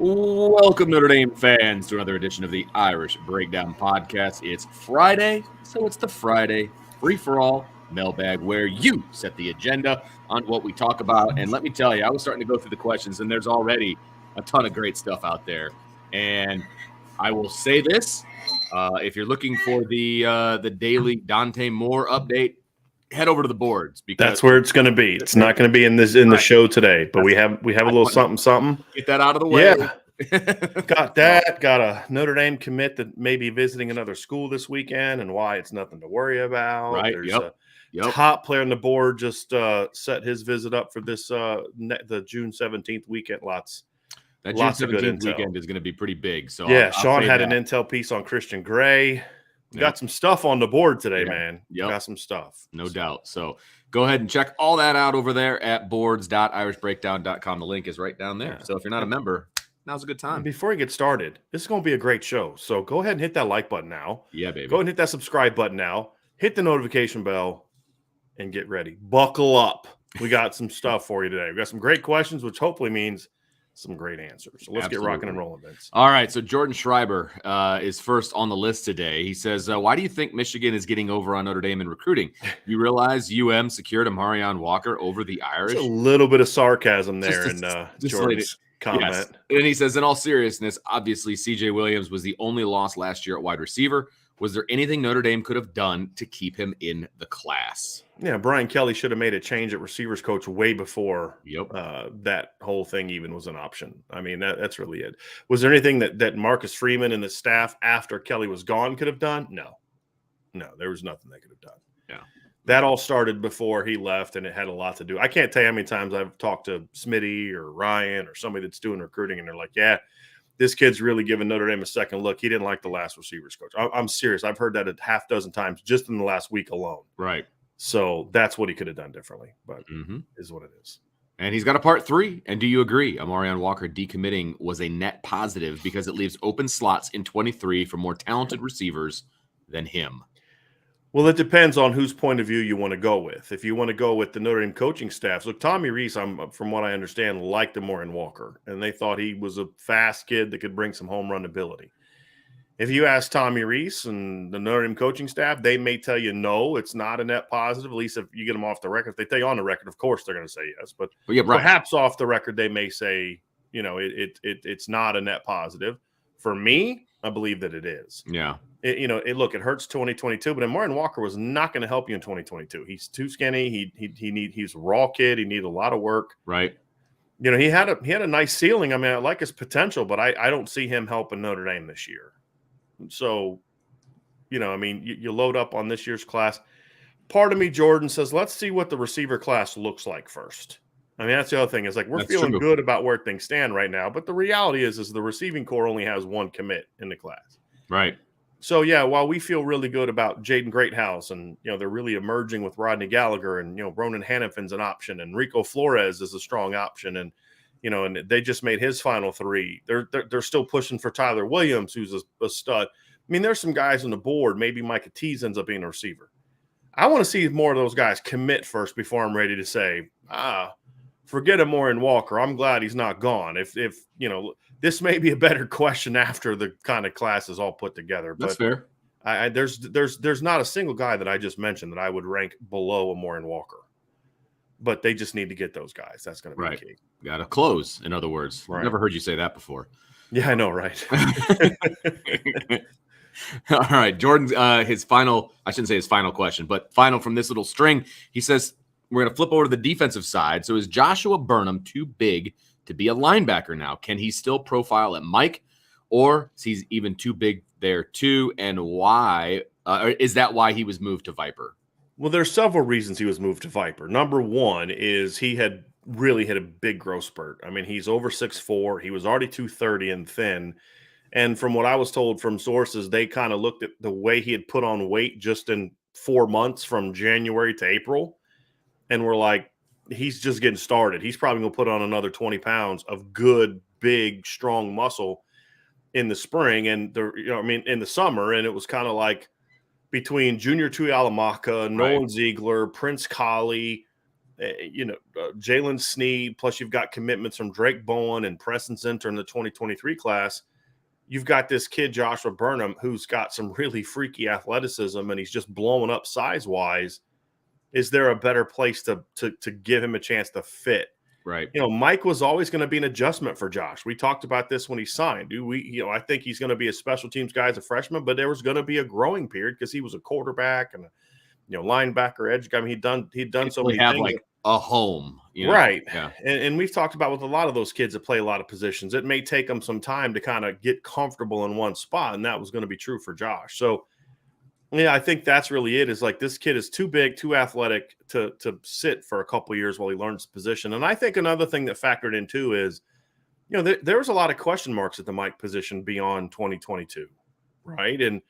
Welcome, Notre Dame fans, to another edition of the Irish Breakdown Podcast. It's Friday, so it's the Friday free-for-all mailbag where you set the agenda on what we talk about. And let me tell you, I was starting to go through the questions, and there's already a ton of great stuff out there. And I will say this, if you're looking for the daily Dante Moore update, head over to the boards because that's where it's going to be. It's not going to be in the show today, but we have a little something. Get that out of the way. Yeah, got that. Got a Notre Dame commit that may be visiting another school this weekend, and why it's nothing to worry about. Right. There's a top player on the board just set his visit up for this the June 17th weekend. That June 17th weekend is going to be pretty big. So yeah, Sean had an intel piece on Christian Gray. Got some stuff on the board today, man. Got some stuff. No doubt. So go ahead and check all that out over there at boards.irishbreakdown.com. The link is right down there. So if you're not a member, now's a good time. And before we get started, this is going to be a great show. So go ahead and hit that like button now. Yeah, baby. Go ahead and hit that subscribe button now. Hit the notification bell and get ready. Buckle up. We got some stuff for you today. We got some great questions, which hopefully means some great answers. So let's get rocking and rolling, Vince. All right. So Jordan Schreiber is first on the list today. He says, why do you think Michigan is getting over on Notre Dame in recruiting? You realize UM secured Amarion Walker over the Irish? There's a little bit of sarcasm there in Jordan's comment. Yes. And he says, in all seriousness, obviously CJ Williams was the only loss last year at wide receiver. Was there anything Notre Dame could have done to keep him in the class? Yeah, Brian Kelly should have made a change at receivers coach way before that whole thing even was an option. I mean, that's really it. Was there anything that Marcus Freeman and the staff after Kelly was gone could have done? No, there was nothing they could have done. Yeah. That all started before he left, and it had a lot to do. I can't tell you how many times I've talked to Smitty or Ryan or somebody that's doing recruiting, and they're like, yeah, this kid's really giving Notre Dame a second look. He didn't like the last receivers coach. I'm serious. I've heard that a half dozen times just in the last week alone. Right. So that's what he could have done differently, but is what it is. And he's got a part 3. And do you agree? Amarion Walker decommitting was a net positive because it leaves open slots in 23 for more talented receivers than him. Well, it depends on whose point of view you want to go with. If you want to go with the Notre Dame coaching staff, look, Tommy Rees, from what I understand, liked Amarion Walker, and they thought he was a fast kid that could bring some home run ability. If you ask Tommy Rees and the Notre Dame coaching staff, they may tell you no, it's not a net positive. At least if you get them off the record. If they tell you on the record, of course they're going to say yes. But perhaps off the record, they may say, it's not a net positive. For me, I believe that it is. Yeah. It hurts 2022, but Amarion Walker was not going to help you in 2022. He's too skinny. He's a raw kid. He needed a lot of work. Right. He had a nice ceiling. I mean, I like his potential, but I don't see him helping Notre Dame this year. So, you load up on this year's class. Part of me, Jordan, says, let's see what the receiver class looks like first. I mean, that's the other thing. Is like we're feeling good about where things stand right now, but the reality is the receiving core only has one commit in the class. Right. So, yeah, while we feel really good about Jaden Greathouse and, they're really emerging with Rodney Gallagher and, Ronan Hanniffen's an option and Rico Flores is a strong option and, and they just made his final 3. They're still pushing for Tyler Williams, who's a stud. I mean, there's some guys on the board. Maybe Micah Tease ends up being a receiver. I want to see more of those guys commit first before I'm ready to say, forget Amarion Walker. I'm glad he's not gone. If this may be a better question after the kind of class is all put together. That's fair. There's not a single guy that I just mentioned that I would rank below Amarion Walker. But they just need to get those guys. That's going to be key. Got to close, in other words. Right. Never heard you say that before. Yeah, I know, right? All right. Jordan's his final, I shouldn't say his final question, but final from this little string. He says, we're going to flip over to the defensive side. So is Joshua Burnham too big to be a linebacker now? Can he still profile at Mike? Or is he even too big there too? And why? Is that why he was moved to Viper? Well, there's several reasons he was moved to Viper. Number one is he had really hit a big growth spurt. I mean, he's over 6'4". He was already 230 and thin. And from what I was told from sources, they kind of looked at the way he had put on weight just in 4 months from January to April. And we're like, he's just getting started. He's probably going to put on another 20 pounds of good, big, strong muscle in the spring and in the summer. And it was kind of like between Junior Tuihalamaka, Nolan Ziegler, Prince Colley, Jalen Sneed, plus you've got commitments from Drake Bowen and Preston Center in the 2023 class. You've got this kid, Joshua Burnham, who's got some really freaky athleticism, and he's just blowing up size-wise. Is there a better place to give him a chance to fit? Right. Mike was always going to be an adjustment for Josh. We talked about this when he signed. I think he's going to be a special teams guy as a freshman, but there was going to be a growing period because he was a quarterback and linebacker, edge guy. I mean, he'd done so many have things. Like a home, right? Yeah, and we've talked about with a lot of those kids that play a lot of positions, it may take them some time to kind of get comfortable in one spot, and that was going to be true for Josh. So, yeah, I think that's really it. Is like this kid is too big, too athletic to sit for a couple of years while he learns the position. And I think another thing that factored in too is, there was a lot of question marks at the Mike position beyond 2022, right? And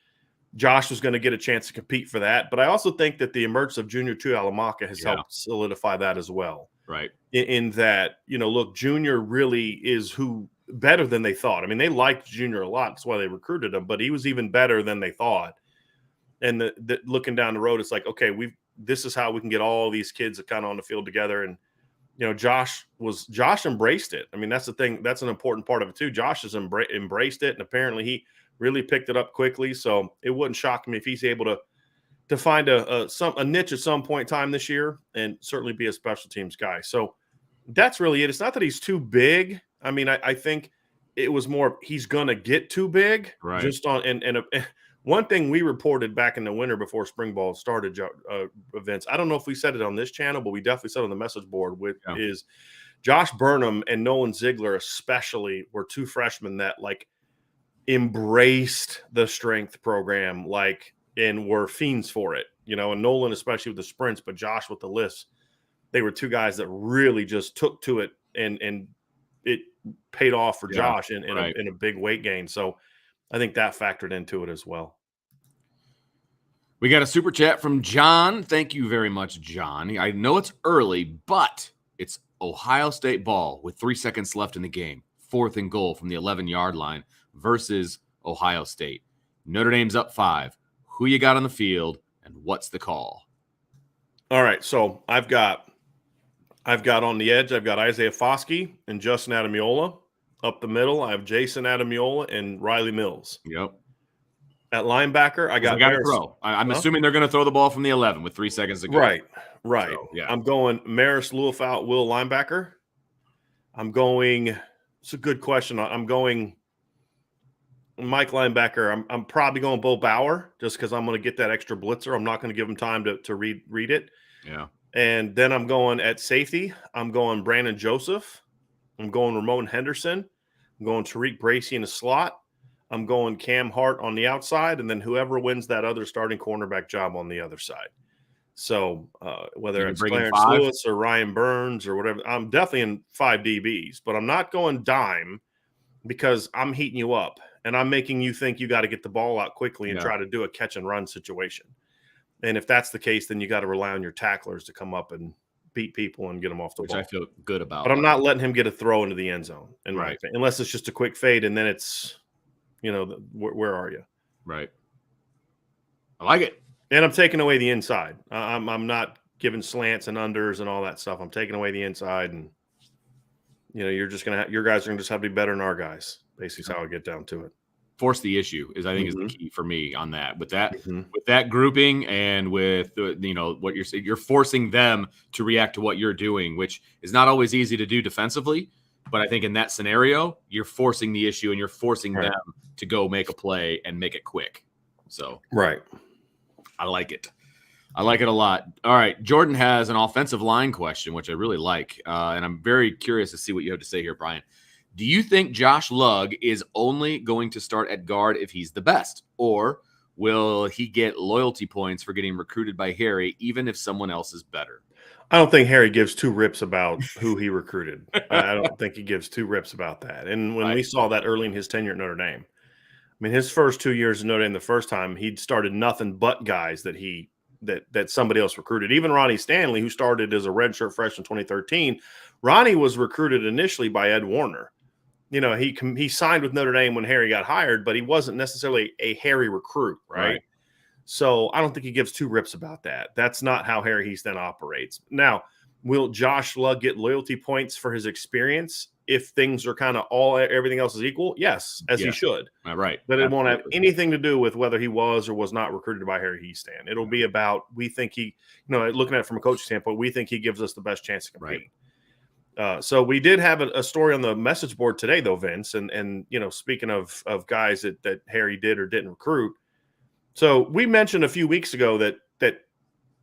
Josh was going to get a chance to compete for that. But I also think that the emergence of Junior Tuihalamaka has helped solidify that as well. Right. In that, look, Junior really is better than they thought. I mean, they liked Junior a lot. That's why they recruited him. But he was even better than they thought. And looking down the road, it's like, okay, this is how we can get all these kids kind of on the field together. And, Josh embraced it. I mean, that's the thing. That's an important part of it too. Josh has embraced it. And apparently he really picked it up quickly. So it wouldn't shock me if he's able to find a niche at some point in time this year and certainly be a special teams guy. So that's really it. It's not that he's too big. I mean, I think it was more he's going to get too big. Right. Just on and one thing we reported back in the winter before spring ball started, events. I don't know if we said it on this channel, but we definitely said it on the message board is Josh Burnham and Nolan Ziegler especially were two freshmen that like embraced the strength program, and were fiends for it, and Nolan, especially with the sprints, but Josh with the lifts. They were two guys that really just took to it and it paid off for Josh in a big weight gain. So I think that factored into it as well. We got a super chat from John. Thank you very much, John. I know it's early, but it's Ohio State ball with 3 seconds left in the game. 4th and goal from the 11-yard line versus Ohio State. Notre Dame's up 5. Who you got on the field, and what's the call? All right, so I've got on the edge, I've got Isaiah Foskey and Justin Adamiola. Up the middle, I have Jason Adamiola and Riley Mills. Yep. At linebacker, I got to throw. I'm assuming they're going to throw the ball from the 11 with 3 seconds to go. Right. So, yeah. I'm going Maris Luafau, Will linebacker. It's a good question. I'm going Mike linebacker. I'm probably going Bo Bauer just because I'm going to get that extra blitzer. I'm not going to give him time to read it. Yeah. And then I'm going at safety. I'm going Brandon Joseph. I'm going Ramon Henderson. I'm going Tariq Bracy in the slot. I'm going Cam Hart on the outside, and then whoever wins that other starting cornerback job on the other side. So whether it's Clarence Lewis or Ryan Burns or whatever, I'm definitely in 5 DBs, but I'm not going dime because I'm heating you up and I'm making you think you got to get the ball out quickly and try to do a catch and run situation. And if that's the case, then you got to rely on your tacklers to come up and beat people and get them off the ball. Which I feel good about. But I'm not letting him get a throw into the end zone, in my opinion, unless it's just a quick fade and then it's, where are you? Right. I like it. And I'm taking away the inside. I'm not giving slants and unders and all that stuff. I'm taking away the inside, and your guys are gonna just have to be better than our guys. Basically, is how I get down to it. Force the issue is the key for me on that. With that grouping and with what you're saying, you're forcing them to react to what you're doing, which is not always easy to do defensively. But I think in that scenario, you're forcing the issue and you're forcing them to go make a play and make it quick. So I like it. I like it a lot. All right. Jordan has an offensive line question, which I really like. And I'm very curious to see what you have to say here, Brian. Do you think Josh Lugg is only going to start at guard if he's the best? Or will he get loyalty points for getting recruited by Harry, even if someone else is better? I don't think Harry gives 2 rips about who he recruited. I don't think he gives 2 rips about that. And when we saw that early in his tenure at Notre Dame, I mean, his first 2 years at Notre Dame, the first time he'd started nothing but guys that somebody else recruited. Even Ronnie Stanley, who started as a redshirt freshman in 2013, Ronnie was recruited initially by Ed Warner. He signed with Notre Dame when Harry got hired, but he wasn't necessarily a Harry recruit, right? So I don't think he gives 2 rips about that. That's not how Harry Heath then operates. Now, Will Josh Lugg get loyalty points for his experience if things are kind of everything else is equal? Yes, as he should. Right. But it won't have anything to do with whether he was or was not recruited by Harry Heastan. It'll be about, we think he, looking at it from a coaching standpoint, we think he gives us the best chance to compete. Right. So we did have a story on the message board today, though, Vince, and speaking of guys that Harry did or didn't recruit. So we mentioned a few weeks ago that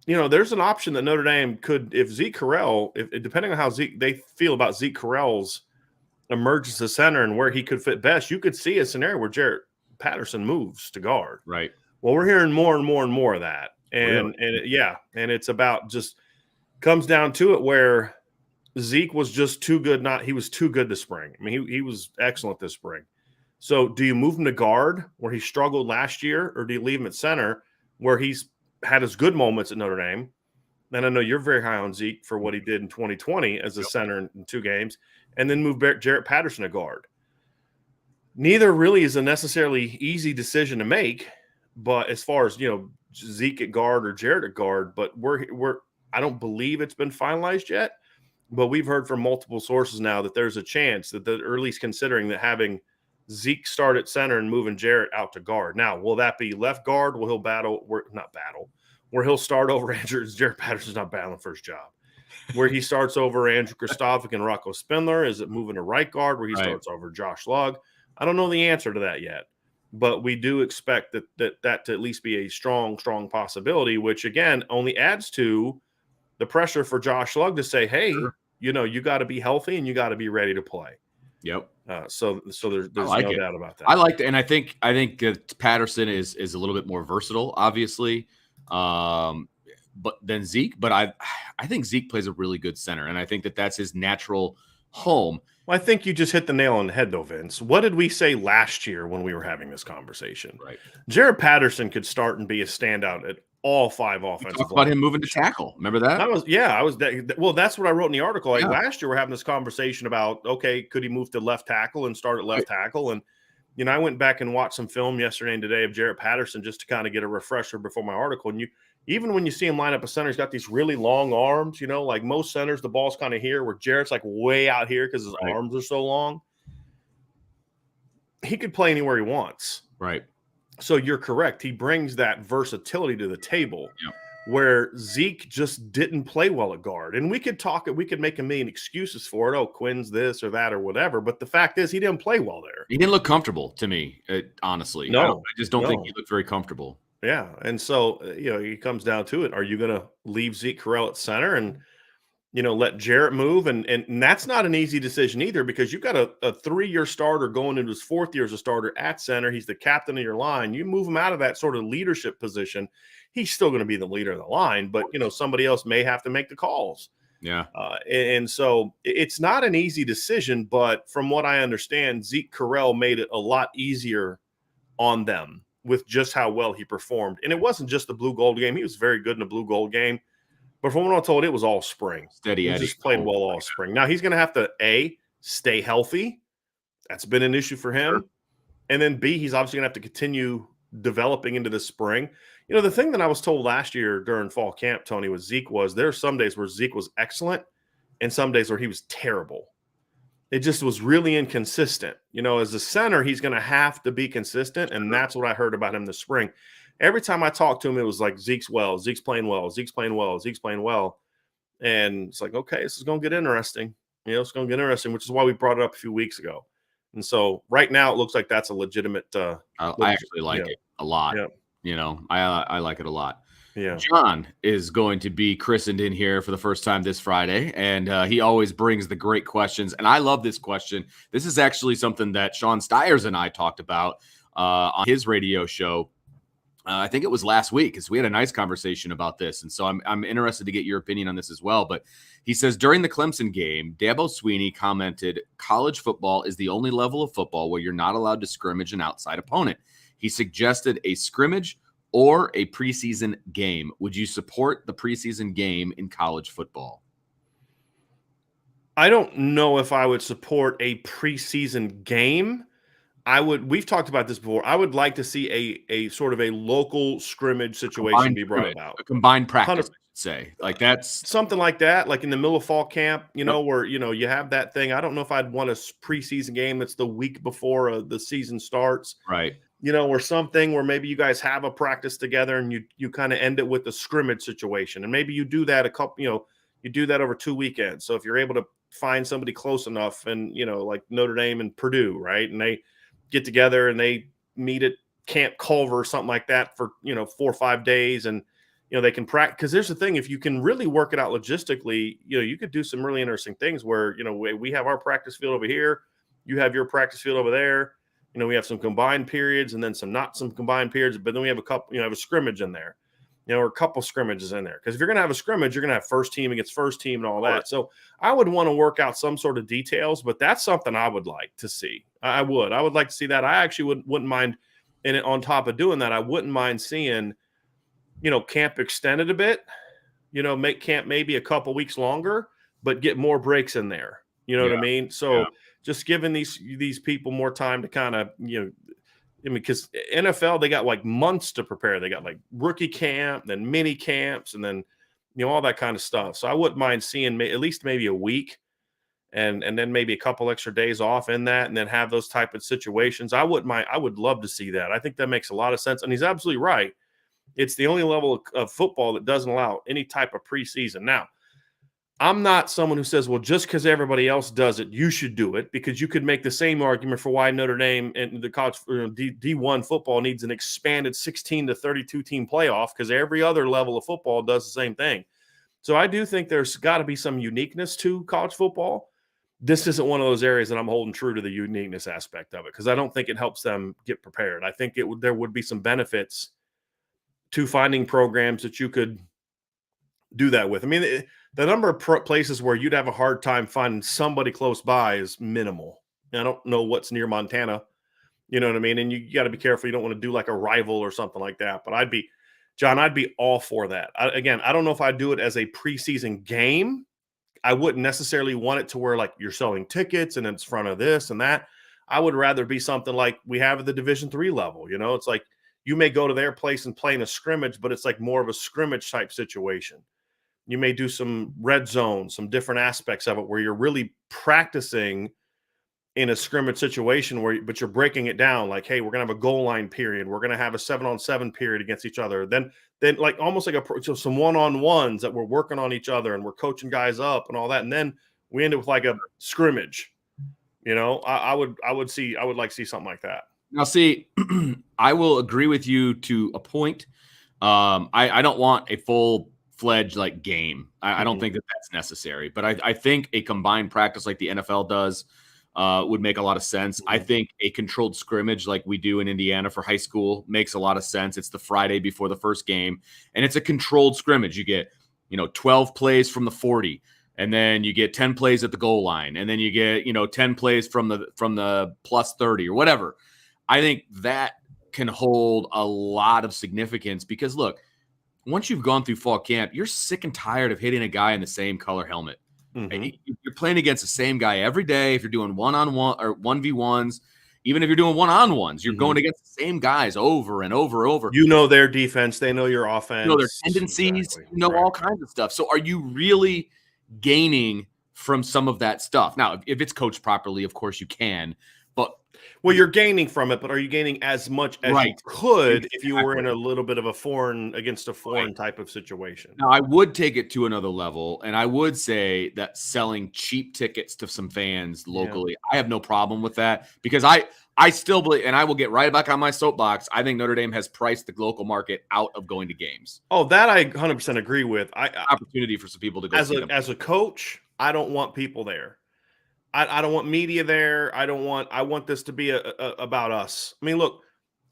there's an option that Notre Dame could, if Zeke Correll, depending on how they feel about Zeke Correll's emergence as center and where he could fit best, you could see a scenario where Jarrett Patterson moves to guard. Right. Well, we're hearing more and more and more of that. And really? And it's about just comes down to it where Zeke was just too good. He was too good this spring. I mean, he was excellent this spring. So do you move him to guard where he struggled last year, or do you leave him at center where he's had his good moments at Notre Dame? And I know you're very high on Zeke for what he did in 2020 as a center in 2 games, and then move Jarrett Patterson to guard. Neither really is a necessarily easy decision to make, but as far as, Zeke at guard or Jarrett at guard, but I don't believe it's been finalized yet, but we've heard from multiple sources now that there's a chance that they're at least considering that having Zeke start at center and moving Jarrett out to guard. Now, will that be left guard? Will he'll where he'll start over Andrew? Jarrett Patterson's not battling for his job. Where he starts over Andrew Kristofic and Rocco Spindler? Is it moving to right guard where he starts over Josh Lugg? I don't know the answer to that yet, but we do expect that to at least be a strong possibility, which again only adds to the pressure for Josh Lugg to say, hey, you got to be healthy and you got to be ready to play. Yep. So there's no doubt about that. I liked it, and I think Patterson is a little bit more versatile, obviously, but than Zeke. But I think Zeke plays a really good center, and I think that's his natural home. Well, I think you just hit the nail on the head, though, Vince. What did we say last year when we were having this conversation? Right. Jarrett Patterson could start and be a standout at all 5 offensive. Talk about him moving to tackle. Remember that? Well, that's what I wrote in the article. Last year, we're having this conversation about, okay, could he move to left tackle and start at left tackle? And, I went back and watched some film yesterday and today of Jarrett Patterson just to kind of get a refresher before my article. And even when you see him line up a center, he's got these really long arms, like most centers, the ball's kind of here, where Jarrett's like way out here because his arms are so long. He could play anywhere he wants. Right. So you're correct. He brings that versatility to the table where Zeke just didn't play well at guard. And we could make a million excuses for it. Oh, Quinn's this or that or whatever. But the fact is he didn't play well there. He didn't look comfortable to me, honestly. No. I just don't think he looked very comfortable. Yeah. And so, it comes down to it. Are you going to leave Zeke Correll at center and, let Jarrett move? And that's not an easy decision either, because you've got a 3-year starter going into his 4th year as a starter at center. He's the captain of your line. You move him out of that sort of leadership position. He's still going to be the leader of the line, but, somebody else may have to make the calls. Yeah. And so it's not an easy decision, but from what I understand, Zeke Correll made it a lot easier on them with just how well he performed. And it wasn't just the blue gold game. He was very good in the blue gold game. But from what I'm told, it was all spring. Steady He Eddie. just played well all spring. Now he's going to have to, A, stay healthy. That's been an issue for him. Sure. And then B, he's obviously going to have to continue developing into the spring. The thing that I was told last year during fall camp, Tony, with Zeke was there are some days where Zeke was excellent and some days where he was terrible. It just was really inconsistent. As a center, he's going to have to be consistent, and that's what I heard about him this spring. Every time I talked to him, it was like Zeke's playing well. And it's like, okay, this is going to get interesting. It's going to get interesting, which is why we brought it up a few weeks ago. And so right now it looks like that's a legitimate. I actually like it a lot. Yeah. I like it a lot. Yeah. John is going to be christened in here for the first time this Friday, and he always brings the great questions. And I love this question. This is actually something that Sean Stiers and I talked about on his radio show. I think it was last week, because we had a nice conversation about this. And so I'm interested to get your opinion on this as well. But he says, during the Clemson game, Dabo Swinney commented, college football is the only level of football where you're not allowed to scrimmage an outside opponent. He suggested a scrimmage or a preseason game. Would you support the preseason game in college football? I don't know if I would support a preseason game. We've talked about this before. I would like to see a sort of a local scrimmage situation be brought about. A combined practice. say. Like that's something like that, like in the middle of fall camp, where, you have that thing. I don't know if I'd want a preseason game that's the week before the season starts, right. or something where maybe you guys have a practice together and you kind of end it with a scrimmage situation. And maybe you do that you do that over 2 weekends. So if you're able to find somebody close enough and, like Notre Dame and Purdue, right. And they get together and they meet at Camp Culver or something like that for, 4 or 5 days. And, they can practice, because there's the thing, if you can really work it out logistically, you could do some really interesting things where, we have our practice field over here, you have your practice field over there, we have some combined periods and then not some combined periods, but then we have a couple, have a scrimmage in there, or a couple scrimmages in there. Because if you're going to have a scrimmage, you're going to have first team against first team and all that. So I would want to work out some sort of details, but that's something I would like to see. I would like to see that. I actually wouldn't mind, and on top of doing that, I wouldn't mind seeing, camp extended a bit, make camp maybe a couple weeks longer, but get more breaks in there. You know what I mean? So just giving these people more time to kind of, because NFL, they got like months to prepare. They got like rookie camp, then mini camps, and then, all that kind of stuff. So I wouldn't mind seeing at least maybe a week and then maybe a couple extra days off in that, and then have those type of situations. I wouldn't mind. I would love to see that. I think that makes a lot of sense. And he's absolutely right. It's the only level of football that doesn't allow any type of preseason. Now, I'm not someone who says, well, just because everybody else does it, you should do it, because you could make the same argument for why Notre Dame and the college D1 football needs an expanded 16 to 32 team playoff, because every other level of football does the same thing. So I do think there's got to be some uniqueness to college football. This isn't one of those areas that I'm holding true to the uniqueness aspect of it, because I don't think it helps them get prepared. I think there would be some benefits to finding programs that you could do that with. I mean, the number of places where you'd have a hard time finding somebody close by is minimal. I don't know what's near Montana. You know what I mean? And you got to be careful. You don't want to do like a rival or something like that. But I'd be all for that. I don't know if I'd do it as a preseason game. I wouldn't necessarily want it to where like you're selling tickets and it's front of this and that. I would rather be something like we have at the Division III level. It's like you may go to their place and play in a scrimmage, but it's like more of a scrimmage type situation. You may do some red zone, some different aspects of it where you're really practicing in a scrimmage situation but you're breaking it down. Like, hey, we're going to have a goal line period. We're going to have a 7-on-7 period against each other. Then like almost like some one-on-ones that we're working on each other and we're coaching guys up and all that. And then we end up with like a scrimmage. I would like to see something like that. Now, see, I will agree with you to a point. I don't want a full-fledged like game. I don't think that's necessary. But I think a combined practice like the NFL does would make a lot of sense. I think a controlled scrimmage like we do in Indiana for high school makes a lot of sense. It's the Friday before the first game, and it's a controlled scrimmage. You get 12 plays from the 40. And then you get 10 plays at the goal line, and then you get 10 plays from the plus 30 or whatever. I think that can hold a lot of significance because, look, once you've gone through fall camp, you're sick and tired of hitting a guy in the same color helmet. Mm-hmm. You're playing against the same guy every day. If you're doing one-on-one or 1v1s, even if you're doing one-on-ones, you're going against the same guys over and over and over. You know their defense. They know your offense. You know their tendencies. Exactly. All kinds of stuff. So are you really gaining from some of that stuff? Now, if it's coached properly, of course you can. Well, you're gaining from it, but are you gaining as much as you could if you were in a little bit of a foreign type of situation? Now, I would take it to another level, and I would say that selling cheap tickets to some fans locally, I have no problem with that because I still believe, and I will get right back on my soapbox, I think Notre Dame has priced the local market out of going to games. Oh, that I 100% agree with. Opportunity for some people to go as a coach, I don't want people there. I don't want media there. I want this to be about us. I mean, look,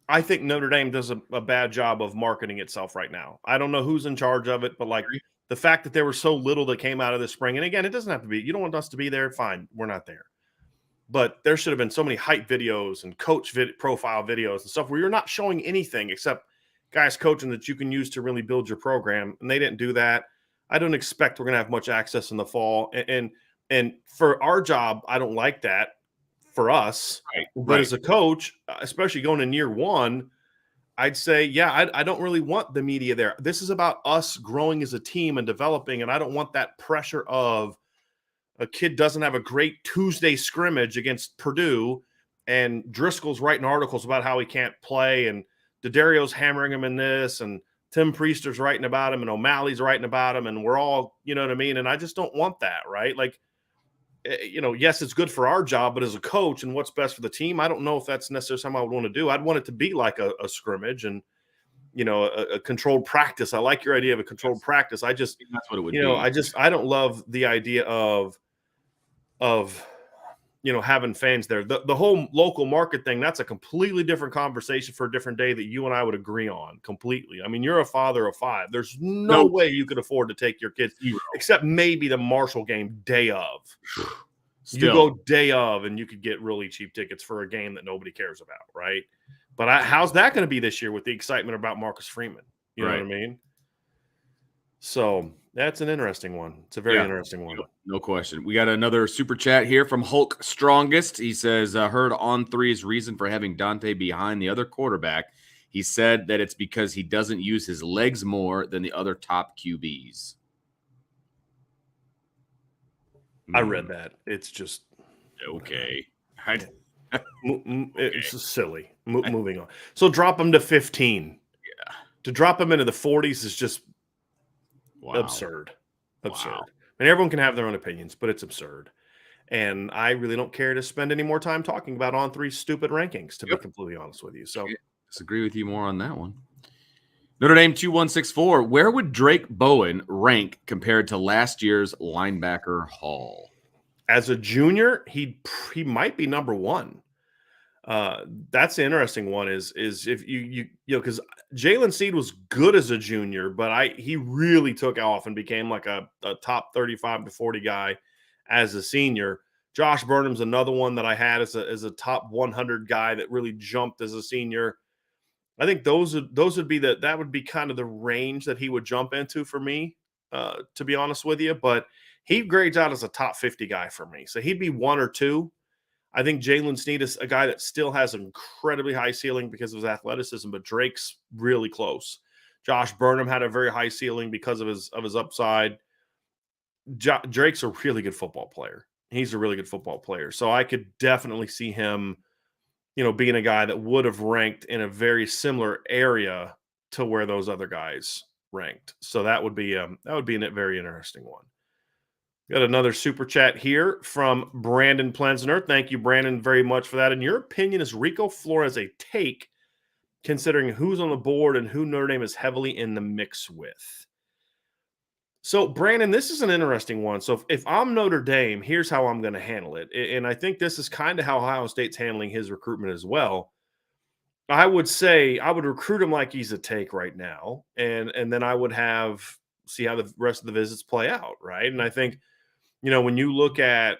I think Notre Dame does a bad job of marketing itself right now. I don't know who's in charge of it, but like the fact that there was so little that came out of this spring, and again, it doesn't have to be, you don't want us to be there. Fine. We're not there, but there should have been so many hype videos and coach profile videos and stuff where you're not showing anything except guys coaching that you can use to really build your program. And they didn't do that. I don't expect we're going to have much access in the fall. And for our job, I don't like that for us. But as a coach, especially going in year one, I'd say, yeah, I don't really want the media there. This is about us growing as a team and developing, and I don't want that pressure of a kid doesn't have a great Tuesday scrimmage against Purdue, and Driscoll's writing articles about how he can't play, and D'Addario's hammering him in this, and Tim Priester's writing about him, and O'Malley's writing about him, and we're all, you know what I mean? And I just don't want that, right? Like, yes, it's good for our job, but as a coach and what's best for the team, I don't know if that's necessarily something I would want to do. I'd want it to be like a scrimmage and, a controlled practice. I like your idea of a controlled practice. I just, that's what it would be. I don't love the idea of having fans there. The whole local market thing, that's a completely different conversation for a different day that you and I would agree on completely. I mean, you're a father of 5. There's no way you could afford to take your kids, except maybe the Marshall game day of. Still. You go day of, and you could get really cheap tickets for a game that nobody cares about, right? But how's that going to be this year with the excitement about Marcus Freeman? You know what I mean? So that's an interesting one. It's a very interesting one. No question. We got another super chat here from Hulk Strongest. He says, heard On3's reason for having Dante behind the other quarterback. He said that it's because he doesn't use his legs more than the other top QBs. I read that. It's just okay. It's just silly. Moving on. So drop him to 15. Yeah. To drop him into the 40s is just absurd. Absurd. Wow. And everyone can have their own opinions, but it's absurd. And I really don't care to spend any more time talking about On3's stupid rankings, to be completely honest with you. So I disagree with you more on that one. Notre Dame 2164. Where would Drake Bowen rank compared to last year's linebacker haul? As a junior, he might be number 1. That's the interesting one is if you because Jalen Seed was good as a junior, but he really took off and became like a top 35 to 40 guy as a senior. Josh Burnham's another one that I had as a top 100 guy that really jumped as a senior. I think those would be that would be kind of the range that he would jump into for me, to be honest with you. But he grades out as a top 50 guy for me, so he'd be 1 or 2. I think Jalen Snead is a guy that still has an incredibly high ceiling because of his athleticism, but Drake's really close. Josh Burnham had a very high ceiling because of his upside. Drake's a really good football player. He's a really good football player. So I could definitely see him, being a guy that would have ranked in a very similar area to where those other guys ranked. So that would be a very interesting one. Got another super chat here from Brandon Plensner. Thank you, Brandon, very much for that. In your opinion, is Rico Flores a take, considering who's on the board and who Notre Dame is heavily in the mix with? So, Brandon, this is an interesting one. So if I'm Notre Dame, here's how I'm going to handle it. And I think this is kind of how Ohio State's handling his recruitment as well. I would say I would recruit him like he's a take right now. And then I would see how the rest of the visits play out, right? And I think, when you look at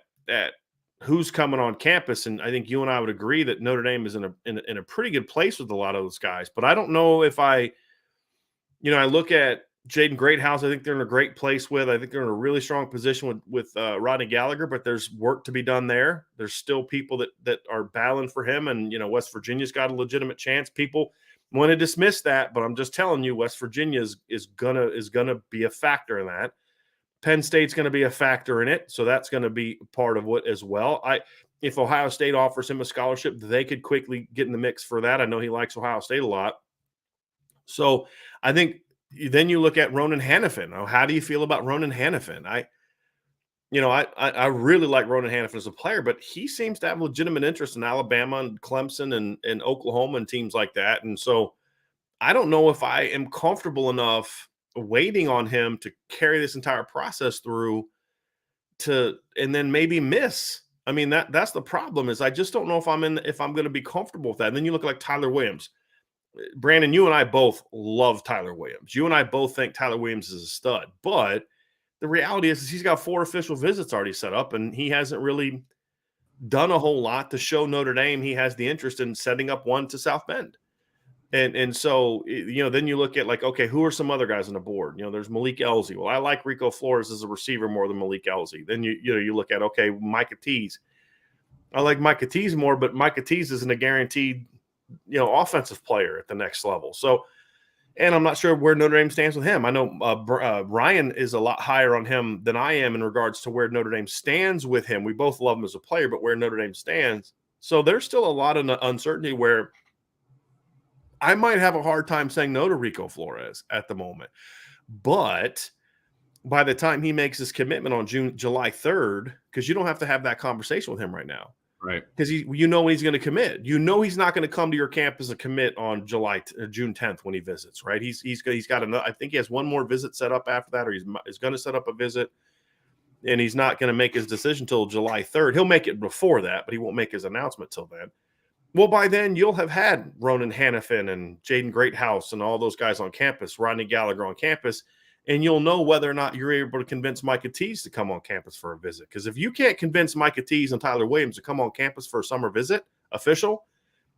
who's coming on campus, and I think you and I would agree that Notre Dame is in a pretty good place with a lot of those guys. But I don't know if I look at Jaden Greathouse. I think they're in a great place with. I think they're in a really strong position with Rodney Gallagher, but there's work to be done there. There's still people that are battling for him, and West Virginia's got a legitimate chance. People want to dismiss that, but I'm just telling you, West Virginia is gonna be a factor in that. Penn State's going to be a factor in it, so that's going to be part of what as well. If Ohio State offers him a scholarship, they could quickly get in the mix for that. I know he likes Ohio State a lot. So I think then you look at Ronan Hanniffen. How do you feel about Ronan Hanniffen? I really like Ronan Hanniffen as a player, but he seems to have legitimate interest in Alabama and Clemson and Oklahoma and teams like that. And so I don't know if I am comfortable enough waiting on him to carry this entire process through and then maybe miss. I mean, that's the problem is I just don't know if I'm going to be comfortable with that. And then you look like Tyler Williams. Brandon, you and I both love Tyler Williams. You and I both think Tyler Williams is a stud, but the reality is he's got 4 official visits already set up, and he hasn't really done a whole lot to show Notre Dame he has the interest in setting up one to South Bend. And so, then you look at like, okay, who are some other guys on the board? There's Malik Elzy. Well, I like Rico Flores as a receiver more than Malik Elzy. Then you look at, okay, Micah Tease. I like Micah Tease more, but Micah Tease isn't a guaranteed offensive player at the next level. So, and I'm not sure where Notre Dame stands with him. I know Ryan is a lot higher on him than I am in regards to where Notre Dame stands with him. We both love him as a player, but where Notre Dame stands. So there's still a lot of uncertainty where I might have a hard time saying no to Rico Flores at the moment. But by the time he makes his commitment on July 3rd, because you don't have to have that conversation with him right now. Right. Because when he's going to commit. He's not going to come to your campus and commit on June 10th when he visits, right? He's got another. I think he has one more visit set up after that, or he's going to set up a visit, and he's not going to make his decision till July 3rd. He'll make it before that, but he won't make his announcement till then. Well, by then you'll have had Ronan Hanniffen and Jaden Greathouse and all those guys on campus, Rodney Gallagher on campus, and you'll know whether or not you're able to convince Micah Tease to come on campus for a visit. Because if you can't convince Micah Tease and Tyler Williams to come on campus for a summer visit, official,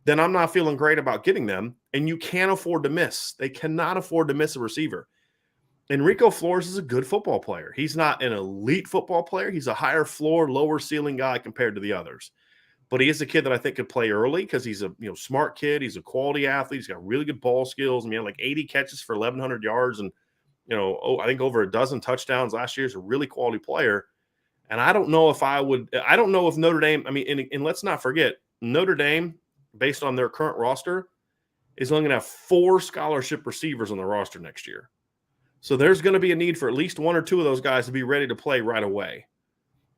then I'm not feeling great about getting them. And you can't afford to miss. They cannot afford to miss a receiver. And Rico Flores is a good football player. He's not an elite football player. He's a higher floor, lower ceiling guy compared to the others. But he is a kid that I think could play early because he's a smart kid. He's a quality athlete. He's got really good ball skills. I mean, like 80 catches for 1,100 yards and I think over a dozen touchdowns last year. Is a really quality player. And I don't know if Notre Dame, and let's not forget, Notre Dame, based on their current roster, is only going to have 4 scholarship receivers on the roster next year. So there's going to be a need for at least 1 or 2 of those guys to be ready to play right away.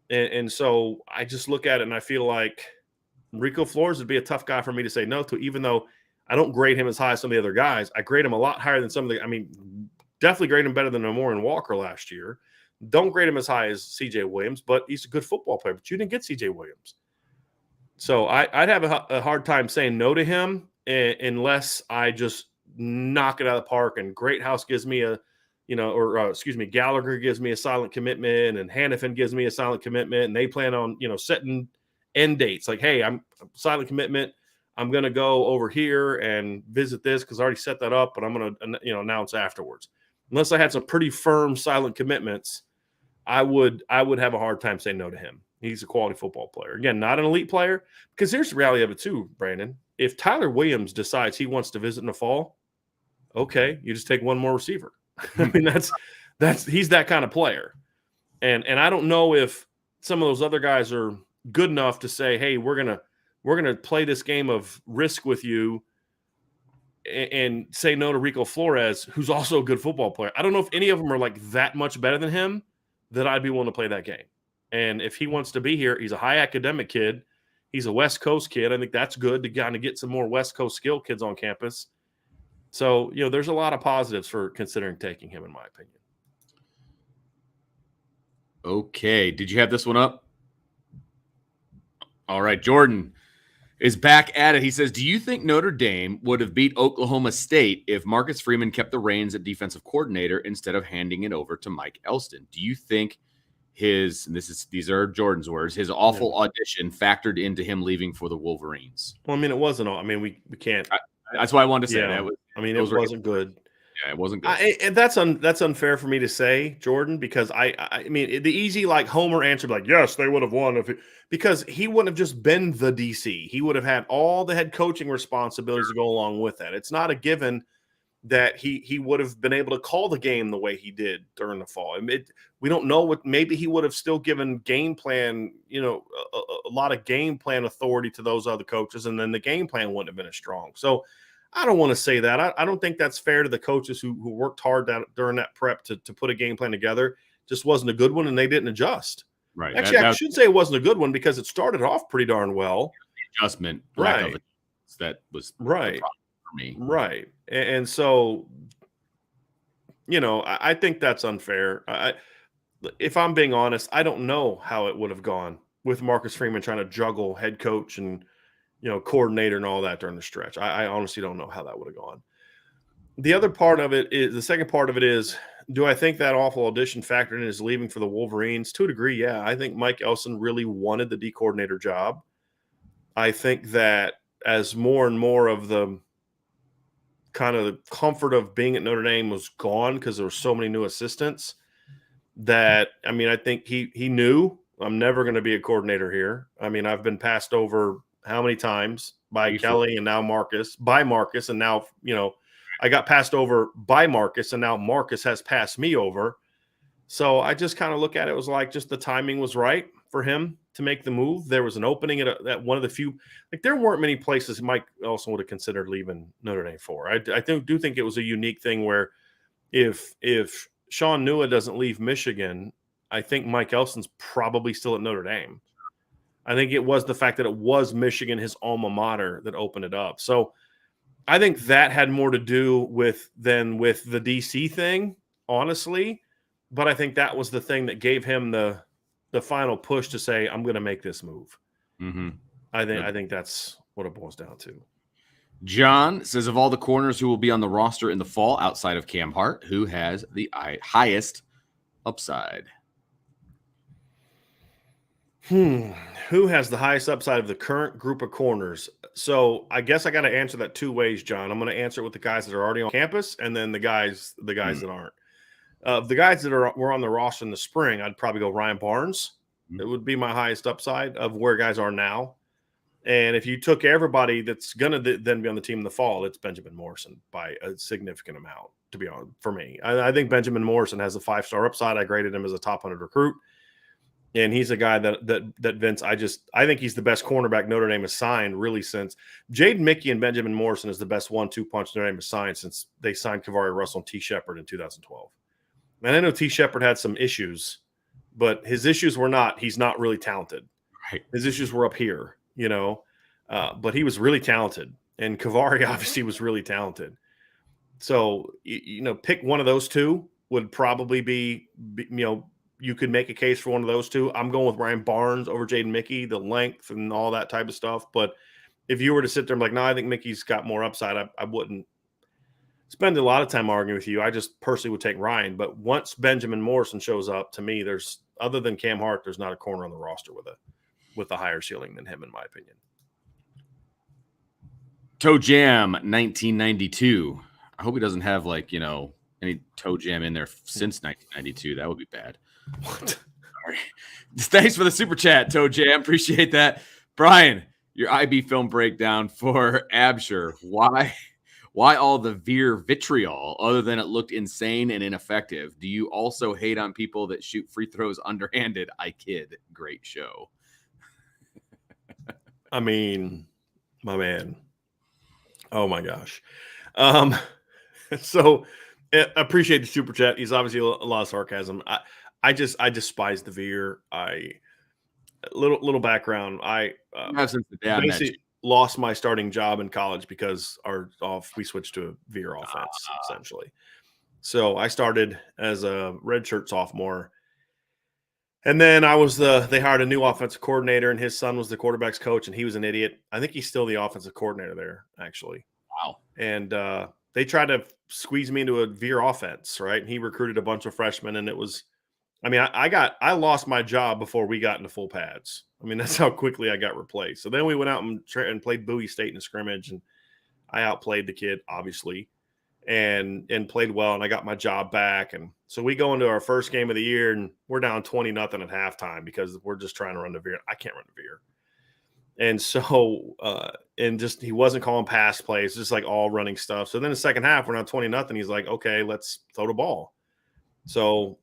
And so I just look at it and I feel like Rico Flores would be a tough guy for me to say no to, even though I don't grade him as high as some of the other guys. I grade him a lot higher than some of the definitely grade him better than Amore and Walker last year. Don't grade him as high as C.J. Williams, but he's a good football player. But you didn't get C.J. Williams. So I'd have a hard time saying no to him unless I just knock it out of the park and Greathouse gives me Gallagher gives me a silent commitment and Hanniffen gives me a silent commitment and they plan on, setting end dates. Like, hey, I'm silent commitment. I'm going to go over here and visit this because I already set that up, but I'm going to, announce afterwards. Unless I had some pretty firm silent commitments, I would have a hard time saying no to him. He's a quality football player. Again, not an elite player, because here's the reality of it too, Brandon. If Tyler Williams decides he wants to visit in the fall, okay, you just take one more receiver. He's that kind of player. And I don't know if some of those other guys are good enough to say, hey, we're going to play this game of risk with you and say no to Rico Flores, who's also a good football player. I don't know if any of them are like that much better than him that I'd be willing to play that game. And if he wants to be here, he's a high academic kid. He's a West Coast kid. I think that's good to kind of get some more West Coast skill kids on campus. So, there's a lot of positives for considering taking him, in my opinion. Okay. Did you have this one up? All right. Jordan is back at it. He says, do you think Notre Dame would have beat Oklahoma State if Marcus Freeman kept the reins at defensive coordinator instead of handing it over to Mike Elston? Do you think these are Jordan's words, his awful audition factored into him leaving for the Wolverines? Well, it wasn't all. We can't. That's why I wanted to say that. It wasn't good. Yeah, it wasn't good. And that's unfair for me to say, Jordan, because the easy Homer answer, yes, they would have won because he wouldn't have just been the DC. He would have had all the head coaching responsibilities to go along with that. It's not a given that he would have been able to call the game the way he did during the fall. We don't know what. Maybe he would have still given game plan, a lot of game plan authority to those other coaches, and then the game plan wouldn't have been as strong. So I don't want to say that. I don't think that's fair to the coaches who worked hard during that prep to put a game plan together. Just wasn't a good one, and they didn't adjust. Right. Actually, I should say it wasn't a good one because it started off pretty darn well. The adjustment, right? That was right for me. Right, and so, I think that's unfair. If I'm being honest, I don't know how it would have gone with Marcus Freeman trying to juggle head coach and coordinator and all that during the stretch. I honestly don't know how that would have gone. The second part of it is, do I think that awful audition factored in his leaving for the Wolverines? To a degree, yeah. I think Mike Elston really wanted the D coordinator job. I think that as more and more of the kind of the comfort of being at Notre Dame was gone because there were so many new assistants, that, I think he knew I'm never going to be a coordinator here. I've been passed over how many times by Kelly and now Marcus, by Marcus, and now, I got passed over by Marcus, and now Marcus has passed me over. So I just kind of look at it was like just the timing was right for him to make the move. There was an opening at one of the few, there weren't many places Mike also would have considered leaving Notre Dame for. I do think it was a unique thing where if Sean Nua doesn't leave Michigan, I think Mike Elson's probably still at Notre Dame. I think it was the fact that it was Michigan, his alma mater, that opened it up. So I think that had more to do than with the DC thing, honestly. But I think that was the thing that gave him the final push to say, I'm going to make this move. Mm-hmm. I think that's what it boils down to. John says, of all the corners who will be on the roster in the fall outside of Cam Hart, who has the highest upside? Who has the highest upside of the current group of corners? So I guess I got to answer that two ways, John. I'm going to answer it with the guys that are already on campus, and then the guys that aren't. The guys that were on the roster in the spring, I'd probably go Ryan Barnes. It would be my highest upside of where guys are now. And if you took everybody that's going to then be on the team in the fall, it's Benjamin Morrison by a significant amount, to be honest, for me. I think Benjamin Morrison has a 5-star upside. I graded him as a top 100 recruit. And he's a guy that Vince, I think he's the best cornerback Notre Dame has signed really since Jaden Mickey and Benjamin Morrison is the best 1-2 punch Notre Dame has signed since they signed Kavari Russell and T. Shepard in 2012. And I know T. Shepard had some issues, but his issues were he's not really talented. Right. His issues were up here, but he was really talented. And Kavari obviously was really talented. So, pick one of those two would probably be you could make a case for one of those two. I'm going with Ryan Barnes over Jaden Mickey, the length and all that type of stuff. But if you were to sit there and be like, no, I think Mickey's got more upside, I wouldn't spend a lot of time arguing with you. I just personally would take Ryan. But once Benjamin Morrison shows up, to me, there's other than Cam Hart, there's not a corner on the roster with a higher ceiling than him, in my opinion. Toe Jam 1992. I hope he doesn't have any Toe Jam in there since 1992. That would be bad. What? Sorry. Thanks for the super chat, Toe Jam. Appreciate that. Brian, your IB film breakdown for Absher. Why all the Veer vitriol other than it looked insane and ineffective? Do you also hate on people that shoot free throws underhanded? I kid. Great show. I mean, my man. Oh my gosh. So I appreciate the super chat. He's obviously a lot of sarcasm. I despise the Veer. Little background. I basically lost my starting job in college because we switched to a Veer offense essentially. So I started as a redshirt sophomore, and then they hired a new offensive coordinator, and his son was the quarterback's coach, and he was an idiot. I think he's still the offensive coordinator there, actually. Wow. And they tried to squeeze me into a Veer offense, right? And he recruited a bunch of freshmen, and it was. I mean, I lost my job before we got into full pads. I mean, that's how quickly I got replaced. So then we went out and played Bowie State in a scrimmage, and I outplayed the kid, obviously, and played well, and I got my job back. And so we go into our first game of the year, and we're down 20-0 at halftime because we're just trying to run the Veer. I can't run the Veer. And so, he wasn't calling pass plays, just like all running stuff. So then the second half, we're down 20-0. He's like, okay, let's throw the ball. So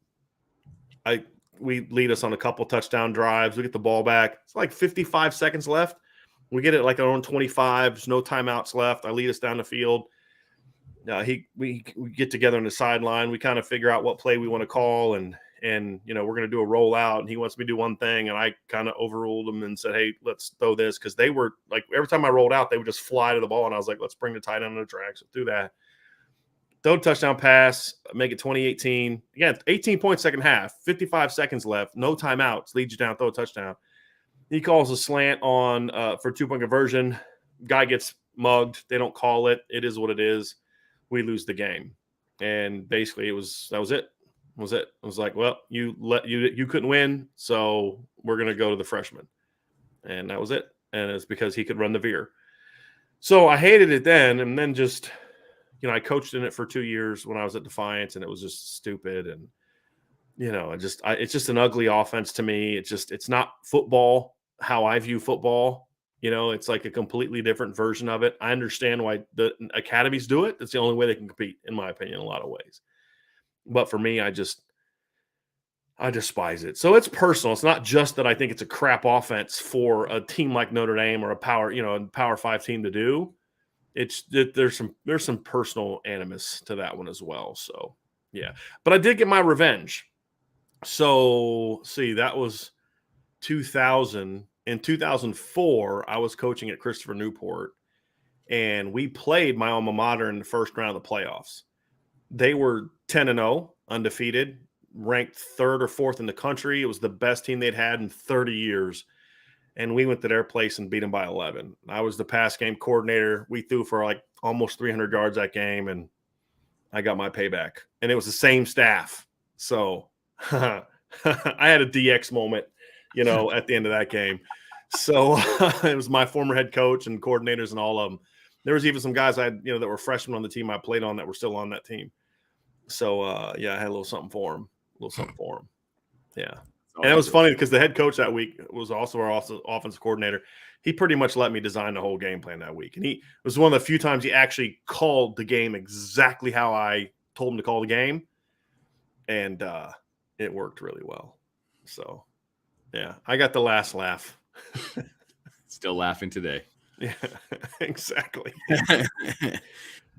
we lead us on a couple touchdown drives. We get the ball back. It's like 55 seconds left. We get it like our own 25. There's no timeouts left. I lead us down the field. We get together on the sideline. We kind of figure out what play we want to call, and we're going to do a rollout. And he wants me to do one thing, and I kind of overruled him and said, "Hey, let's throw this," because they were like every time I rolled out, they would just fly to the ball, and I was like, "Let's bring the tight end on the track." So do that. Throw a touchdown pass, make it 2018. Again, 18 points second half, 55 seconds left, no timeouts, leads you down, throw a touchdown. He calls a slant on for 2-point conversion. Guy gets mugged. They don't call it. It is what it is. We lose the game. And basically that was it. It was like, well, you couldn't win, so we're going to go to the freshman. And that was it. And it's because he could run the Veer. So I hated it then, and then just – I coached in it for 2 years when I was at Defiance, and it was just stupid. And, it's just an ugly offense to me. It's not football, how I view football. It's like a completely different version of it. I understand why the academies do it. It's the only way they can compete, in my opinion, in a lot of ways. But for me, I despise it. So it's personal. It's not just that I think it's a crap offense for a team like Notre Dame or a Power 5 team to do. It's that there's some personal animus to that one as well. So yeah, but I did get my revenge. So see, that was 2000. In 2004, I was coaching at Christopher Newport, and we played my alma mater in the first round of the playoffs. They were 10-0, undefeated, ranked third or fourth in the country. It was the best team they'd had in 30 years. And we went to their place and beat them by 11. I was the pass game coordinator. We threw for like almost 300 yards that game, and I got my payback. And it was the same staff. So I had a DX moment, at the end of that game. So it was my former head coach and coordinators and all of them. There was even some guys I had, that were freshmen on the team I played on that were still on that team. So, I had a little something for him. Yeah. And it was funny because the head coach that week was also our offensive coordinator. He pretty much let me design the whole game plan that week. And it was one of the few times he actually called the game exactly how I told him to call the game. And it worked really well. So, yeah, I got the last laugh. Still laughing today. Yeah, exactly.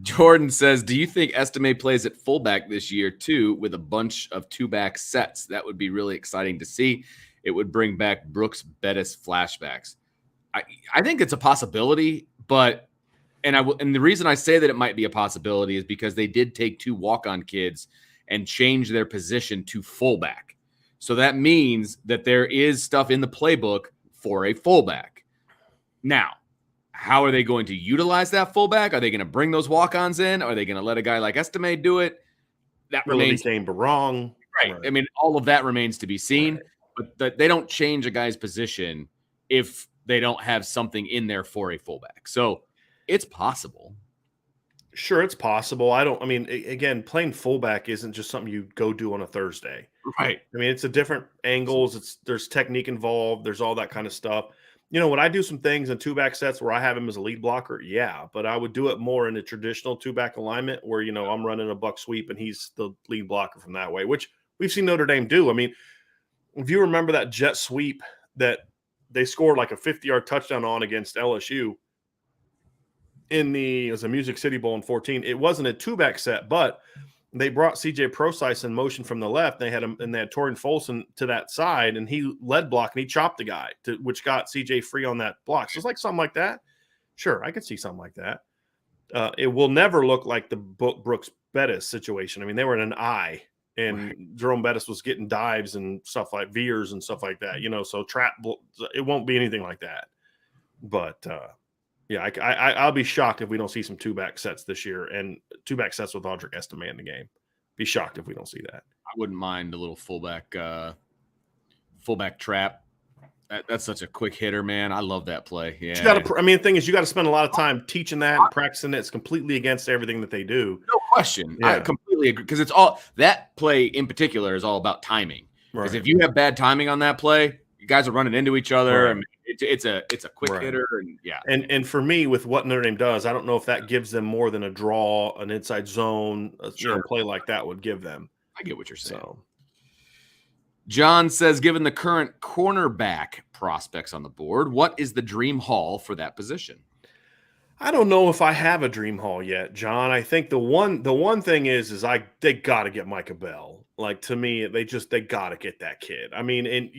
Jordan says, do you think Estime plays at fullback this year too with a bunch of two-back sets? That would be really exciting to see. It would bring back Brooks Bettis flashbacks. I think it's a possibility, but and the reason I say that it might be a possibility is because they did take 2 walk-on kids and change their position to fullback. So that means that there is stuff in the playbook for a fullback. Now, how are they going to utilize that fullback? Are they going to bring those walk-ons in? Are they going to let a guy like Estime do it? That remains wrong. Right. I mean, all of that remains to be seen. Right. But they don't change a guy's position if they don't have something in there for a fullback. So it's possible. Sure, it's possible. Again, playing fullback isn't just something you go do on a Thursday. Right. I mean, it's a different angles. There's technique involved. There's all that kind of stuff. Would I do some things in 2-back sets where I have him as a lead blocker? Yeah, but I would do it more in a traditional 2-back alignment where, I'm running a buck sweep and he's the lead blocker from that way, which we've seen Notre Dame do. I mean, if you remember that jet sweep that they scored like a 50-yard touchdown on against LSU it was a Music City Bowl in 14. It wasn't a 2-back set, but they brought CJ Prosise in motion from the left. They had Torian Folson to that side, and he led block and he chopped the guy, which got CJ free on that block. So it's like something like that. Sure, I could see something like that. It will never look like the Brooks Bettis situation. I mean, they were in an eye, and right. Jerome Bettis was getting dives and stuff like veers and stuff like that. So it won't be anything like that. But yeah, I'll be shocked if we don't see some 2-back sets this year and 2-back sets with Audric Estime in the game. Be shocked if we don't see that. I wouldn't mind a little fullback trap. That's such a quick hitter, man. I love that play. Yeah. The thing is, you got to spend a lot of time teaching that and practicing it. It's completely against everything that they do. No question. Yeah. I completely agree because it's all that play in particular is all about timing. Because if you have bad timing on that play, you guys are running into each other. Right. I mean, it's a quick hitter, and yeah. And for me, with what Notre Dame does, I don't know if that gives them more than a draw, an inside zone, play like that would give them. I get what you're saying. So. John says, given the current cornerback prospects on the board, what is the dream haul for that position? I don't know if I have a dream haul yet, John. I think the one thing is they got to get Micah Bell. Like, to me, they got to get that kid. I mean, and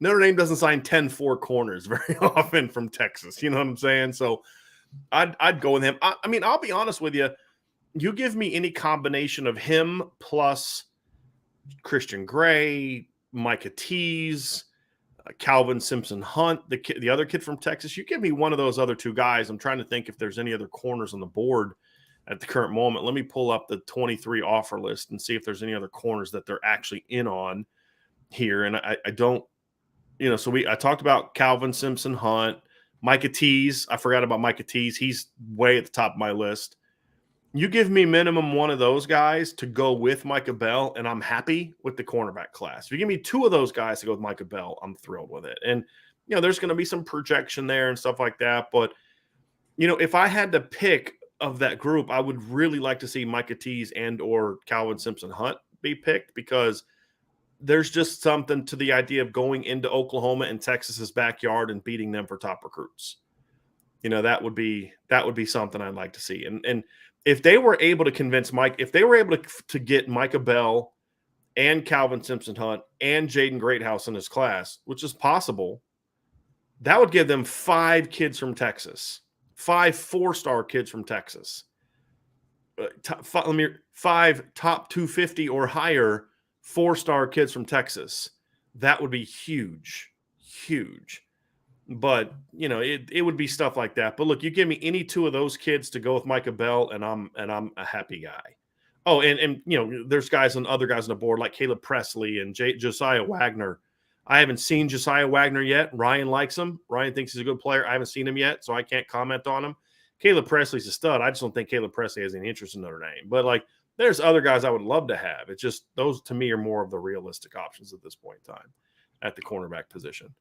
Notre Dame doesn't sign 10-4 corners very often from Texas. You know what I'm saying? So I'd go with him. I mean, I'll be honest with you. You give me any combination of him plus Christian Gray, Micah Tease, Calvin Simpson Hunt, the other kid from Texas. You give me one of those other 2 guys. I'm trying to think if there's any other corners on the board at the current moment. Let me pull up the 23 offer list and see if there's any other corners that they're actually in on here. And I don't, so I talked about Calvin Simpson Hunt, Micah Tease. I forgot about Micah Tease. He's way at the top of my list. You give me minimum one of those guys to go with Micah Bell, and I'm happy with the cornerback class. If you give me 2 of those guys to go with Micah Bell, I'm thrilled with it. And there's going to be some projection there and stuff like that. But, if I had to pick of that group, I would really like to see Micah Tease and or Calvin Simpson Hunt be picked, because there's just something to the idea of going into Oklahoma and Texas's backyard and beating them for top recruits. That would be something I'd like to see. And if they were able to convince if they were able to get Micah Bell and Calvin Simpson Hunt and Jaden Greathouse in his class, which is possible, that would give them 5 kids from Texas, 5 4-star kids from Texas, 5 top 250 or higher 4-star kids from Texas. That would be huge, huge. But, it would be stuff like that. But look, you give me any 2 of those kids to go with Micah Bell, and I'm a happy guy. Oh, and there's other guys on the board like Caleb Presley and Josiah Wagner. I haven't seen Josiah Wagner yet. Ryan likes him. Ryan thinks he's a good player. I haven't seen him yet, so I can't comment on him. Caleb Presley's a stud. I just don't think Caleb Presley has any interest in Notre Dame. But, there's other guys I would love to have. It's just those, to me, are more of the realistic options at this point in time at the cornerback position.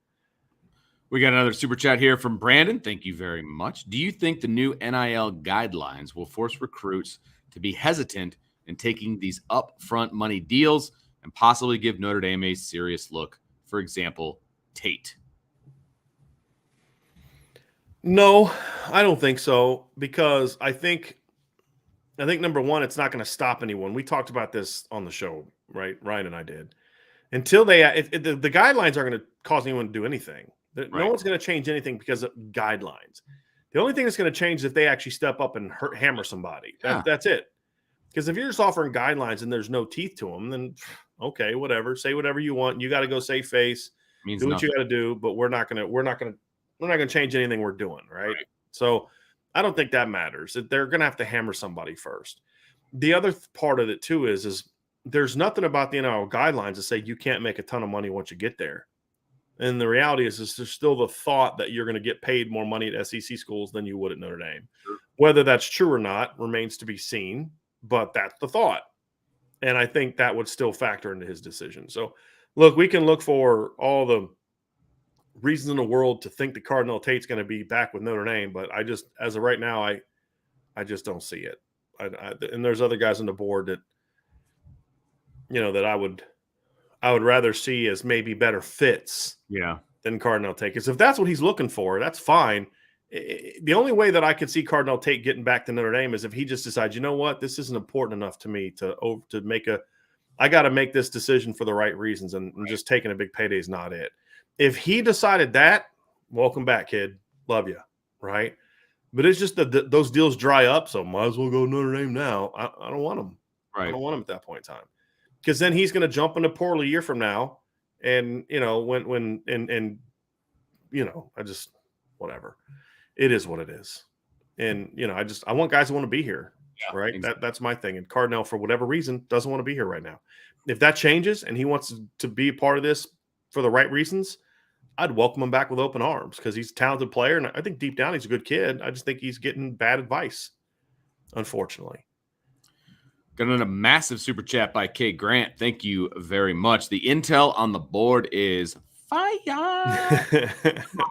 We got another super chat here from Brandon. Thank you very much. Do you think the new NIL guidelines will force recruits to be hesitant in taking these upfront money deals and possibly give Notre Dame a serious look? For example, Tate. No, I don't think so, because I think number one, it's not going to stop anyone. We talked about this on the show, right? Ryan and I did. Until the guidelines aren't going to cause anyone to do anything. Right. No one's going to change anything because of guidelines. The only thing that's going to change is if they actually step up and hammer somebody. That's it. Because if you're just offering guidelines and there's no teeth to them, then okay, whatever. Say whatever you want. You got to go save face. Means do what nothing. you got to do, but we're not going to change anything we're doing, right? So I don't think that matters. They're going to have to hammer somebody first. The other part of it too is there's nothing about the NIL guidelines that say you can't make a ton of money once you get there. And the reality is there's still the thought that you're going to get paid more money at SEC schools than you would at Notre Dame. Sure. Whether that's true or not remains to be seen, but that's the thought. And I think that would still factor into his decision. So, look, we can look for all the reasons in the world to think the Cardinal Tate's going to be back with Notre Dame, but as of right now, I just don't see it. And there's other guys on the board that, that I would rather see as maybe better fits than Cardinal Tate. Because if that's what he's looking for, that's fine. The only way that I could see Cardinal Tate getting back to Notre Dame is if he just decides, you know what, this isn't important enough to me to make I got to make this decision for the right reasons, and just taking a big payday is not it. If he decided that, welcome back, kid. Love you, right? But it's just that those deals dry up, so might as well go Notre Dame now. I don't want him. Right. I don't want him at that point in time. Because then he's going to jump into Portal a year from now, and I just whatever. It is what it is, and I want guys who want to be here, right? Exactly. That's my thing. And Cardinal, for whatever reason, doesn't want to be here right now. If that changes and he wants to be a part of this for the right reasons, I'd welcome him back with open arms, because he's a talented player, and I think deep down he's a good kid. I just think he's getting bad advice, unfortunately. Got a massive super chat by Kay Grant. Thank you very much. The intel on the board is fire.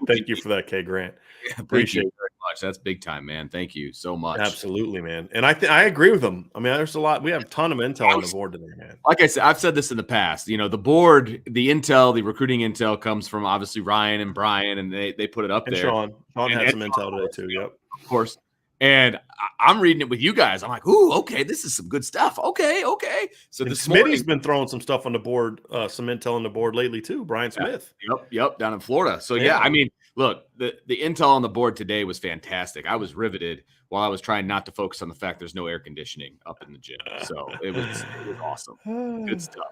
Thank you for that, Kay Grant. Appreciate it very much. That's big time, man. Thank you so much. Absolutely, man. And I agree with him. I mean, there's a lot. We have a ton of intel on the board today, man. Like I said, I've said this in the past. The board, the intel, the recruiting intel comes from obviously Ryan and Brian, and they put it up and there. Sean had some intel today too. Yep, of course. And I'm reading it with you guys. I'm like, ooh, okay, this is some good stuff. Okay. So this Smitty's been throwing some stuff on the board, some intel on the board lately too. Brian Smith. Yep, down in Florida. So yeah, I mean, look, the intel on the board today was fantastic. I was riveted while I was trying not to focus on the fact there's no air conditioning up in the gym. So it was awesome. Good stuff.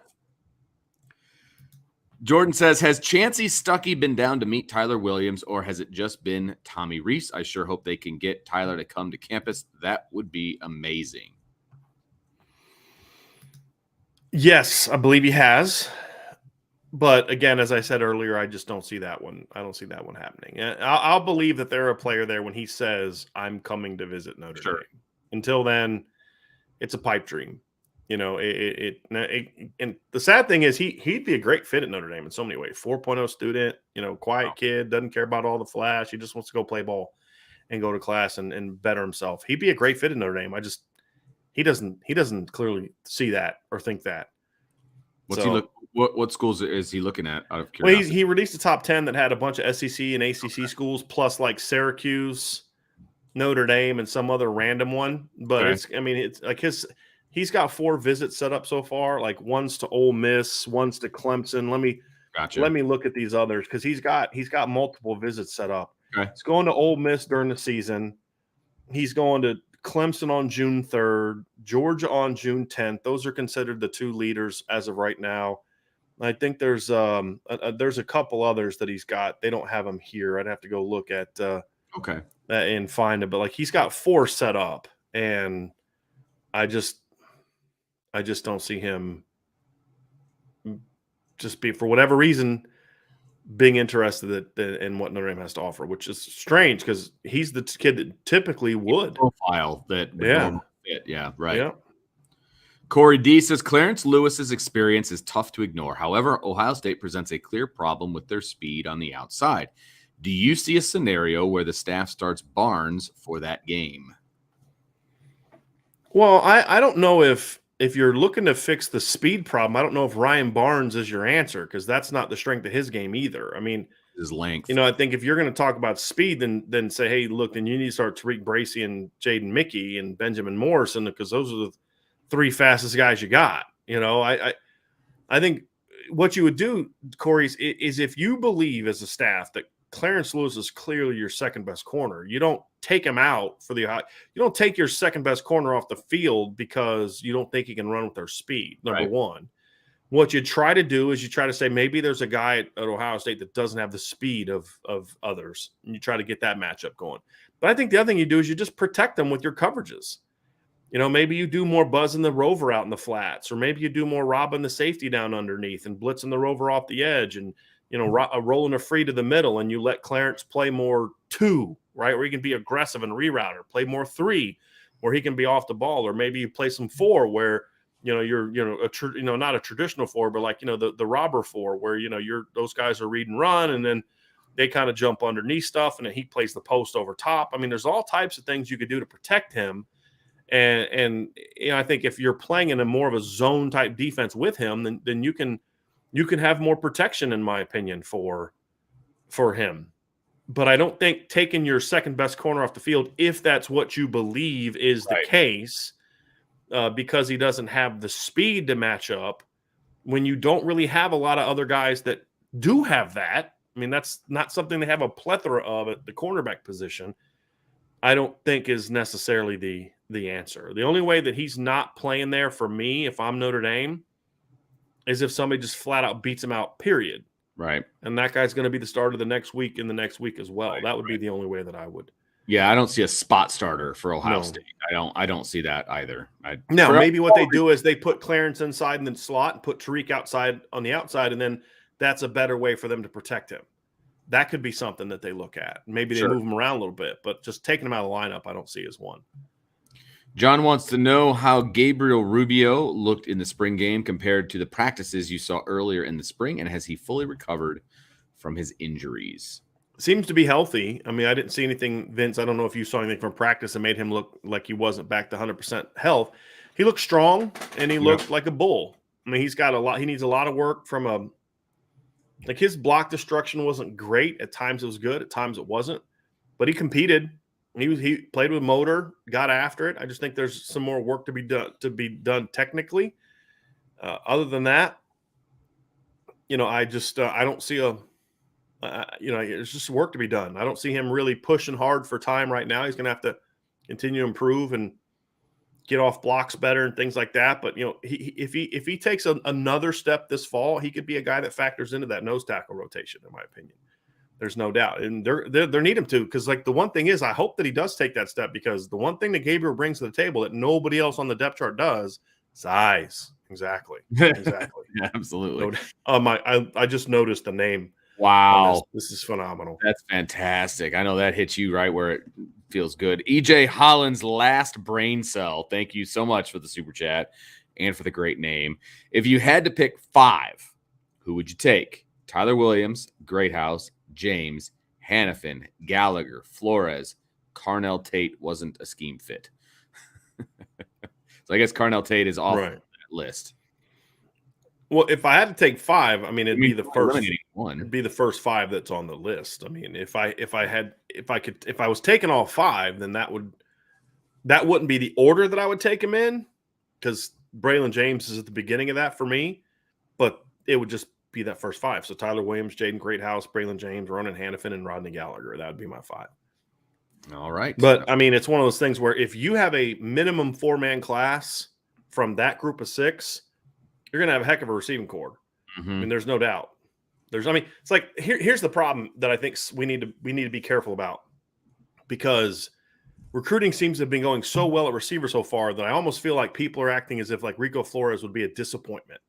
Jordan says, has Chancey Stuckey been down to meet Tyler Williams, or has it just been Tommy Reese? I sure hope they can get Tyler to come to campus. That would be amazing. Yes, I believe he has. But again, as I said earlier, I just don't see that one. I don't see that one happening. I'll believe that they're a player there when he says, I'm coming to visit Notre Dame. Until then, it's a pipe dream. and the sad thing is he'd be a great fit at Notre Dame in so many ways. 4.0 student, quiet kid, doesn't care about all the flash. He just wants to go play ball and go to class and better himself. He'd be a great fit at Notre Dame. He doesn't clearly see that or think that. What schools is he looking at out of Well, curiosity? he released a top 10 that had a bunch of SEC and ACC schools plus like Syracuse, Notre Dame, and some other random one. But it's like he's got 4 visits set up so far. Like one's to Ole Miss, one's to Clemson. Let me look at these others because he's got multiple visits set up. Okay. He's going to Ole Miss during the season. He's going to Clemson on June 3rd, Georgia on June 10th. Those are considered the 2 leaders as of right now. I think there's a couple others that he's got. They don't have them here. I'd have to go look at and find it. But like he's got 4 set up, and I just don't see him just be, for whatever reason, being interested in what Notre Dame has to offer, which is strange because he's the kid that typically would profile that would fit. Yeah, right. Yeah. Corey D says Clarence Lewis's experience is tough to ignore. However, Ohio State presents a clear problem with their speed on the outside. Do you see a scenario where the staff starts Barnes for that game? Well, I don't know if you're looking to fix the speed problem. I don't know if Ryan Barnes is your answer because that's not the strength of his game either. I mean, his length. I think if you're going to talk about speed, then say, hey, look, then you need to start Tariq Bracy and Jaden Mickey and Benjamin Morrison because those are the 3 fastest guys you got. I think what you would do, Corey, is if you believe as a staff that Clarence Lewis is clearly your second best corner, you don't take him out you don't take your second best corner off the field because you don't think he can run with their speed. Number one, what you try to do is you try to say maybe there's a guy at Ohio State that doesn't have the speed of others, and you try to get that matchup going. But I think the other thing you do is you just protect them with your coverages. Maybe you do more buzzing the rover out in the flats, or maybe you do more robbing the safety down underneath and blitzing the rover off the edge and, rolling a free to the middle, and you let Clarence play more 2, right, where he can be aggressive and rerouter, play more 3 where he can be off the ball, or maybe you play some 4 where, you're, not a traditional 4, but like, the robber 4 where, those guys are read and run, and then they kind of jump underneath stuff, and then he plays the post over top. I mean, there's all types of things you could do to protect him. And I think if you're playing in a more of a zone type defense with him, then you can have more protection, in my opinion, for him. But I don't think taking your second best corner off the field, if that's what you believe is the case, because he doesn't have the speed to match up, when you don't really have a lot of other guys that do have that. I mean, that's not something they have a plethora of at the cornerback position. I don't think is necessarily the answer. The only way that he's not playing there for me, if I'm Notre Dame, is if somebody just flat out beats him out, period. Right. And that guy's going to be the starter the next week and the next week as well. That would be the only way that I would. Yeah, I don't see a spot starter for Ohio State. I don't see that either. Maybe what they do is they put Clarence inside in the slot and put Tariq outside on the outside, and then that's a better way for them to protect him. That could be something that they look at. Maybe they move him around a little bit, but just taking him out of the lineup, I don't see as one. John wants to know how Gabriel Rubio looked in the spring game compared to the practices you saw earlier in the spring, and has he fully recovered from his injuries? Seems to be healthy. I mean, I didn't see anything, Vince. I don't know if you saw anything from practice that made him look like he wasn't back to 100% health. He looked strong, and he looked like a bull. I mean, he needs a lot of work from like his block destruction wasn't great. At times it was good. At times it wasn't. But he competed. He played with motor, got after it. I just think there's some more work to be done technically. Other than that, I don't see there's just work to be done. I don't see him really pushing hard for time right now. He's going to have to continue to improve and get off blocks better and things like that. But if he takes another step this fall, he could be a guy that factors into that nose tackle rotation, in my opinion. There's no doubt. And they need him to, because like the one thing is, I hope that he does take that step, because the one thing that Gabriel brings to the table that nobody else on the depth chart does, size. Exactly. Yeah, absolutely. I just noticed the name. Wow. This is phenomenal. That's fantastic. I know that hits you right where it feels good. EJ Holland's last brain cell. Thank you so much for the super chat. and for the great name. If you had to pick 5, who would you take? Tyler Williams, Greathouse, James, Hanniffen, Gallagher, Flores. Carnell Tate wasn't a scheme fit. So I guess Carnell Tate is off that list. Well, if I had to take 5, I mean, it'd be the first one. It'd be the first 5 that's on the list. I mean, if I was taking all 5, then that wouldn't be the order that I would take him in, because Braylon James is at the beginning of that for me, but it would just be that first 5. So Tyler Williams, Jaden Greathouse, Braylon James, Ronan Hanniffen, and Rodney Gallagher. That would be my 5. All right. But I mean, it's one of those things where if you have a minimum 4-man class from that group of 6, you're going to have a heck of a receiving corps. Mm-hmm. I mean, there's no doubt. It's like here's the problem that I think we need to be careful about, because recruiting seems to have been going so well at receiver so far that I almost feel like people are acting as if like Rico Flores would be a disappointment.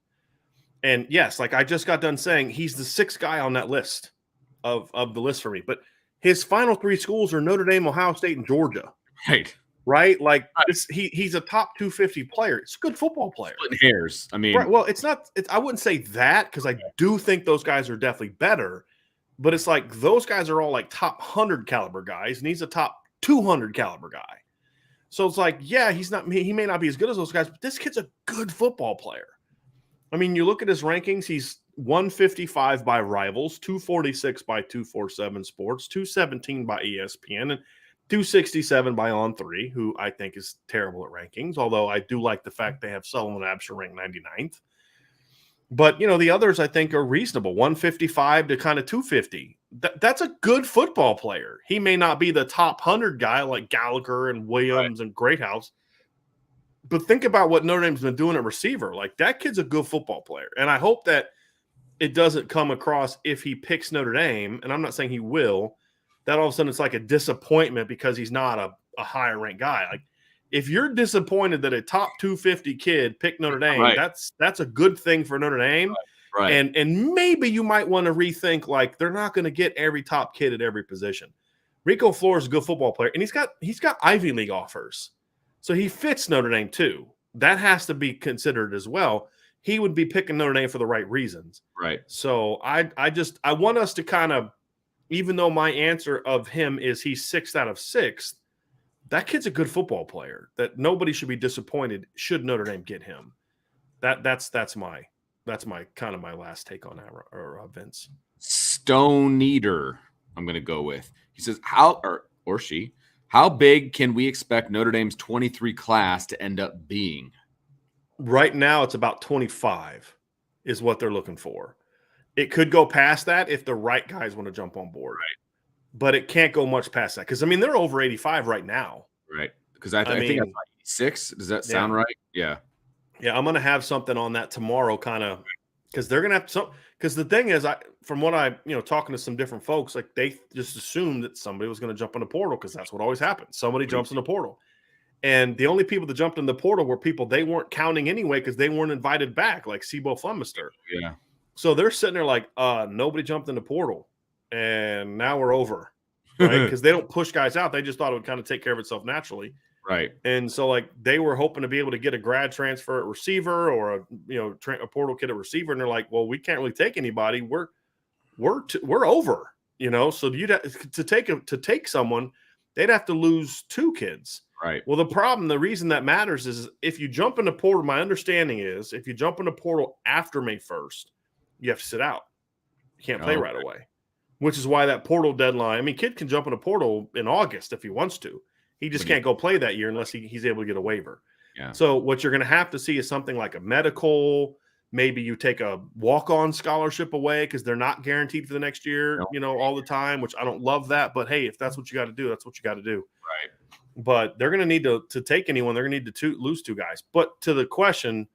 And yes, like I just got done saying, he's the 6th guy on that list of the list for me, but his final 3 schools are Notre Dame, Ohio State, and Georgia. Right? Like he's a top 250 player. It's a good football player. Splitting hairs. I mean, right. Well, I wouldn't say that, because I do think those guys are definitely better, but it's like those guys are all like top 100 caliber guys, and he's a top 200 caliber guy. So it's like, yeah, he may not be as good as those guys, but this kid's a good football player. I mean, you look at his rankings, he's 155 by Rivals, 246 by 247 Sports, 217 by ESPN, and 267 by On3, who I think is terrible at rankings, although I do like the fact they have Sullivan Absher ranked 99th. But, the others I think are reasonable, 155 to kind of 250. That's a good football player. He may not be the top 100 guy like Gallagher and Williams and Greathouse, but think about what Notre Dame's been doing at receiver. Like, that kid's a good football player. And I hope that it doesn't come across, if he picks Notre Dame, and I'm not saying he will, that all of a sudden it's like a disappointment because he's not a higher ranked guy. Like, if you're disappointed that a top 250 kid picked Notre Dame, that's a good thing for Notre Dame. Right. And maybe you might want to rethink, like, they're not going to get every top kid at every position. Rico Flores is a good football player, and he's got Ivy League offers. So he fits Notre Dame too. That has to be considered as well. He would be picking Notre Dame for the right reasons. Right. So I want us to kind of, even though my answer of him is he's 6th out of 6, that kid's a good football player that nobody should be disappointed should Notre Dame get him. That's my kind of my last take on that, or Vince. Stone Eater, I'm going to go with. He says, how big can we expect Notre Dame's 23 class to end up being? Right now, it's about 25 is what they're looking for. It could go past that if the right guys want to jump on board. Right. But it can't go much past that, because, I mean, they're over 85 right now. Right. Because I think that's like 86. Does that sound right? Yeah. Yeah, I'm going to have something on that tomorrow, kind of, because they're going to have some. Because the thing is, from what I talking to some different folks, like, they just assumed that somebody was going to jump in the portal, because that's what always happens. Somebody jumps in the portal. And the only people that jumped in the portal were people they weren't counting anyway, because they weren't invited back, like Sebo Flemister. Yeah. So they're sitting there like, nobody jumped in the portal, and now we're over, right? Because they don't push guys out. They just thought it would kind of take care of itself naturally. Right. And so, like, they were hoping to be able to get a grad transfer at receiver, or a portal kid at receiver, and they're like, well, we can't really take anybody. We're over, So you'd have to take someone, they'd have to lose 2 kids. Right. Well, the reason that matters is if you jump into portal, my understanding is if you jump into portal after May 1st, you have to sit out. You can't play right away, which is why that portal deadline. I mean, kid can jump in a portal in August if he wants to. He just can't go play that year unless he's able to get a waiver. Yeah. So what you're going to have to see is something like a medical. Maybe you take a walk-on scholarship away, because they're not guaranteed for the next year, all the time, which I don't love that. But, hey, if that's what you got to do, that's what you got to do. Right. But they're going to need to take anyone. They're going to need to lose 2 guys. But to the question,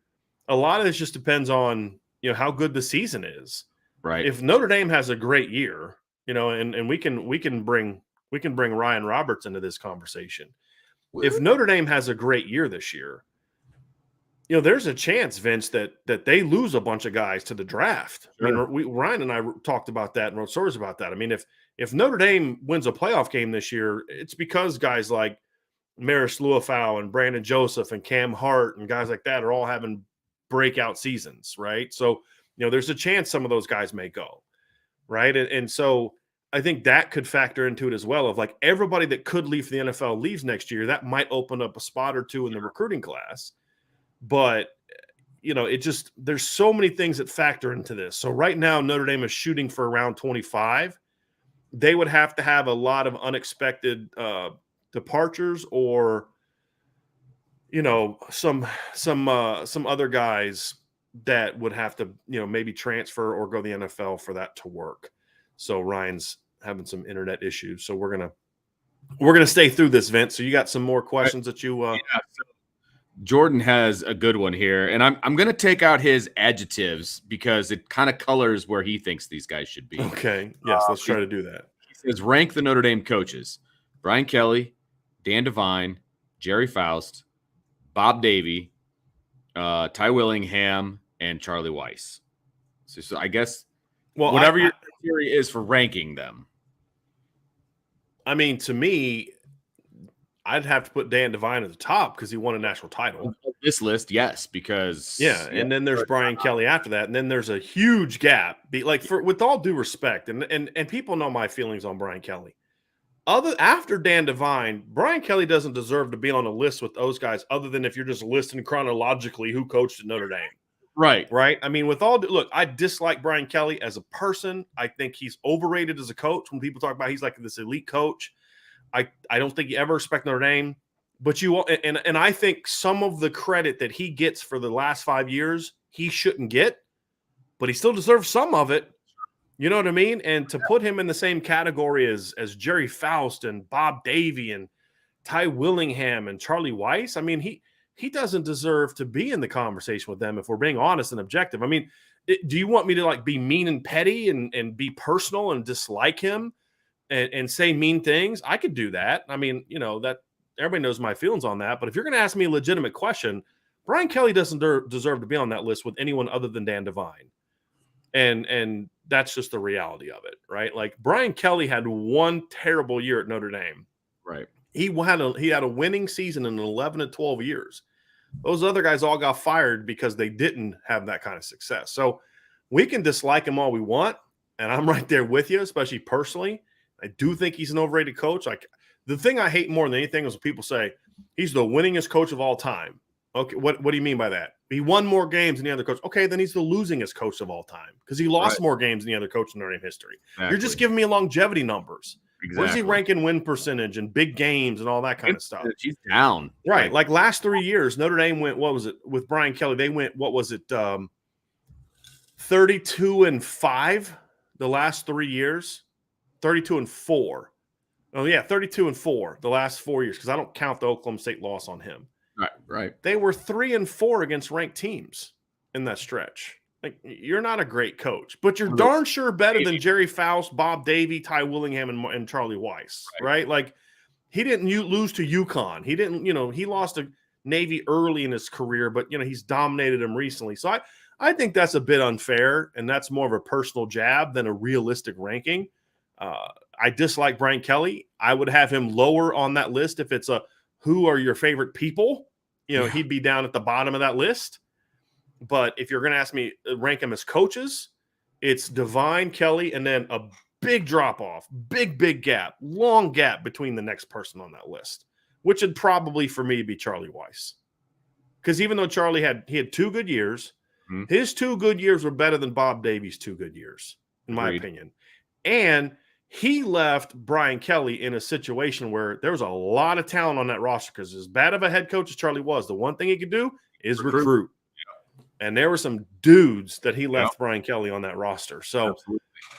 a lot of this just depends on, how good the season is. Right. If Notre Dame has a great year, and we can bring Ryan Roberts into this conversation. If Notre Dame has a great year this year, there's a chance, Vince, that they lose a bunch of guys to the draft. Sure. I mean, Ryan and I talked about that and wrote stories about that. I mean, if Notre Dame wins a playoff game this year, it's because guys like Maris Luafau and Brandon Joseph and Cam Hart and guys like that are all having breakout seasons, right? So, there's a chance some of those guys may go, right? And so I think that could factor into it as well, of like everybody that could leave for the NFL leaves next year. That might open up a spot or two in the recruiting class. But, there's so many things that factor into this. So right now, Notre Dame is shooting for around 25. They would have to have a lot of unexpected departures, or some other guys that would have to maybe transfer or go to the NFL for that to work. So Ryan's having some internet issues, so we're gonna stay through this, Vince. So you got some more questions that you Yeah, so Jordan has a good one here, and I'm gonna take out his adjectives because it kind of colors where he thinks these guys should be. Okay, yes, let's try to do that. He says rank the Notre Dame coaches: Brian Kelly, Dan Devine, Jerry Faust, Bob Davie, Ty Willingham, and Charlie Weiss. So I guess whatever your theory is for ranking them. I mean, to me, I'd have to put Dan Devine at the top because he won a national title. This list, yes, because and then there's Brian Kelly after that, and then there's a huge gap. With all due respect, and people know my feelings on Brian Kelly. After Dan Devine, Brian Kelly doesn't deserve to be on a list with those guys, other than if you're just listing chronologically who coached at Notre Dame. Right. I mean, I dislike Brian Kelly as a person. I think he's overrated as a coach. When people talk about he's like this elite coach, I don't think you ever respect Notre Dame. But and I think some of the credit that he gets for the last 5 years, he shouldn't get, but he still deserves some of it. You know what I mean? And to put him in the same category as Jerry Faust and Bob Davie and Ty Willingham and Charlie Weiss, I mean, he doesn't deserve to be in the conversation with them if we're being honest and objective. I mean, do you want me to be mean and petty and be personal and dislike him and say mean things? I could do that. I mean, that everybody knows my feelings on that. But if you're going to ask me a legitimate question, Brian Kelly doesn't deserve to be on that list with anyone other than Dan Devine. And that's just the reality of it, right? Like Brian Kelly had one terrible year at Notre Dame. Right. He had a winning season in 11 to 12 years. Those other guys all got fired because they didn't have that kind of success. So we can dislike him all we want, and I'm right there with you, especially personally. I do think he's an overrated coach. Like the thing I hate more than anything is when people say he's the winningest coach of all time. Okay, what do you mean by that? He won more games than the other coach. Okay, then he's the losingest coach of all time because he lost more games than the other coach in Notre Dame history. Exactly. You're just giving me longevity numbers. Exactly. Where's he ranking win percentage and big games and all that kind of stuff? He's down. Right. Like last 3 years, Notre Dame went, what was it, with Brian Kelly? They went, 32-5 the last 3 years? 32-4. Oh, yeah, 32-4 the last 4 years because I don't count the Oklahoma State loss on him. Right. They were 3-4 against ranked teams in that stretch. Like, you're not a great coach, but you're darn sure better than Jerry Faust, Bob Davie, Ty Willingham, and Charlie Weiss, right? Like, he didn't lose to UConn. He didn't, he lost to Navy early in his career, but, he's dominated them recently. So I think that's a bit unfair, and that's more of a personal jab than a realistic ranking. I dislike Brian Kelly. I would have him lower on that list if it's who are your favorite people? He'd be down at the bottom of that list. But if you're going to ask me rank him as coaches, it's Devine, Kelly, and then a big drop-off, big gap, long gap between the next person on that list, which would probably, for me, be Charlie Weiss. Because even though Charlie had 2 good years, his 2 good years were better than Bob Davie's 2 good years, in my opinion. And he left Brian Kelly in a situation where there was a lot of talent on that roster because as bad of a head coach as Charlie was, the one thing he could do is recruit. And there were some dudes that he left Brian Kelly on that roster. So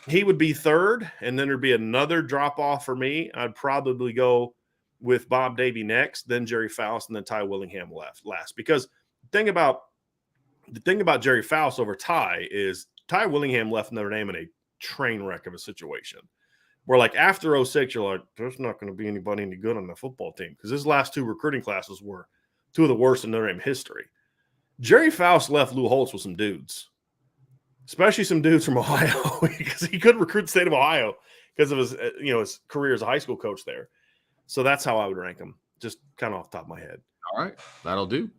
he would be third, and then there'd be another drop-off for me. I'd probably go with Bob Davie next, then Jerry Faust, and then Ty Willingham last. Because the thing about Jerry Faust over Ty is Ty Willingham left Notre Dame in a train wreck of a situation. Where like after 06, you're like, there's not going to be anybody any good on the football team because his last 2 recruiting classes were 2 of the worst in Notre Dame history. Jerry Faust left Lou Holtz with some dudes, especially some dudes from Ohio because he could recruit the state of Ohio because of his, his career as a high school coach there. So that's how I would rank him. just kind of off the top of my head. All right, that'll do.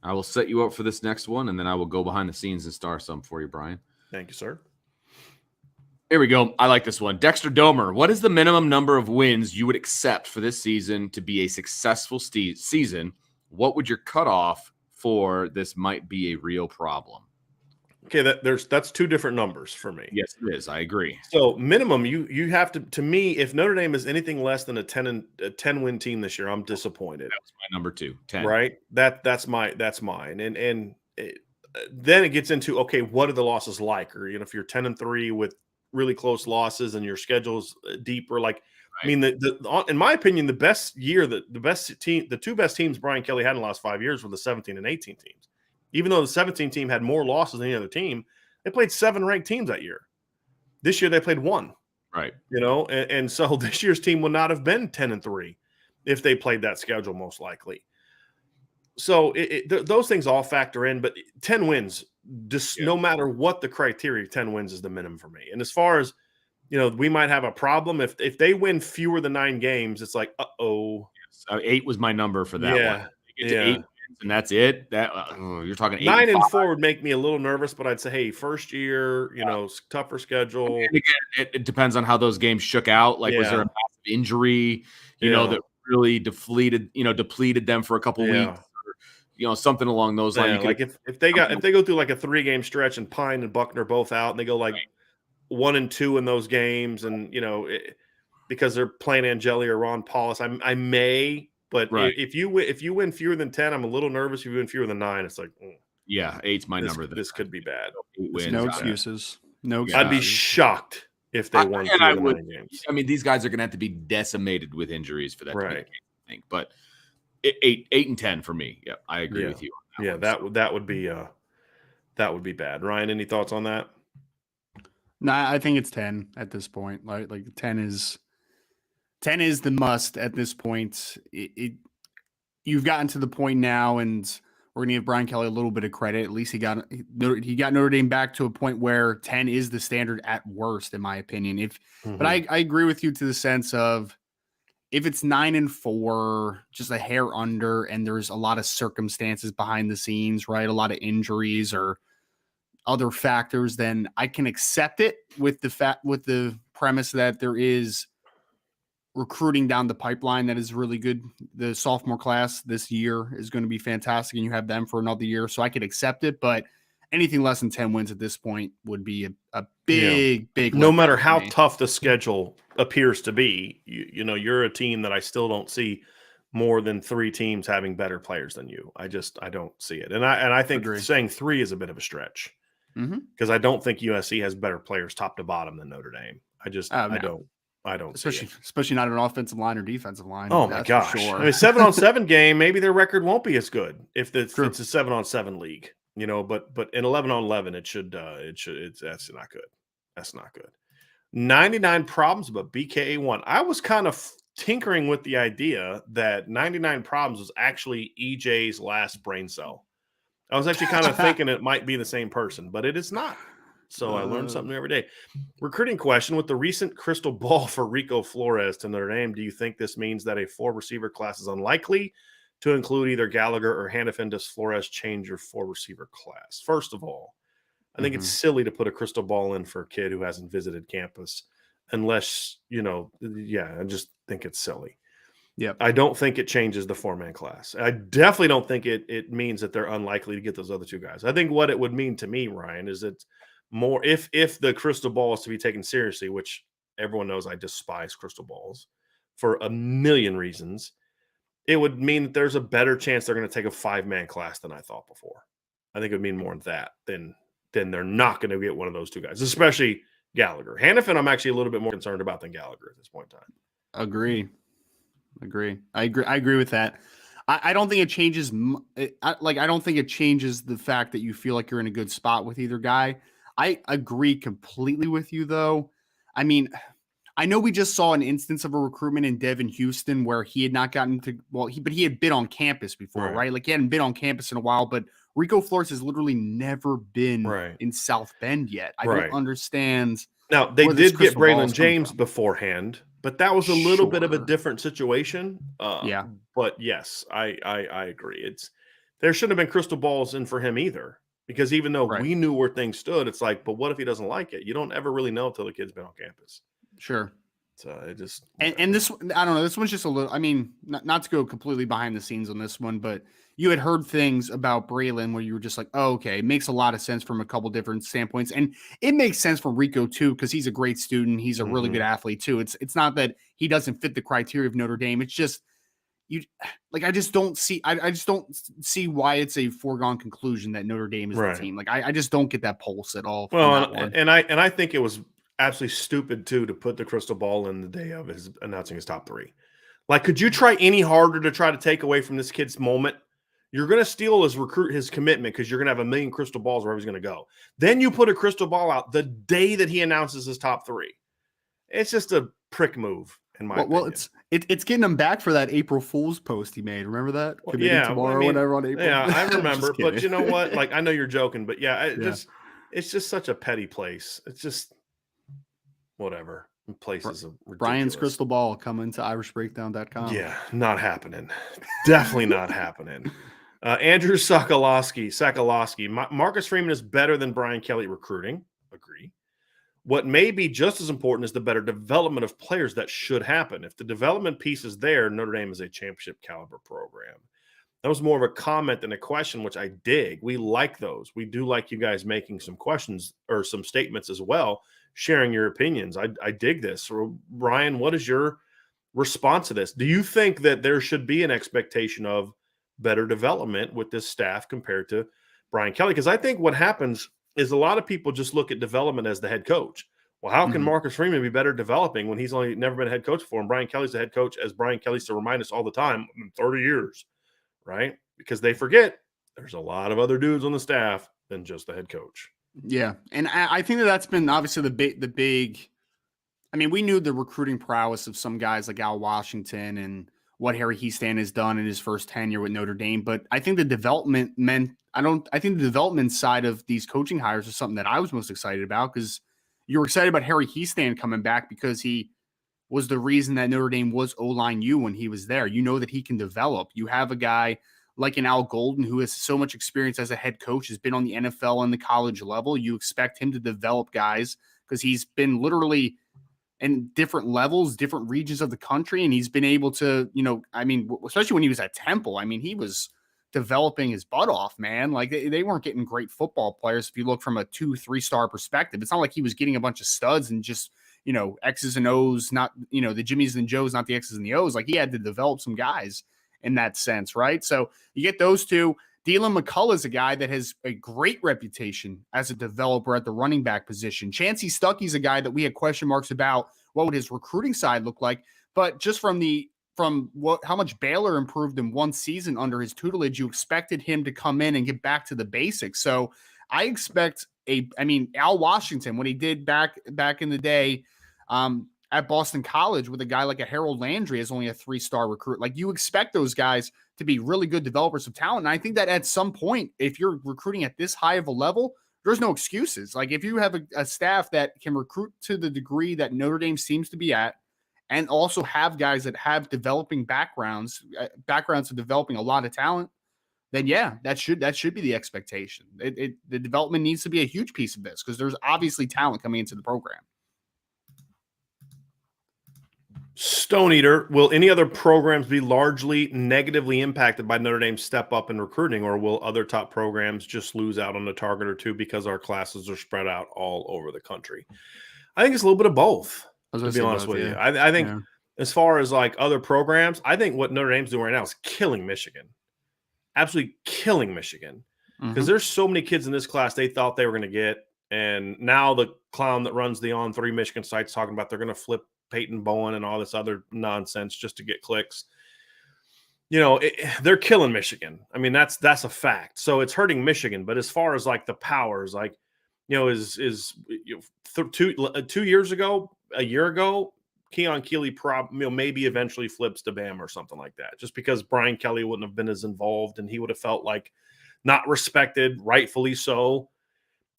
I will set you up for this next one, and then I will go behind the scenes and star some for you, Brian. Thank you, sir. Here we go. I like this one. Dexter Domer, what is the minimum number of wins you would accept for this season to be a successful season? What would your cutoff for this might be a real problem? Okay, that's two different numbers for me. Yes, it is. I agree. So minimum, you have to me, if Notre Dame is anything less than a 10 win team this year, I'm disappointed. That was my number 2, 10. Right? That's mine. And then it gets into, okay, what are the losses like? Or if you're 10-3 with really close losses and your schedule's deeper, like right. I mean, in my opinion, the two best teams Brian Kelly had in the last 5 years were the 17 and 18 teams. Even though the 17 team had more losses than any other team, they played 7 ranked teams that year. This year they played 1. Right. And so this year's team would not have been 10-3 if they played that schedule, most likely. So those things all factor in, but 10 wins, no matter what the criteria, 10 wins is the minimum for me. And as far as, we might have a problem if they win fewer than 9 games, it's like, uh-oh. Yes. 8 was my number for that one. Get to 8 wins and that's it. That you're talking 8 9 and 4 would make me a little nervous, but I'd say, hey, first year, tougher schedule. And again, it depends on how those games shook out. Like, was there a massive injury, that really depleted them for a couple weeks? Something along those lines. Like if they go through like a 3-game stretch and Pine and Buckner both out, and they go like 1-2 in those games, and because they're playing Angeli or Ron Paulus, I may, but if you win fewer than 10, I'm a little nervous. If you win fewer than 9, it's like 8's my number. This could be bad. No excuses. No excuses. I'd be shocked if they won fewer than 9 games. I mean, these guys are going to have to be decimated with injuries for that to be the case, I think, but. 8 and 10 for me. Yeah, I agree with you. On that would be bad. Ryan, any thoughts on that? No, I think it's 10 at this point. Like 10 is the must at this point. You've gotten to the point now, and we're going to give Brian Kelly a little bit of credit. At least he got Notre Dame back to a point where 10 is the standard at worst, in my opinion. But I agree with you to the sense of, if it's 9 and 4, just a hair under, and there's a lot of circumstances behind the scenes, right? A lot of injuries or other factors, then I can accept it with the premise that there is recruiting down the pipeline that is really good. The sophomore class this year is going to be fantastic, and you have them for another year, so I could accept it. But anything less than 10 wins at this point would be a big. No matter how tough the schedule appears to be, you're a team that I still don't see more than 3 teams having better players than you. I don't see it. And I think saying 3 is a bit of a stretch, because I don't think USC has better players top to bottom than Notre Dame. I don't especially not an offensive line or defensive line. Oh my gosh. Sure. I mean, 7-on-7 game, maybe their record won't be as good if it's a 7-on-7 league. But in 11-on-11, that's not good. That's not good. 99 problems, but BKA1. I was kind of tinkering with the idea that 99 problems was actually EJ's last brain cell. I was actually kind of thinking it might be the same person, but it is not. So I learned something every day. Recruiting question: with the recent crystal ball for Rico Flores to Notre Dame, do you think this means that a 4 receiver class is unlikely to include either Gallagher or Hanniffen? Does Flores change your 4 receiver class? First of all, I think it's silly to put a crystal ball in for a kid who hasn't visited campus unless, I just think it's silly. Yeah. I don't think it changes the 4-man class. I definitely don't think it means that they're unlikely to get those other 2 guys. I think what it would mean to me, Ryan, is it's more if the crystal ball is to be taken seriously, which everyone knows I despise crystal balls for a million reasons, it would mean that there's a better chance they're going to take a 5-man class than I thought before. I think it would mean more than that than they're not going to get one of those 2 guys, especially Gallagher. Hanniffen, I'm actually a little bit more concerned about than Gallagher at this point in time. Agree. I agree with that. I don't think it changes. I don't think it changes the fact that you feel like you're in a good spot with either guy. I agree completely with you, though. I mean, I know we just saw an instance of a recruitment in Devin Houston where he had not gotten to, but he had been on campus before, right? Like, he hadn't been on campus in a while, but Rico Flores has literally never been in South Bend yet. I don't understand. Now, they did get Braylon James beforehand, but that was a little bit of a different situation. Yeah. But yes, I agree. There shouldn't have been crystal balls in for him either, because even though Right. we knew where things stood, it's like, but what if he doesn't like it? You don't ever really know until the kid's been on campus. Sure. So it just and this, I don't know, this one's just a little, I mean, not to go completely behind the scenes on this one, but you had heard things about Braylon where you were just like, oh, okay, it makes a lot of sense from a couple different standpoints. And it makes sense from Rico too, because he's a great student. He's a really good athlete too. It's not that he doesn't fit the criteria of Notre Dame. It's just, I just don't see why it's a foregone conclusion that Notre Dame is the team. Like, I just don't get that pulse at all. Well, and I think it was absolutely stupid too to put the crystal ball in the day of his announcing his top 3. Like, could you try any harder to try to take away from this kid's moment? You're going to steal his commitment because you're going to have a million crystal balls wherever he's going to go. Then you put a crystal ball out the day that he announces his top 3. It's just a prick move, in my opinion. Well, it's getting him back for that April Fool's post he made. Remember that? Tomorrow or whatever on April. Yeah, I remember. But you know what? Like, I know you're joking, but yeah, it's just such a petty place. It's just whatever. Places of ridiculous. Brian's crystal ball coming to irishbreakdown.com. Yeah, not happening. Definitely not happening. Andrew Sokolowski. Marcus Freeman is better than Brian Kelly recruiting. Agree. What may be just as important is the better development of players that should happen. If the development piece is there, Notre Dame is a championship caliber program. That was more of a comment than a question, which I dig. We like those. We do like you guys making some questions or some statements as well, sharing your opinions. I dig this. So, Ryan, what is your response to this? Do you think that there should be an expectation of better development with this staff compared to Brian Kelly? Because I think what happens is a lot of people just look at development as the head coach. Well, how can Marcus Freeman be better developing when he's only never been a head coach before? And Brian Kelly's the head coach, as Brian Kelly used to remind us all the time, in 30 years, right? Because they forget there's a lot of other dudes on the staff than just the head coach. Yeah. And I think that's been obviously the big, I mean, we knew the recruiting prowess of some guys like Al Washington and what Harry Heastan has done in his first tenure with Notre Dame. But I think the development I think the development side of these coaching hires is something that I was most excited about, because you were excited about Harry Heastan coming back because he was the reason that Notre Dame was O-line U when he was there. You know that he can develop. You have a guy like an Al Golden who has so much experience as a head coach, has been on the NFL and the college level. You expect him to develop guys because he's been literally in different levels, different regions of the country. And he's been able to, I mean, especially when he was at Temple, I mean, he was developing his butt off, man. Like they weren't getting great football players. If you look from a 2-3 star perspective, it's not like he was getting a bunch of studs and just, X's and O's, not, the Jimmies and Joes, not the X's and the O's. Like he had to develop some guys in that sense, right? So you get those two. Dylan McCullough is a guy that has a great reputation as a developer at the running back position. Chancey Stuckey's a guy that we had question marks about what would his recruiting side look like, but just from how much Baylor improved in one season under his tutelage, you expected him to come in and get back to the basics. So I expect Al Washington, what he did back in the day at Boston College with a guy like a Harold Landry as only a 3-star recruit. Like you expect those guys to be really good developers of talent. And I think that at some point, if you're recruiting at this high of a level, there's no excuses. Like if you have a staff that can recruit to the degree that Notre Dame seems to be at, and also have guys that have developing backgrounds of developing a lot of talent, then yeah, that should be the expectation. The development needs to be a huge piece of this because there's obviously talent coming into the program. Stone Eater, will any other programs be largely negatively impacted by Notre Dame's step up in recruiting, or will other top programs just lose out on a target or two because our classes are spread out all over the country? I think it's a little bit of both, to be honest with you. I think as far as like other programs, I think what Notre Dame's doing right now is killing Michigan. Absolutely killing Michigan. Because there's so many kids in this class they thought they were going to get. And now the clown that runs the On3 Michigan site's talking about they're going to flip Peyton Bowen and all this other nonsense just to get clicks. They're killing Michigan. I mean, that's a fact. So it's hurting Michigan. But as far as like the powers, like, a year ago, Keon Keeley maybe eventually flips to Bama or something like that, just because Brian Kelly wouldn't have been as involved and he would have felt like not respected, rightfully so.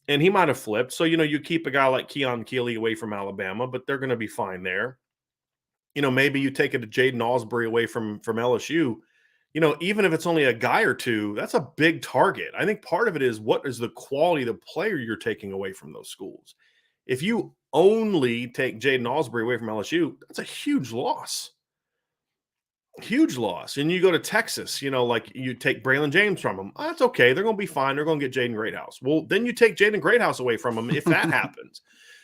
And he might have flipped. So, you keep a guy like Keon Keeley away from Alabama, but they're going to be fine there. maybe you take it to Jaden Allsbury away from LSU. Even if it's only a guy or two, that's a big target. I think part of it is what is the quality of the player you're taking away from those schools. If you only take Jaden Allsbury away from LSU, that's a huge loss. Huge loss. And you go to Texas, like you take Braylon James from them. That's okay. They're going to be fine. They're going to get Jaden Greathouse. Well, then you take Jaden Greathouse away from them if that happens.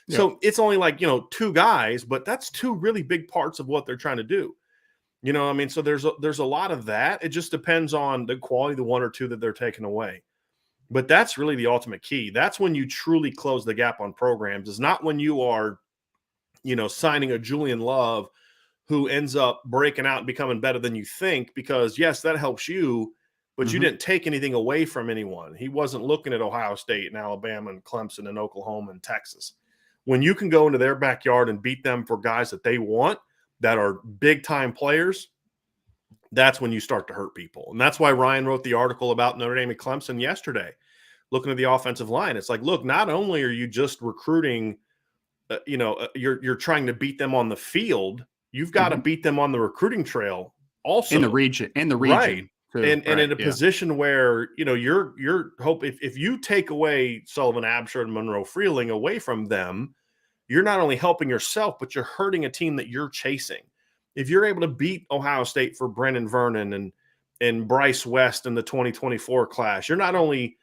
Yep. So it's only like, two guys, but that's two really big parts of what they're trying to do. So there's a lot of that. It just depends on the quality of the one or two that they're taking away. But that's really the ultimate key. That's when you truly close the gap on programs. It's not when you are, signing a Julian Love who ends up breaking out and becoming better than you think, because yes, that helps you, but you didn't take anything away from anyone. He wasn't looking at Ohio State and Alabama and Clemson and Oklahoma and Texas. When you can go into their backyard and beat them for guys that they want, that are big time players, that's when you start to hurt people. And that's why Ryan wrote the article about Notre Dame and Clemson yesterday, looking at the offensive line. It's like, look, not only are you just recruiting, you're trying to beat them on the field, you've got to beat them on the recruiting trail also. In the region. Right. And in a position where, your hope, if you take away Sullivan, Absher, and Monroe Freeling away from them, you're not only helping yourself, but you're hurting a team that you're chasing. If you're able to beat Ohio State for Brennan Vernon and Bryce West in the 2024 class, you're not only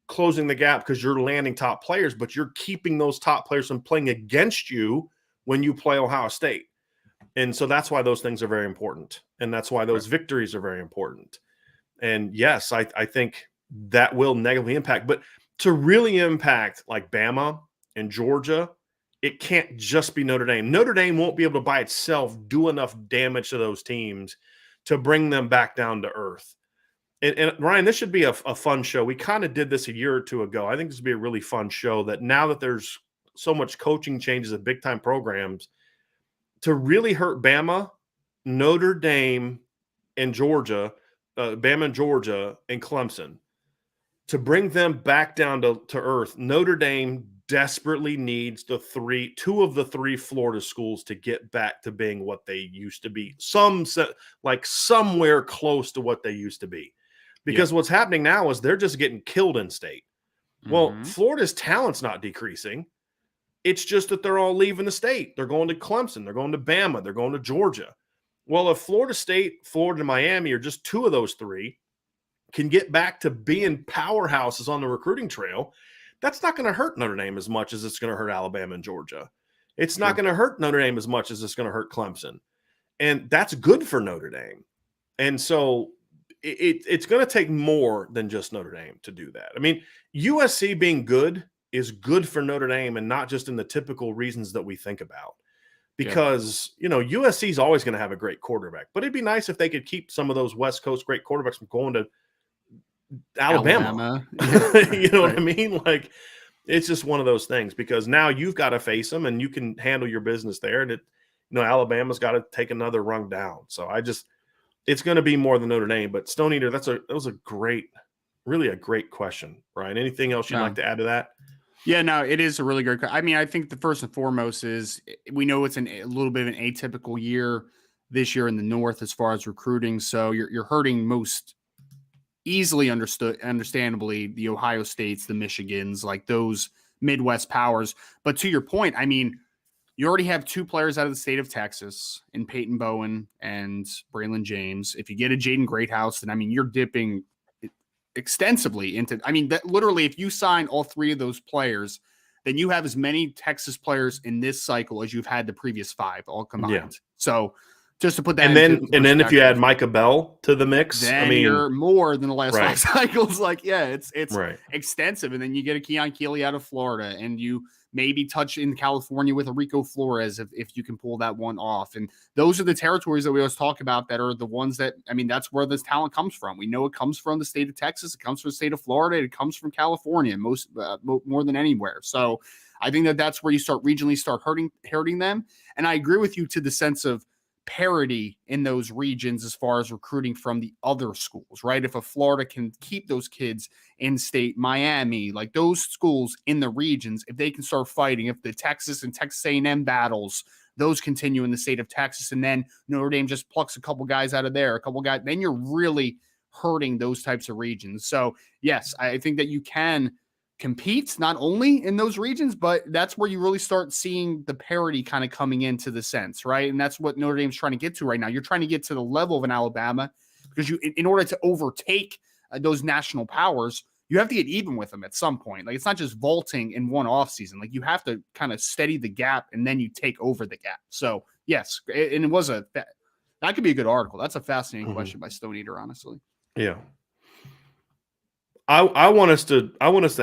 closing the gap because you're landing top players, but you're keeping those top players from playing against you when you play Ohio State. And so that's why those things are very important. And that's why those victories are very important. And yes, I think that will negatively impact. But to really impact like Bama and Georgia, it can't just be Notre Dame. Notre Dame won't be able to by itself do enough damage to those teams to bring them back down to earth. And Ryan, this should be a fun show. We kind of did this a year or two ago. I think this would be a really fun show that now that there's so much coaching changes at big-time programs, to really hurt Bama, Notre Dame, and Georgia, Bama and Georgia, and Clemson, to bring them back down to earth, Notre Dame desperately needs two of the three Florida schools to get back to being what they used to be. Somewhere close to what they used to be. Because what's happening now is they're just getting killed in state. Well, Florida's talent's not decreasing. It's just that they're all leaving the state. They're going to Clemson. They're going to Bama. They're going to Georgia. Well, if Florida State, Florida, and Miami are just two of those three can get back to being powerhouses on the recruiting trail, that's not going to hurt Notre Dame as much as it's going to hurt Alabama and Georgia. It's not going to hurt Notre Dame as much as it's going to hurt Clemson. And that's good for Notre Dame. And so it's going to take more than just Notre Dame to do that. I mean, USC being good is good for Notre Dame, and not just in the typical reasons that we think about. Because, USC is always going to have a great quarterback. But it'd be nice if they could keep some of those West Coast great quarterbacks from going to Alabama. You know what I mean? Like, it's just one of those things, because now you've got to face them and you can handle your business there. And Alabama's got to take another rung down. So it's going to be more than Notre Dame. But Stone Eater, that was a great question, Ryan. Anything else you'd like to add to that? Yeah, no, it is a really great. I mean, I think the first and foremost is we know it's a little bit of an atypical year this year in the North as far as recruiting. So you're hurting most easily understandably, the Ohio States, the Michigans, like those Midwest powers. But to your point, I mean, you already have two players out of the state of Texas in Peyton Bowen and Braylon James. If you get a Jaden Greathouse, then, I mean, you're dipping extensively into, I mean, that literally, if you sign all three of those players, then you have as many Texas players in this cycle as you've had the previous five all combined. Yeah. So just to put that, and then if you add Micah Bell to the mix, then you're more than the last five cycles. Like, it's extensive. And then you get a Keon Keeley out of Florida, and you maybe touch in California with a Rico Flores if you can pull that one off. And those are the territories that we always talk about that are the ones that, I mean, that's where this talent comes from. We know it comes from the state of Texas. It comes from the state of Florida. It comes from California, more than anywhere. So I think that's where you start hurting them. And I agree with you to the sense of parity in those regions as far as recruiting from the other schools, right? If a Florida can keep those kids in state, Miami, like those schools in the regions, if they can start fighting, if the Texas and Texas A&M battles those continue in the state of Texas, and then Notre Dame just plucks a couple guys out of there, a couple guys, then you're really hurting those types of regions. So yes, I think that you can compete not only in those regions, but that's where you really start seeing the parity kind of coming into the sense, right? And that's what Notre Dame's trying to get to right now. You're trying to get to the level of an Alabama, because you, in order to overtake those national powers, you have to get even with them at some point. Like, it's not just vaulting in one offseason. Like, you have to kind of steady the gap, and then you take over the gap. So yes, and it was that could be a good article. That's a fascinating question by Stone Eater, honestly. Yeah. I want us to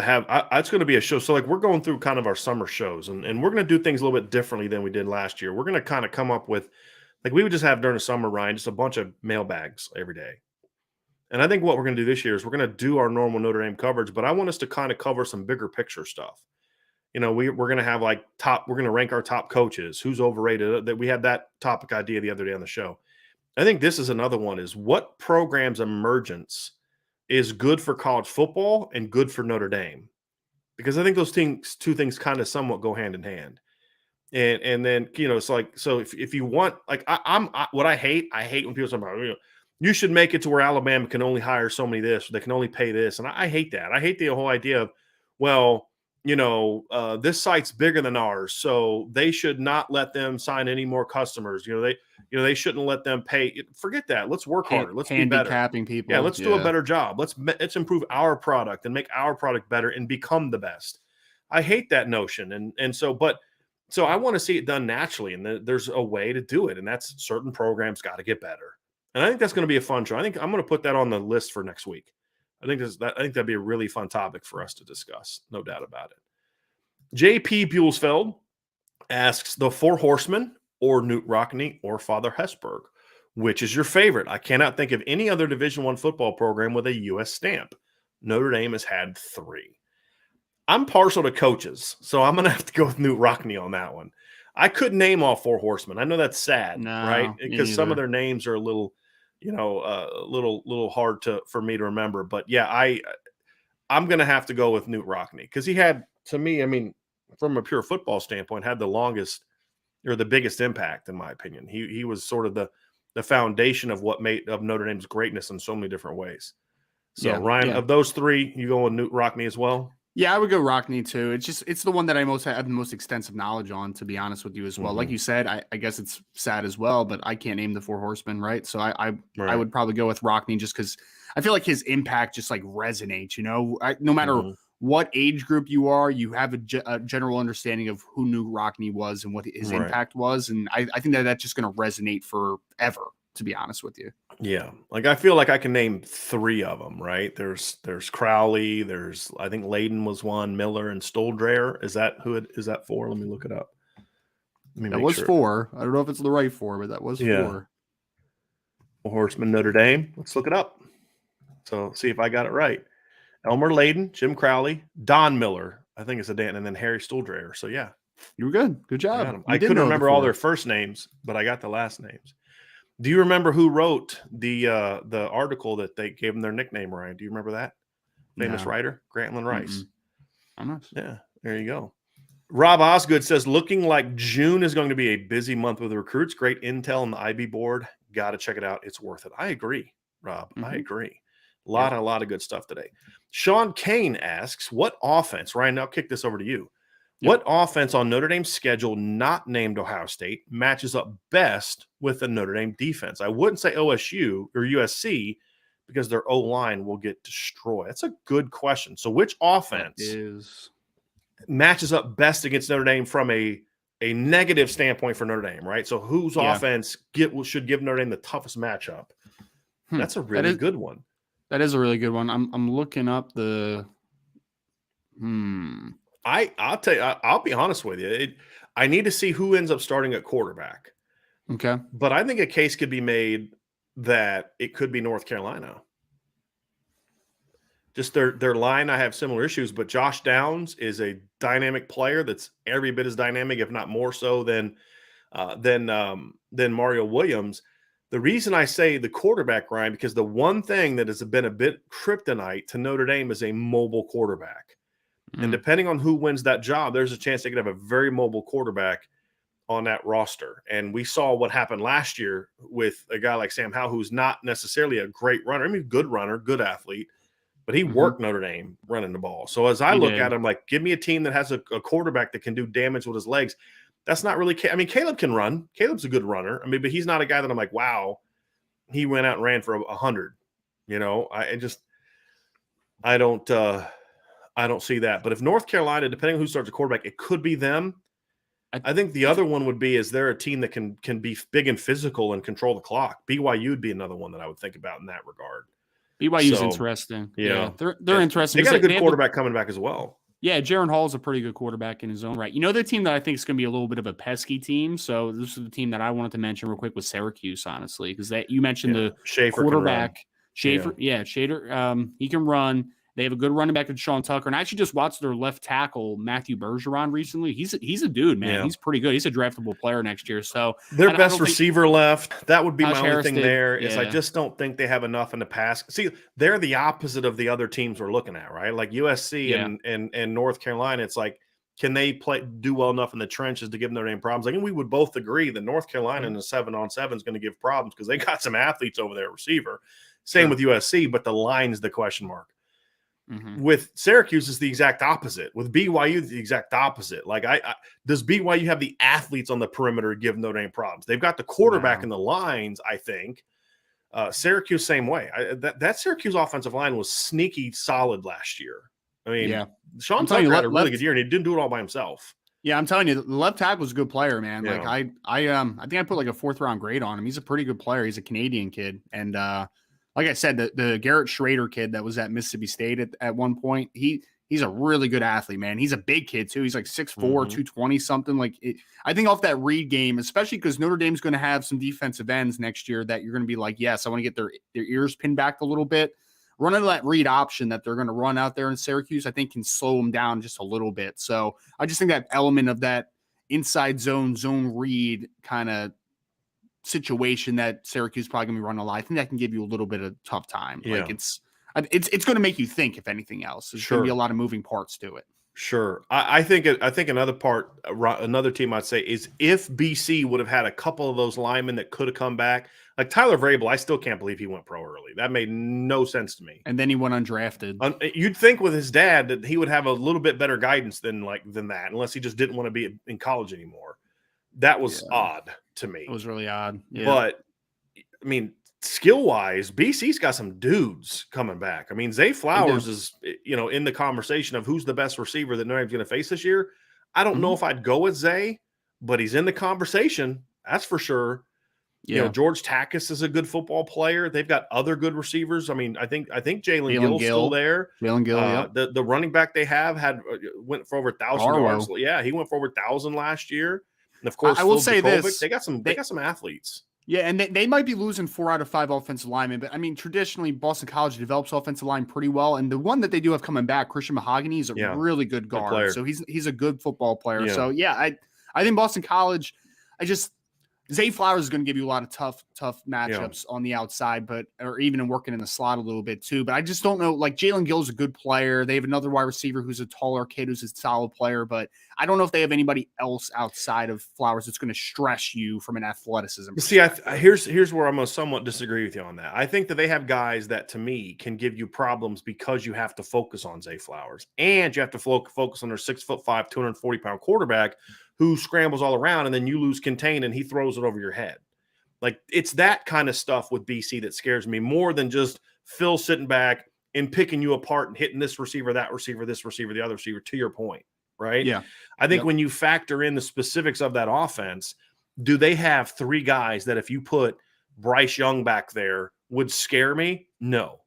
have, it's going to be a show. So like, we're going through kind of our summer shows, and we're going to do things a little bit differently than we did last year. We're going to kind of come up with, like, we would just have during the summer, Ryan, just a bunch of mailbags every day. And I think what we're going to do this year is we're going to do our normal Notre Dame coverage, but I want us to kind of cover some bigger picture stuff. You know, we're going to have we're going to rank our top coaches, who's overrated. That we had that topic idea the other day on the show. I think this is another one, is what program's emergence is good for college football and good for Notre Dame, because I think those two things kind of somewhat go hand in hand. And then, you know, it's like, so if you want, like, I hate when people say about, you know, you should make it to where Alabama can only hire so many this, they can only pay this. And I hate that. I hate the whole idea of, well, you know, this site's bigger than ours, so they should not let them sign any more customers. They shouldn't let them pay. Forget that. Let's work harder. Let's be better. Handicapping people. Yeah, let's do a better job. Let's improve our product and make our product better and become the best. I hate that notion. So I want to see it done naturally, and there's a way to do it, and that's certain programs got to get better. And I think that's going to be a fun show. I think I'm going to put that on the list for next week. I think that'd be a really fun topic for us to discuss. No doubt about it. J.P. Buellsfeld asks, the Four Horsemen or Newt Rockne or Father Hesburgh, which is your favorite? I cannot think of any other Division I football program with a U.S. stamp. Notre Dame has had 3. I'm partial to coaches, so I'm going to have to go with Newt Rockne on that one. I couldn't name all 4 horsemen. I know that's sad, right? Because some of their names are a little, little hard for me to remember. But yeah, I'm going to have to go with Newt Rockne, because he had, to me, I mean, from a pure football standpoint, had the longest or the biggest impact, in my opinion. He was sort of the foundation of what made of Notre Dame's greatness in so many different ways. So yeah, Ryan, of those 3, you go with Newt Rockne as well? Yeah, I would go Rockne too. It's the one that I have the most extensive knowledge on, to be honest with you as well. Mm-hmm. Like you said, I guess it's sad as well, but I can't name the 4 horsemen, right? So I would probably go with Rockne, just because I feel like his impact just like resonates. No matter what age group you are, you have a general understanding of who Newt Rockne was and what his impact was, and I think that's just going to resonate forever, to be honest with you. Yeah. Like, I feel like I can name 3 of them, right? There's Crowley, I think Layden was one, Miller and Stoldreher. Is that 4? Let me look it up. That was sure. 4. I don't know if it's the right 4, but that was 4. Horseman Notre Dame. Let's look it up. So see if I got it right. Elmer Layden, Jim Crowley, Don Miller, I think it's a Dan, and then Harry Stoldreher. So yeah. You were good. Good job. I couldn't remember all their first names, but I got the last names. Do you remember who wrote the article that they gave them their nickname, Ryan? Do you remember that? Famous writer, Grantland Rice. I'm not. Yeah, there you go. Rob Osgood says, looking like June is going to be a busy month with recruits. Great intel on the IB board. Got to check it out. It's worth it. I agree, Rob. I agree. A lot of good stuff today. Sean Kane asks, what offense, Ryan, I'll kick this over to you. What offense on Notre Dame's schedule not named Ohio State matches up best with the Notre Dame defense? I wouldn't say OSU or USC, because their O-line will get destroyed. That's a good question. So which offense matches up best against Notre Dame from a negative standpoint for Notre Dame, right? So whose offense should give Notre Dame the toughest matchup? That's a really good one. That is a really good one. I'm looking up the I'll tell you, I'll be honest with you. I need to see who ends up starting at quarterback. Okay. But I think a case could be made that it could be North Carolina. Just their line, I have similar issues, but Josh Downs is a dynamic player that's every bit as dynamic, if not more so, than Mario Williams. The reason I say the quarterback, Ryan, because the one thing that has been a bit kryptonite to Notre Dame is a mobile quarterback. And depending on who wins that job, there's a chance they could have a very mobile quarterback. on that roster. And we saw what happened last year with a guy like Sam Howell, who's not necessarily a great runner. I mean, good runner, good athlete, but he worked Notre Dame running the ball. So as I look at him, like, give me a team that has a quarterback that can do damage with his legs. That's not really – I mean, Caleb can run. Caleb's a good runner. I mean, but he's not a guy that I'm like, wow, he went out and ran for 100. You know, I don't see that. But if North Carolina, depending on who starts a quarterback, it could be them. I think the other one would be, is there a team that can be big and physical and control the clock? BYU would be another one that I would think about in that regard. BYU's interesting. Yeah, they're interesting. They got a good quarterback coming back as well. Yeah, Jaron Hall's a pretty good quarterback in his own right. You know, the team that I think is going to be a little bit of a pesky team. So this is the team that I wanted to mention real quick was Syracuse, honestly, because you mentioned the Schaefer quarterback. Schaefer, Shader, he can run. They have a good running back in Sean Tucker. And I actually just watched their left tackle, Matthew Bergeron, recently. He's a dude, man. Yeah. He's pretty good. He's a draftable player next year. So their best receiver left. That would be my only thing there is I just don't think they have enough in the pass. See, they're the opposite of the other teams we're looking at, right? Like USC and North Carolina, it's like, can they do well enough in the trenches to give Notre Dame problems? I think we would both agree that North Carolina in the 7-on-7 is going to give problems because they got some athletes over there at receiver. Same with USC, but the line is the question mark. With Syracuse is the exact opposite. With BYU, the exact opposite. Like, does BYU have the athletes on the perimeter to give Notre Dame problems? They've got the quarterback and the lines, I think. Syracuse, same way. That Syracuse offensive line was sneaky solid last year. I mean, Sean Tucker had a really good year, and he didn't do it all by himself. Yeah, I'm telling you, the left tackle was a good player, man. Yeah. Like I think I put like a 4th-round grade on him. He's a pretty good player. He's a Canadian kid, and like I said, the Garrett Schrader kid that was at Mississippi State at one point, he's a really good athlete, man. He's a big kid too. He's like 6'4", 220 something. Like I think off that Reed game, especially because Notre Dame's going to have some defensive ends next year that you're going to be like, yes, I want to get their ears pinned back a little bit. Running that read option that they're going to run out there in Syracuse, I think can slow them down just a little bit. So I just think that element of that inside zone read kind of situation that Syracuse is probably going to be running a lot, I think that can give you a little bit of tough time. Yeah. Like it's going to make you think, if anything else. There's going to be a lot of moving parts to it. Sure. I think another team I'd say is if BC would have had a couple of those linemen that could have come back, like Tyler Vrabel, I still can't believe he went pro early. That made no sense to me. And then he went undrafted. You'd think with his dad that he would have a little bit better guidance than that, unless he just didn't want to be in college anymore. That was odd to me. It was really odd. Yeah. But I mean, skill-wise, BC's got some dudes coming back. I mean, Zay Flowers is, in the conversation of who's the best receiver that Notre Dame's going to face this year. I don't know if I'd go with Zay, but he's in the conversation. That's for sure. Yeah. George Takis is a good football player. They've got other good receivers. I mean, I think Jalen Gill's still there. Jalen Gill, the running back they have went for over 1,000 yards. Yeah, he went for over 1,000 last year. And of course, I will say this: they got some athletes. Yeah, and they might be losing 4 out of 5 offensive linemen, but I mean, traditionally, Boston College develops offensive line pretty well. And the one that they do have coming back, Christian Mahogany, is a really good guard. So he's a good football player. Yeah. So I think Boston College, Zay Flowers is going to give you a lot of tough matchups on the outside, or even working in the slot a little bit too. But I just don't know. Like Jalen Gill's a good player. They have another wide receiver who's a taller kid who's a solid player, but I don't know if they have anybody else outside of Flowers that's going to stress you from an athleticism. See, here's where I'm going to somewhat disagree with you on that. I think that they have guys that to me can give you problems because you have to focus on Zay Flowers and you have to focus on their 6'5", 240-pound quarterback who scrambles all around, and then you lose contain and he throws it over your head. Like, it's that kind of stuff with BC that scares me more than just Phil sitting back and picking you apart and hitting this receiver, that receiver, this receiver, the other receiver, to your point, right? Yeah. I think when you factor in the specifics of that offense, do they have 3 guys that if you put Bryce Young back there would scare me? No.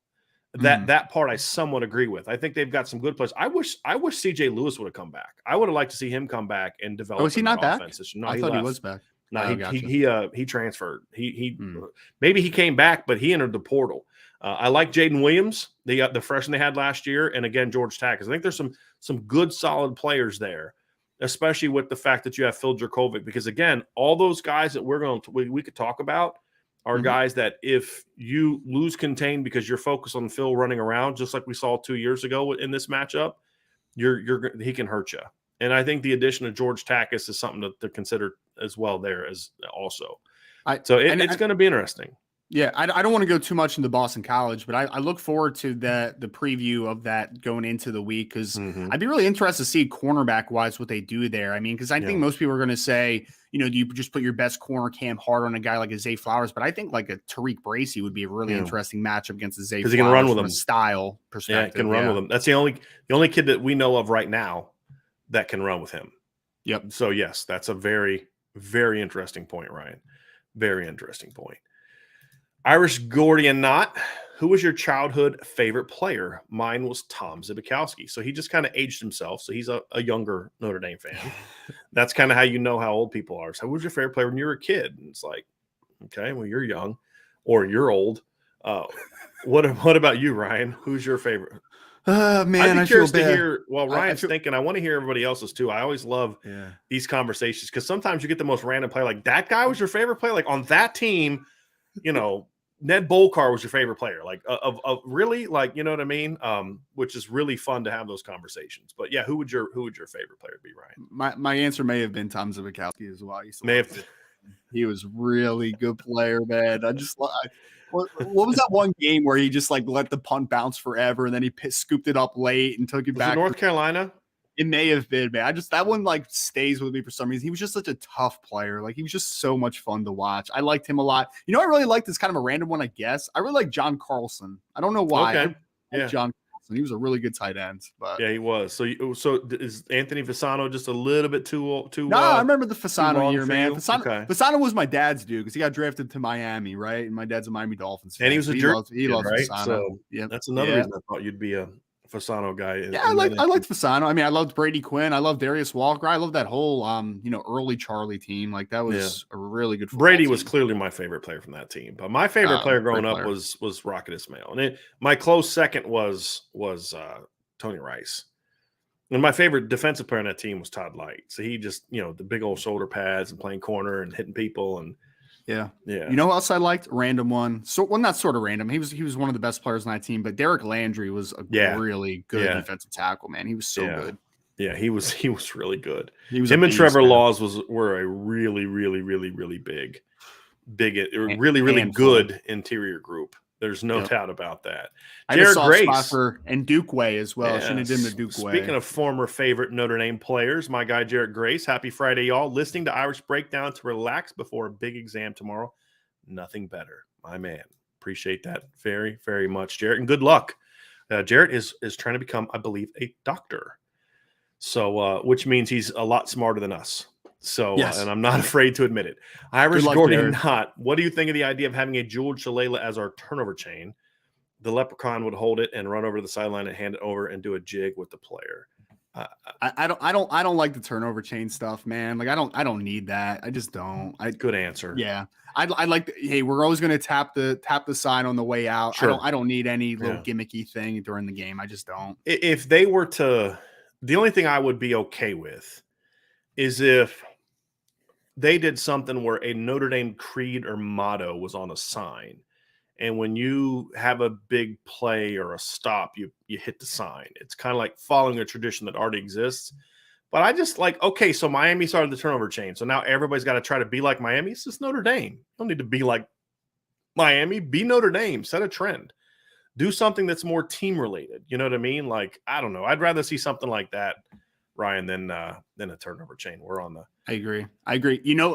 That part I somewhat agree with. I think they've got some good players. I wish CJ Lewis would have come back. I would have liked to see him come back and develop. Was he not back? No, I thought he was back. No, he transferred. Maybe he came back, but he entered the portal. I like Jaden Williams, the freshman they had last year, and again George Takis. I think there's some good solid players there, especially with the fact that you have Phil Jurkovec. Because again, all those guys that we could talk about are guys that if you lose contain because you're focused on Phil running around, just like we saw 2 years ago in this matchup, he can hurt you. And I think the addition of George Takis is something to consider as well there as also. It's going to be interesting. Yeah, I don't want to go too much into Boston College, but I look forward to the preview of that going into the week because I'd be really interested to see cornerback-wise what they do there. I mean, because I think most people are going to say, do you just put your best corner Cam Hart on a guy like a Zay Flowers? But I think like a Tariq Bracy would be a really interesting matchup against a Zay Flowers because he can run with him. A style perspective. Yeah, he can run with him. That's the only kid that we know of right now that can run with him. Yep. So, yes, that's a very, very interesting point, Ryan. Very interesting point. Irish Gordian Knot, who was your childhood favorite player? Mine was Tom Zbikowski. So he just kind of aged himself. So he's a younger Notre Dame fan. That's kind of how you know how old people are. So who was your favorite player when you were a kid? And it's like, okay, well, you're young or you're old. What about you, Ryan? Who's your favorite? Man, I'd be curious to hear. Well, Ryan's thinking. I want to hear everybody else's too. I always love these conversations because sometimes you get the most random player. Like that guy was your favorite player. Like on that team, Ned Bolkar was your favorite player. Like of really, like you know what I mean. Which is really fun to have those conversations. But yeah, who would your favorite player be, Ryan? My answer may have been Tom Zbikowski as well. He was really good player, man. What was that one game where he just like let the punt bounce forever and then he scooped it up late and took it back? North Carolina? It may have been, man. That one like stays with me for some reason. He was just such a tough player. Like he was just so much fun to watch. I liked him a lot. I really liked this kind of a random one, I guess. I really like John Carlson. I don't know why. Okay. John Carlson. He was a really good tight end. But yeah, he was. So is Anthony Fasano just a little bit too? No, I remember the Fasano year, man. Fasano was my dad's dude because he got drafted to Miami, right? And my dad's a Miami Dolphins fan. And he was a jerk. He loves right? Fasano. So that's another reason I thought you'd be a Fasano guy. I liked Fasano. I mean, I loved Brady Quinn. I loved Darius Walker. I loved that whole early Charlie team. Like that was a really good Brady team. was clearly my favorite player from that team. But my favorite player growing up was Rocket Ismail. And my close second was Tony Rice. And my favorite defensive player on that team was Todd Light. So he just, the big old shoulder pads and playing corner and hitting people and Yeah. You know who else I liked? Random one. Not sort of random. He was one of the best players on that team, but Derek Landry was a really good defensive tackle, man. He was so good. Yeah, he was really good. Him and Trevor Laws were a really, really, really, really big, really, really good interior group. There's no doubt about that. Jared Grace and Duke Way as well. Shouldn't have done the Duke Way. Speaking of former favorite Notre Dame players, my guy Jared Grace. Happy Friday, y'all. Listening to Irish Breakdown to relax before a big exam tomorrow. Nothing better, my man. Appreciate that very, very much, Jared, and good luck. Jared is trying to become, I believe, a doctor. So, which means he's a lot smarter than us. So, and I'm not afraid to admit it. Irish Gordian Knot, what do you think of the idea of having a jeweled shillelagh as our turnover chain? The leprechaun would hold it and run over to the sideline and hand it over and do a jig with the player. I don't like the turnover chain stuff, man. Like I don't need that. I just don't. Good answer. Yeah. I like. Hey, we're always going to tap the sign on the way out. Sure. I don't need any little gimmicky thing during the game. I just don't. If they were to, the only thing I would be okay with is if they did something where a Notre Dame creed or motto was on a sign. And when you have a big play or a stop, you hit the sign. It's kind of like following a tradition that already exists. But I just okay, so Miami started the turnover chain. So now everybody's got to try to be like Miami. It's just Notre Dame. You don't need to be like Miami. Be Notre Dame. Set a trend. Do something that's more team related. You know what I mean? Like, I don't know. I'd rather see something like that, Ryan, than a turnover chain. We're on the. I agree.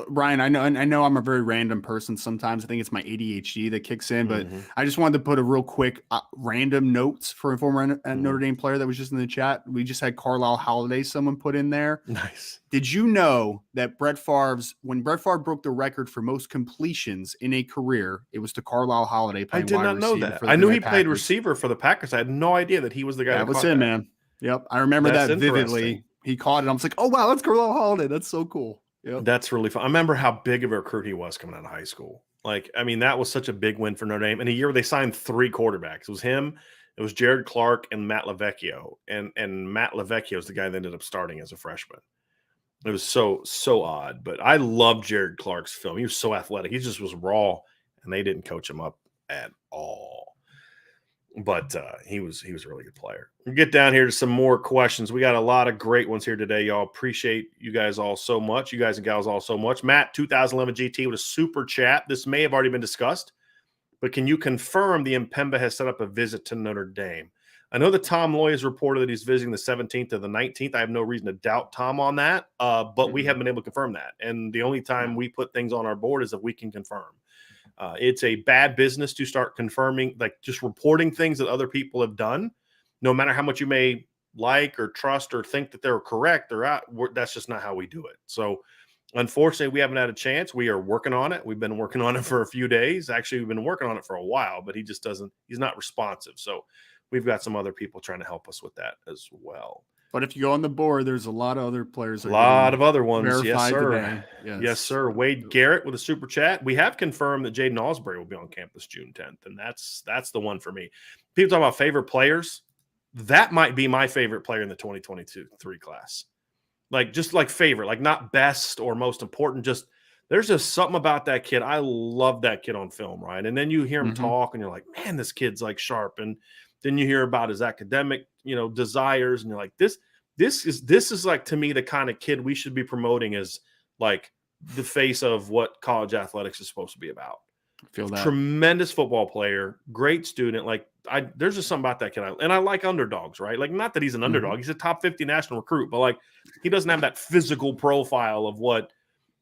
Ryan, I know I'm a very random person sometimes. I think it's my ADHD that kicks in, but I just wanted to put a real quick random notes for a former Notre Dame player that was just in the chat. We just had Carlisle Holiday, someone put in there. Nice. Did you know that when Brett Favre broke the record for most completions in a career, it was to Carlisle Holiday playing wide receiver? I did not know that. I knew he played receiver for the Packers. I had no idea that he was the guy that was him, man. Yep. I remember that vividly. He caught it. I was like, oh, wow, that's Carlisle Holiday. That's so cool. Yep. That's really fun. I remember how big of a recruit he was coming out of high school. That was such a big win for Notre Dame. In a year where they signed 3 quarterbacks. It was him, it was Jared Clark, and Matt LaVecchio. And Matt LaVecchio is the guy that ended up starting as a freshman. It was so odd. But I loved Jared Clark's film. He was so athletic. He just was raw, and they didn't coach him up at all. But he was a really good player. We'll get down here to some more questions. We got a lot of great ones here today, y'all. Appreciate you guys all so much. You guys and gals all so much. Matt, 2011 GT with a super chat. This may have already been discussed, but can you confirm the Mpemba has set up a visit to Notre Dame? I know that Tom Loy has reported that he's visiting the 17th to the 19th. I have no reason to doubt Tom on that, but we haven't been able to confirm that. And the only time we put things on our board is if we can confirm. It's a bad business to start confirming, like just reporting things that other people have done, no matter how much you may like or trust or think that they're correct or out. That's just not how we do it. So unfortunately, we haven't had a chance. We are working on it. We've been working on it for a few days. Actually, we've been working on it for a while, but he's not responsive. So we've got some other people trying to help us with that as well. But if you go on the board, there's a lot of other players. A lot of other ones. Yes, sir. Today. Yes, sir. Wade Garrett with a super chat. We have confirmed that Jaden Allsbury will be on campus June 10th, and that's the one for me. People talk about favorite players. That might be my favorite player in the 2022-3 class. Just favorite, like not best or most important. Just there's just something about that kid. I love that kid on film, right? And then you hear him talk, and you're like, man, this kid's like sharp. And then you hear about his academic, desires, and you're like, this is like, to me, the kind of kid we should be promoting as like the face of what college athletics is supposed to be about. I feel that. Tremendous football player, great student. There's just something about that kid. And I like underdogs, right? Like, not that he's an underdog. He's a top 50 national recruit, but like, he doesn't have that physical profile of what,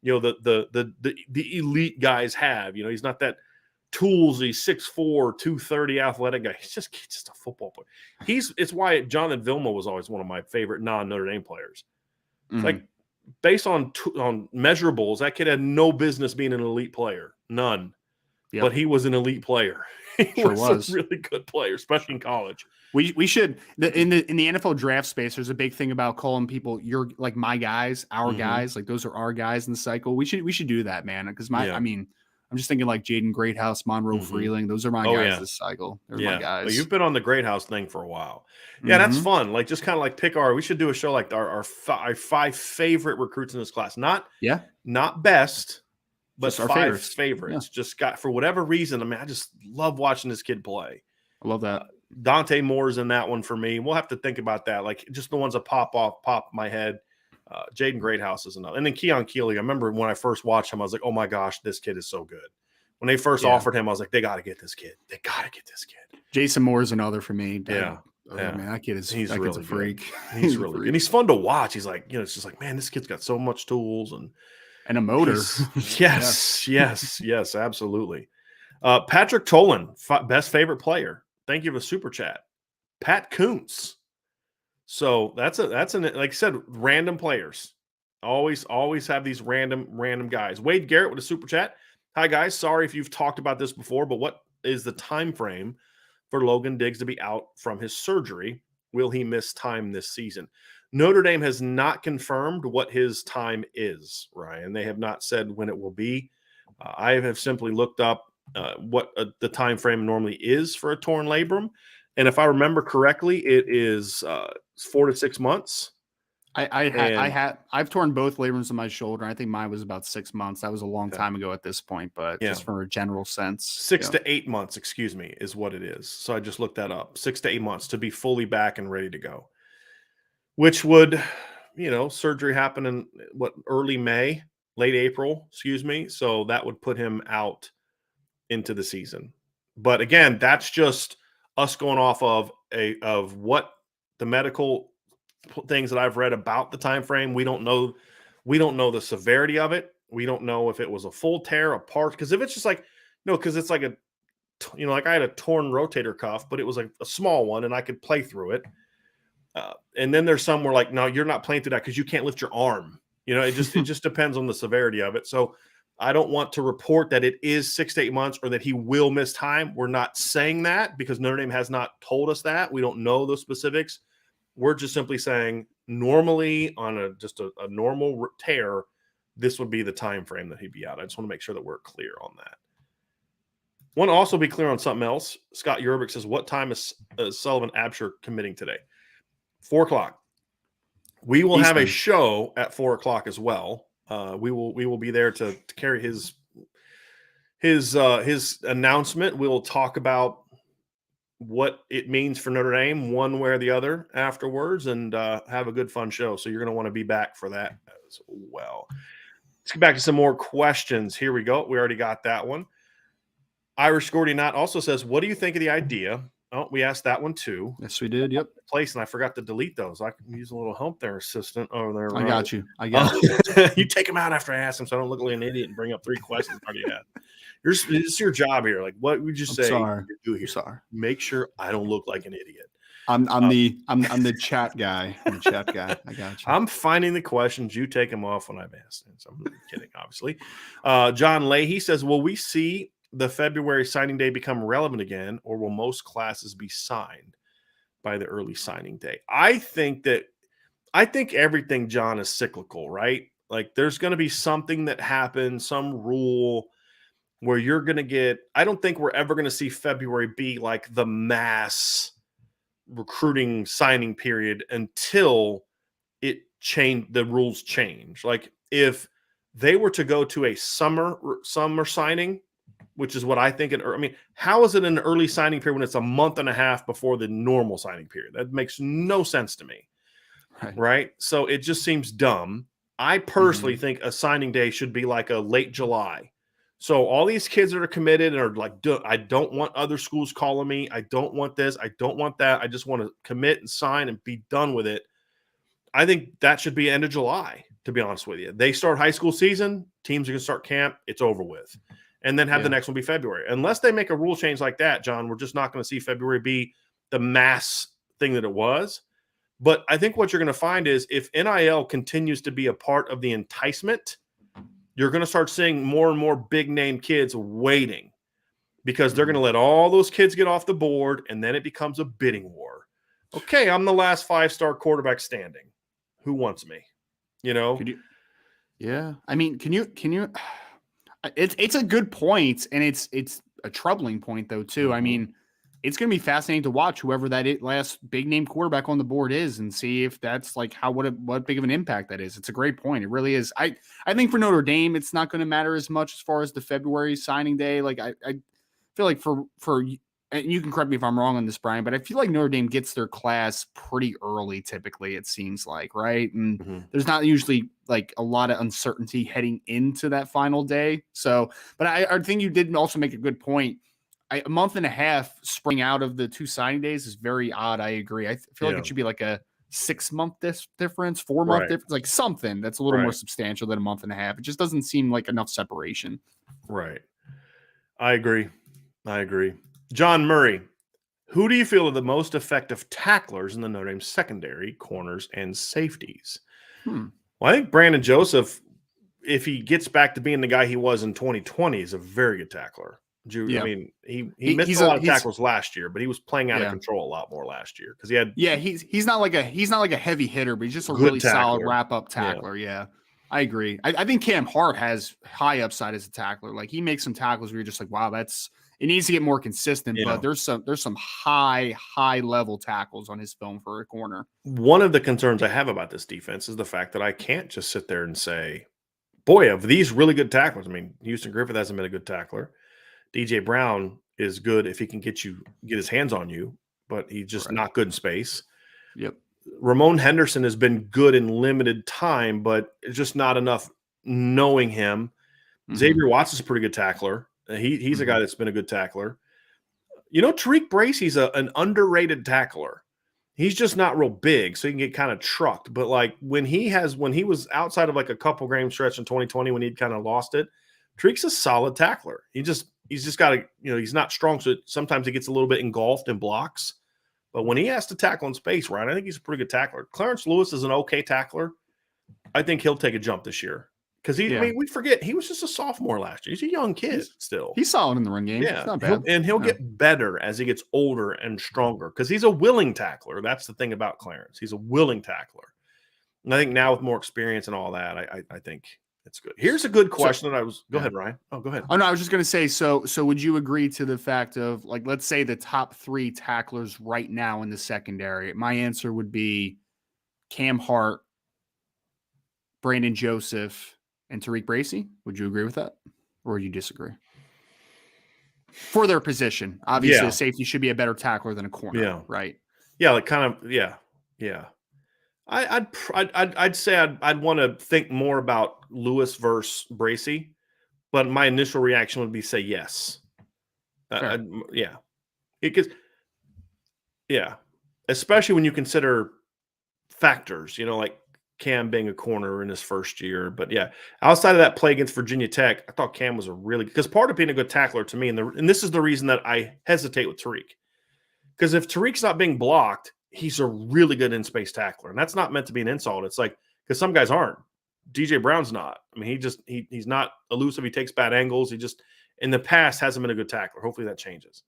the elite guys have. He's not that toolsy 6'4", 230 athletic guy. He's just a football player. It's why Jonathan Vilma was always one of my favorite non-Notre Dame players. It's like, based on measurables, that kid had no business being an elite player. None. Yep. But he was an elite player. He was a really good player, especially in college. We should in the NFL draft space. There's a big thing about calling people "you're like my guys," our guys. Like, those are our guys in the cycle. We should do that, man. Because I'm just thinking like Jaden Greathouse, Monroe Freeling. Those are my guys this cycle. They're my guys. But you've been on the Greathouse thing for a while. Yeah, that's fun. Like, just kind of like pick we should do a show like our 5 favorite recruits in this class. Not best, but just 5 favorites. Yeah. Just got, for whatever reason. I just love watching this kid play. I love that. Dante Moore's in that one for me. We'll have to think about that. Like, just the ones that pop my head. Jaden Greathouse is another. And then Keon Keeley. I remember when I first watched him, I was like, oh my gosh, this kid is so good. When they first offered him, I was like, they got to get this kid. They got to get this kid. Jason Moore is another for me. Man, that kid is, he's really a freak. He's really good. And he's fun to watch. He's like, it's just like, man, this kid's got so much tools and a motor. Yes, absolutely. Patrick Tolan, best favorite player. Thank you for the super chat. Pat Kuntz. So that's an like I said, random players. Always have these random guys. Wade Garrett with a super chat. Hi guys, sorry if you've talked about this before, but what is the time frame for Logan Diggs to be out from his surgery? Will he miss time this season? Notre Dame has not confirmed what his time is, Ryan. They have not said when it will be. I have simply looked up what the time frame normally is for a torn labrum. And if I remember correctly, it is 4 to 6 months. I've torn both labrums in my shoulder. I think mine was about 6 months. That was a long time ago at this point, but just from a general sense, 6 to 8 months, excuse me, is what it is. So I just looked that up. 6 to 8 months to be fully back and ready to go, which would, surgery happen in early May, late April, excuse me. So that would put him out into the season. But again, that's just us going off of what the medical things that I've read about the time frame. We don't know the severity of it. We don't know if it was a full tear, a part, because if it's just like because it's like like I had a torn rotator cuff, but it was like a small one and I could play through it. And then there's some where like, no, you're not playing through that because you can't lift your arm. It just depends on the severity of it. So I don't want to report that it is 6 to 8 months or that he will miss time. We're not saying that because Notre Dame has not told us that. We don't know those specifics. We're just simply saying normally on a normal tear, this would be the time frame that he'd be out. I just want to make sure that we're clear on that. Want to also be clear on something else. Scott Yerbick says, what time is Sullivan Absher committing today? 4:00. We will have a show at 4:00 as well. We will be there to carry his announcement. We will talk about what it means for Notre Dame one way or the other afterwards, and have a good fun show. So you're going to want to be back for that as well. Let's get back to some more questions. Here we go. We already got that one. Irish Gordy Knott also says, what do you think of the idea? Oh, we asked that one too. Yes, we did. Yep. Place, and I forgot to delete those. I can use a little help there, assistant over there. I got you. You take them out after I ask them, so I don't look like an idiot and bring up 3 questions I already had. It's your job here. Like, what would you say? Sorry. Do here? Sorry. Make sure I don't look like an idiot. I'm the chat guy. I'm the chat guy. I got you. I'm finding the questions. You take them off when I've asked them. So I'm kidding, obviously. John Leahy says, will we see the February signing day become relevant again, or will most classes be signed by the early signing day? I think everything, John, is cyclical, right? Like there's going to be something that happens, some rule where you're going to get, I don't think we're ever going to see February be like the mass recruiting signing period until the rules change. Like if they were to go to a summer signing, which is what I think. How is it an early signing period when it's a month and a half before the normal signing period? That makes no sense to me. Right? So it just seems dumb. I personally think a signing day should be like a late July. So all these kids that are committed and are like, I don't want other schools calling me. I don't want this. I don't want that. I just want to commit and sign and be done with it. I think that should be end of July, to be honest with you. They start high school season. Teams are going to start camp. It's over with. And then have the next one be February. Unless they make a rule change like that, John, we're just not going to see February be the mass thing that it was. But I think what you're going to find is if NIL continues to be a part of the enticement, you're going to start seeing more and more big-name kids waiting because they're going to let all those kids get off the board, and then it becomes a bidding war. Okay, I'm the last 5-star quarterback standing. Who wants me? You know? Can you it's a good point, and it's a troubling point though too. I mean, it's going to be fascinating to watch whoever that last big name quarterback on the board is, and see if that's like what big of an impact that is. It's a great point. It really is. I think for Notre Dame, it's not going to matter as much as far as the February signing day. Like I feel like for and you can correct me if I'm wrong on this, Brian, but I feel like Notre Dame gets their class pretty early, typically, it seems like, right? And there's not usually like a lot of uncertainty heading into that final day. So, but I think you did also make a good point. A month and a half spring out of the 2 signing days is very odd. I agree. I feel like it should be like a 6-month difference, 4-month difference, like something that's a little more substantial than a month and a half. It just doesn't seem like enough separation. Right. I agree. John Murray, who do you feel are the most effective tacklers in the Notre Dame secondary, corners, and safeties? Well, I think Brandon Joseph, if he gets back to being the guy he was in 2020, is a very good tackler. I mean, he missed a lot of tackles last year, but he was playing out of control a lot more last year because he had. Yeah, he's not like a heavy hitter, but he's just a really solid wrap up tackler. Yeah, I agree. I think Cam Hart has high upside as a tackler. Like he makes some tackles where you're just like, wow, it needs to get more consistent. But there's some high level tackles on his film for a corner. One of the concerns I have about this defense is the fact that I can't just sit there and say, boy, of these really good tacklers. I mean, Houston Griffith hasn't been a good tackler. DJ Brown is good if he can get his hands on you, but he's just not good in space. Yep. Ramon Henderson has been good in limited time, but it's just not enough knowing him. Xavier Watts is a pretty good tackler. He's a guy that's been a good tackler. You know, Tariq Bracey's an underrated tackler. He's just not real big, so he can get kind of trucked. But like when he was outside of like a couple game stretch in 2020 when he'd kind of lost it, Tariq's a solid tackler. He's just got to, he's not strong, so sometimes he gets a little bit engulfed in blocks. But when he has to tackle in space, right, I think he's a pretty good tackler. Clarence Lewis is an okay tackler. I think he'll take a jump this year. Because we forget, he was just a sophomore last year. He's a young kid still. He's solid in the run game. Yeah. It's not bad. He'll get better as he gets older and stronger because he's a willing tackler. That's the thing about Clarence. He's a willing tackler. And I think now with more experience and all that, I think it's good. Here's a good question go ahead, Ryan. Oh, go ahead. Oh, no, I was just going to say, so would you agree to the fact of, like, let's say the top 3 tacklers right now in the secondary? My answer would be Cam Hart, Brandon Joseph, and Tariq Bracey. Would you agree with that? Or would you disagree? for their position. Obviously, Yeah. a safety should be a better tackler than a corner. Yeah. Right. Yeah, like kind of, yeah. I'd say I'd want to think more about Lewis versus Bracey, but my initial reaction would be say yes. Fair. Yeah, because especially when you consider factors, like Cam being a corner in his first year. But yeah, outside of that play against Virginia Tech, I thought Cam was a really, because part of being a good tackler to me, and this is the reason that I hesitate with Tariq, because if Tariq's not being blocked, he's a really good in-space tackler. And that's not meant to be an insult. It's like, because some guys aren't. DJ Brown's not. I mean, he's not elusive. He takes bad angles. He just, in the past, hasn't been a good tackler. Hopefully that changes.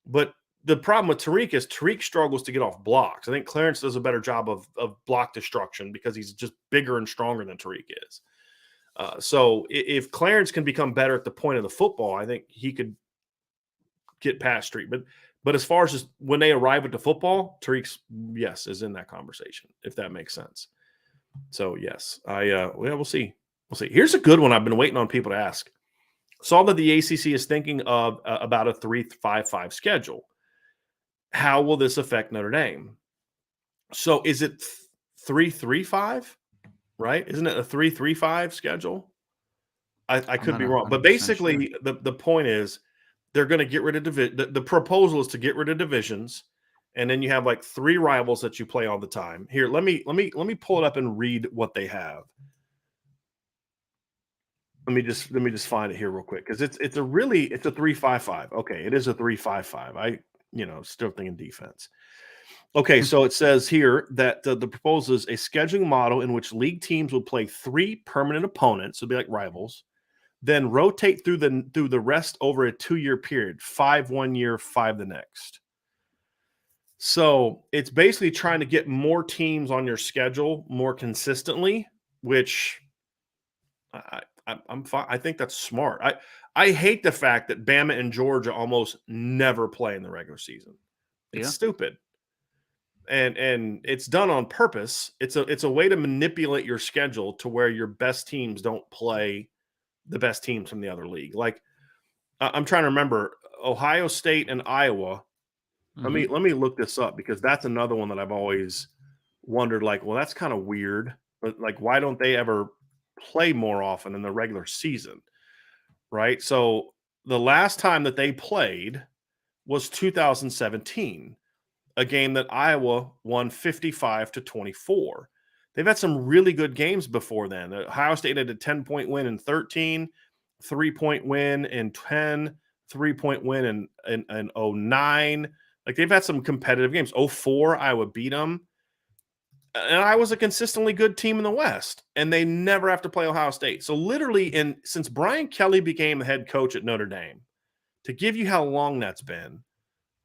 But the problem with Tariq is Tariq struggles to get off blocks. I think Clarence does a better job of block destruction because he's just bigger and stronger than Tariq is. So if Clarence can become better at the point of the football, I think he could get past Tariq. But as far as just when they arrive at the football, Tariq's, yes, is in that conversation, if that makes sense. So, yes, we'll see. We'll see. Here's a good one I've been waiting on people to ask. Saw that the ACC is thinking of about a 3-5-5 schedule. How will this affect Notre Dame? So is it 3-3-5, right? Isn't it a 3-3-5 schedule? I could be wrong. But basically, sure. the point is they're going to get rid of the proposal is to get rid of divisions, and then you have like 3 rivals that you play all the time. Here, let me pull it up and read what they have. Let me just find it here real quick, because it's a 3-5-5. Okay, it is a 3-5-5. Still thinking defense. Okay, so it says here that the proposal is a scheduling model in which league teams will play 3 permanent opponents, so it'll be like rivals, then rotate through the rest over a 2-year period, 5 1 year, 5 the next. So it's basically trying to get more teams on your schedule more consistently, which I'm fine. I think that's smart. I hate the fact that Bama and Georgia almost never play in the regular season. It's stupid. And it's done on purpose. It's a way to manipulate your schedule to where your best teams don't play the best teams from the other league. Like, I'm trying to remember Ohio State and Iowa. Mm-hmm. Let me look this up, because that's another one that I've always wondered, like, well, that's kind of weird, but like, why don't they ever play more often in the regular season? Right. So the last time that they played was 2017, a game that Iowa won 55-24. They've had some really good games before then. Ohio State had a 10-point win in 13, 3-point win in 10, 3-point win in 09. Like, they've had some competitive games. 04, Iowa beat them. And Iowa's a consistently good team in the West, and they never have to play Ohio State. So literally, since Brian Kelly became the head coach at Notre Dame, to give you how long that's been,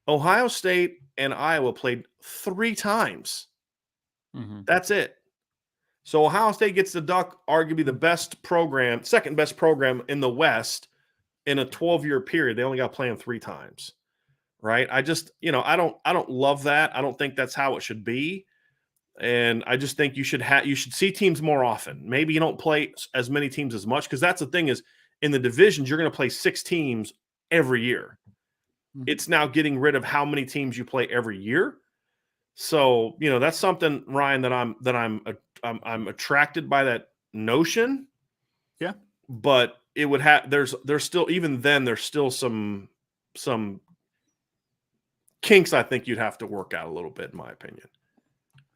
Ohio State and Iowa played 3 times. Mm-hmm. That's it. So Ohio State gets to duck arguably the best program, second best program in the West in a 12-year period. They only got to play them 3 times, right? I just, I don't love that. I don't think that's how it should be. And I just think you should see teams more often. Maybe you don't play as many teams as much, because that's the thing is, in the divisions, you're going to play 6 teams every year. Mm-hmm. It's now getting rid of how many teams you play every year. So, that's something, Ryan, that I'm attracted by that notion. Yeah. But it would have, there's still, even then, there's still some kinks I think you'd have to work out a little bit, in my opinion.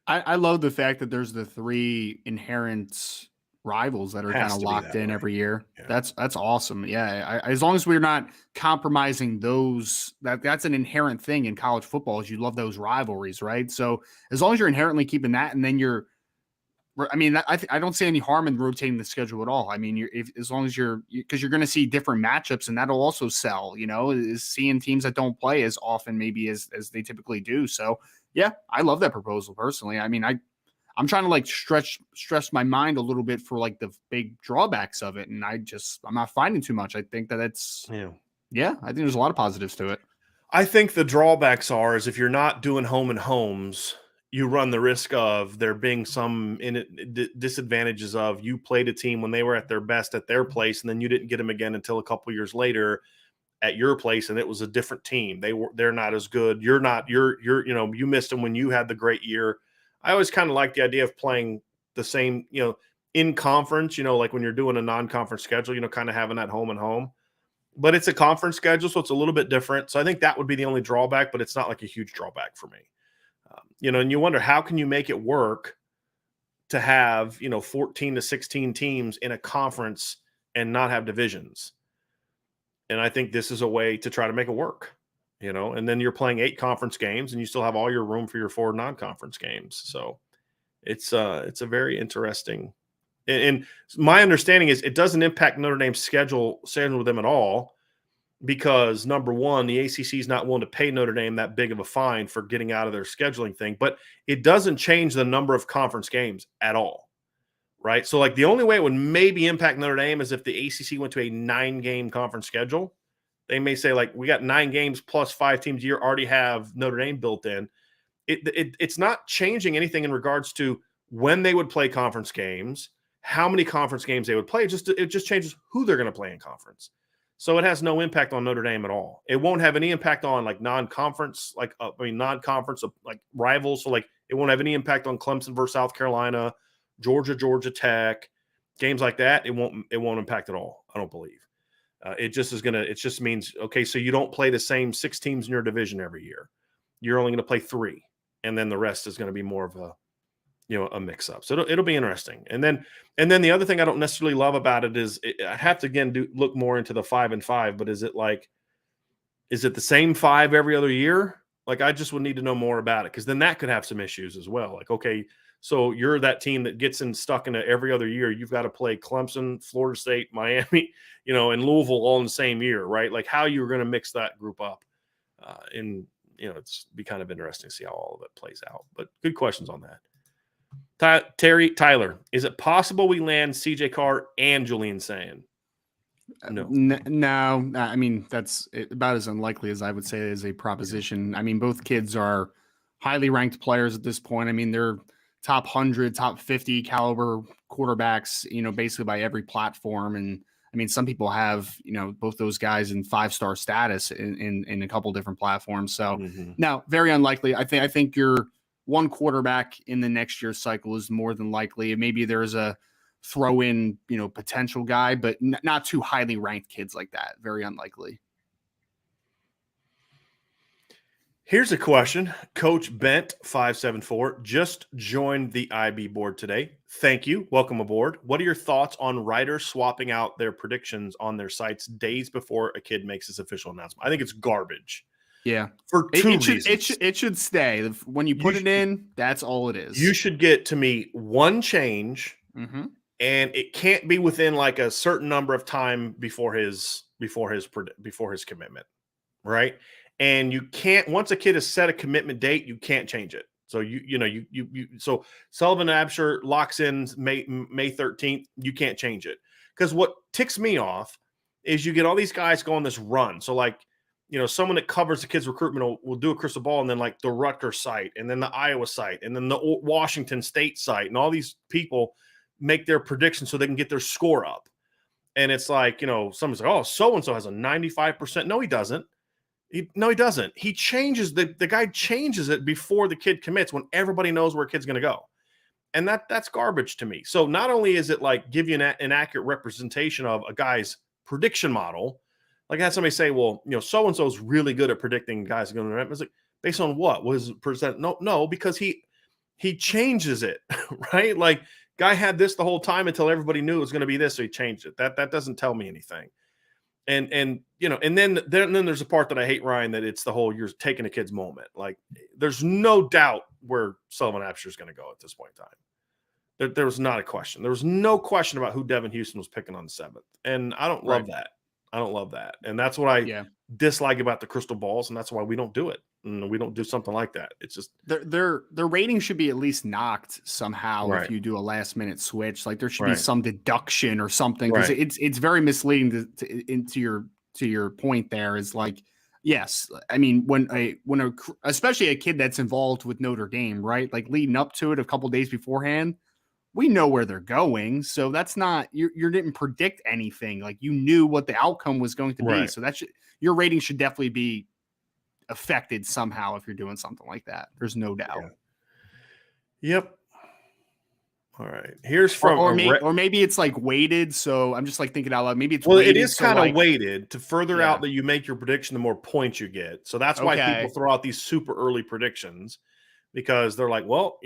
I love the fact that there's the 3 inherent rivals that are kind of locked in every year. Yeah. That's awesome. Yeah. As long as we're not compromising those, that's an inherent thing in college football, is you love those rivalries, right? So as long as you're inherently keeping that, and then I don't see any harm in rotating the schedule at all. I mean, as long as because you're going to see different matchups, and that'll also sell, is seeing teams that don't play as often maybe as they typically do. So yeah, I love that proposal personally. I mean, I'm trying to like stress my mind a little bit for like the big drawbacks of it. And I'm not finding too much. I think that it's, I think there's a lot of positives to it. I think the drawbacks is if you're not doing home and homes, you run the risk of there being some disadvantages of you played a team when they were at their best at their place, and then you didn't get them again until a couple years later. at your place and it was a different team. They're not as good. You're you missed them when you had the great year. I always kind of like the idea of playing the same, in conference, like when you're doing a non-conference schedule, kind of having that home and home. But it's a conference schedule, so it's a little bit different. So I think that would be the only drawback, but it's not like a huge drawback for me. And you wonder, how can you make it work to have, 14 to 16 teams in a conference and not have divisions? And I think this is a way to try to make it work, and then you're playing 8 conference games and you still have all your room for your 4 non-conference games. So it's a very interesting. And my understanding is it doesn't impact Notre Dame's schedule with them at all, because number one, the ACC is not willing to pay Notre Dame that big of a fine for getting out of their scheduling thing, but it doesn't change the number of conference games at all, right? So like the only way it would maybe impact Notre Dame is if the ACC went to a 9-game conference schedule. They may say, like, we got 9 games plus 5 teams a year, already have Notre Dame built in. It's not changing anything in regards to when they would play conference games, how many conference games they would play. It just changes who they're going to play in conference. So it has no impact on Notre Dame at all. It won't have any impact on like non-conference, non-conference like rivals. So like it won't have any impact on Clemson versus South Carolina, Georgia Tech, games like that. It won't impact at all, I don't believe. It just means, okay, so you don't play the same 6 teams in your division every year. You're only going to play 3, and then the rest is going to be more of a mix-up. So it'll be interesting. And then the other thing I don't necessarily love about it is I have to again look more into the 5-5. But is it the same 5 every other year? Like, I just would need to know more about it, because then that could have some issues as well. Like, okay, so you're that team that gets stuck into every other year. You've got to play Clemson, Florida State, Miami, and Louisville all in the same year, right? Like, how you're going to mix that group up, it's be kind of interesting to see how all of it plays out. But good questions on that. Tyler, is it possible we land CJ Carr and Julian Sand? No. No. I mean, that's about as unlikely as I would say as a proposition. I mean, both kids are highly ranked players at this point. I mean, they're top 100, top 50 caliber quarterbacks, basically by every platform. And I mean, some people have, both those guys in 5-star status in a couple different platforms. So no, very unlikely. I think you're one quarterback in the next year's cycle is more than likely. Maybe there's a throw in, potential guy, but not 2 highly ranked kids like that. Very unlikely. Here's a question. Coach Bent 574 just joined the IB board today. Thank you. Welcome aboard. What are your thoughts on writers swapping out their predictions on their sites days before a kid makes his official announcement? I think it's garbage. Yeah. For 2 reasons. It should stay. When you put it in, that's all it is. You should get, to me, one change, and it can't be within like a certain number of time before his commitment, right? And you can't, once a kid has set a commitment date, you can't change it. So so Sullivan Absher locks in May 13th, you can't change it. Because what ticks me off is you get all these guys go on this run. So like, someone that covers the kids' recruitment will do a crystal ball, and then like the Rutgers site, and then the Iowa site, and then the Washington State site, and all these people make their predictions so they can get their score up. And it's like, someone's like, oh, so-and-so has a 95%. No, he doesn't. He doesn't. He changes the guy changes it before the kid commits, when everybody knows where a kid's going to go. And that's garbage to me. So not only is it like give you an accurate representation of a guy's prediction model, like I had somebody say, well, so-and-so is really good at predicting guys are going to. I was like, based on what? Was present? No, because he changes it, right? Like, guy had this the whole time until everybody knew it was going to be this, so he changed it. That doesn't tell me anything. And then there's a part that I hate, Ryan, that it's the whole you're taking a kid's moment. Like, there's no doubt where Sullivan Absher is going to go at this point in time. There was not a question. There was no question about who Devin Houston was picking on the 7th. And I don't love that. I don't love that. And that's what I dislike about the crystal balls, and that's why we don't do it. And we don't do something like that. It's just their rating should be at least knocked somehow if you do a last-minute switch. Like, there should be some deduction or something, because it's very misleading to your point there is like, yes, I mean, especially a kid that's involved with Notre Dame, right? Like, leading up to it a couple days beforehand, we know where they're going. So that's not, you didn't predict anything. Like you knew what the outcome was going to be. Right. So your rating should definitely be affected somehow if you're doing something like that. There's no doubt. Yeah. Yep. All right. Here's from or maybe it's like weighted. So I'm just like thinking out loud. Maybe it's weighted. It is kind of weighted to further out that you make your prediction, the more points you get. So that's why people throw out these super early predictions, because they're like, well,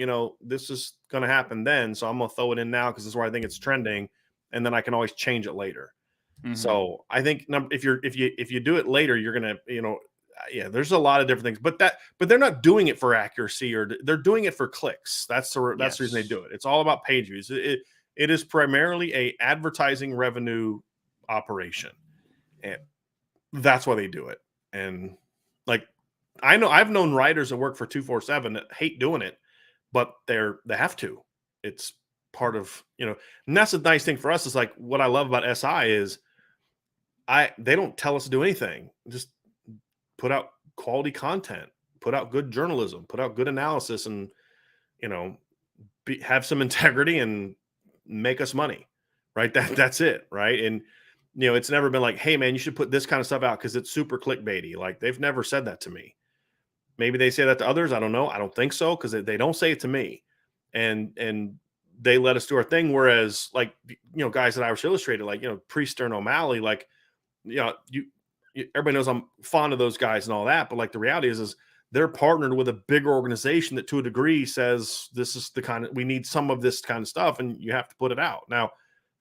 this is going to happen then, so I'm going to throw it in now because this is where I think it's trending, and then I can always change it later. Mm-hmm. So I think if you do it later, you're going to, there's a lot of different things, but they're not doing it for accuracy, or they're doing it for clicks. That's the reason they do it. It's all about page views. It is primarily a advertising revenue operation, and that's why they do it. And like, I know I've known writers that work for 247 that hate doing it, but they have to. It's part of, and that's the nice thing for us is like what I love about SI is they don't tell us to do anything. Just put out quality content, put out good journalism, put out good analysis, and have some integrity and make us money, right? That's it, right? And it's never been like, hey man, you should put this kind of stuff out because it's super clickbaity. Like they've never said that to me. Maybe they say that to others. I don't know. I don't think so, because they don't say it to me, and they let us do our thing. Whereas like guys at Irish Illustrated, like Priester and O'Malley, like everybody knows I'm fond of those guys and all that, but like the reality is they're partnered with a bigger organization that to a degree says this is the kind of, we need some of this kind of stuff, and you have to put it out. Now,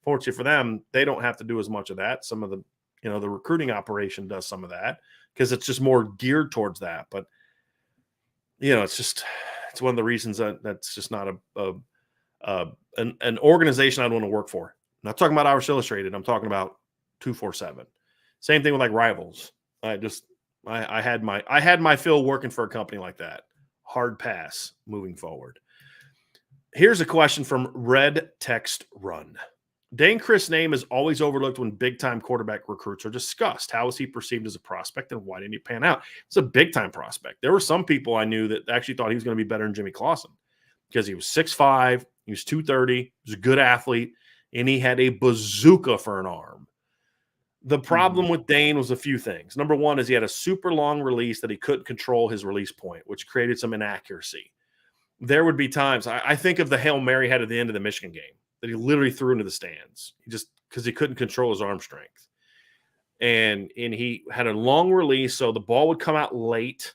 fortunately for them, they don't have to do as much of that. Some of the the recruiting operation does some of that because it's just more geared towards that. But it's one of the reasons that's just not an organization I'd want to work for. I'm not talking about Irish Illustrated. I'm talking about 247. Same thing with like Rivals. I had my fill working for a company like that. Hard pass moving forward. Here's a question from Red Text Run. Dane Chris's name is always overlooked when big-time quarterback recruits are discussed. How is he perceived as a prospect, and why didn't he pan out? It's a big-time prospect. There were some people I knew that actually thought he was going to be better than Jimmy Clausen because he was 6'5", he was 230, he was a good athlete, and he had a bazooka for an arm. The problem with Dane was a few things. Number one is he had a super long release that he couldn't control his release point, which created some inaccuracy. There would be times, I think of the Hail Mary he had at the end of the Michigan game, that he literally threw into the stands. He just because he couldn't control his arm strength. And he had a long release, so the ball would come out late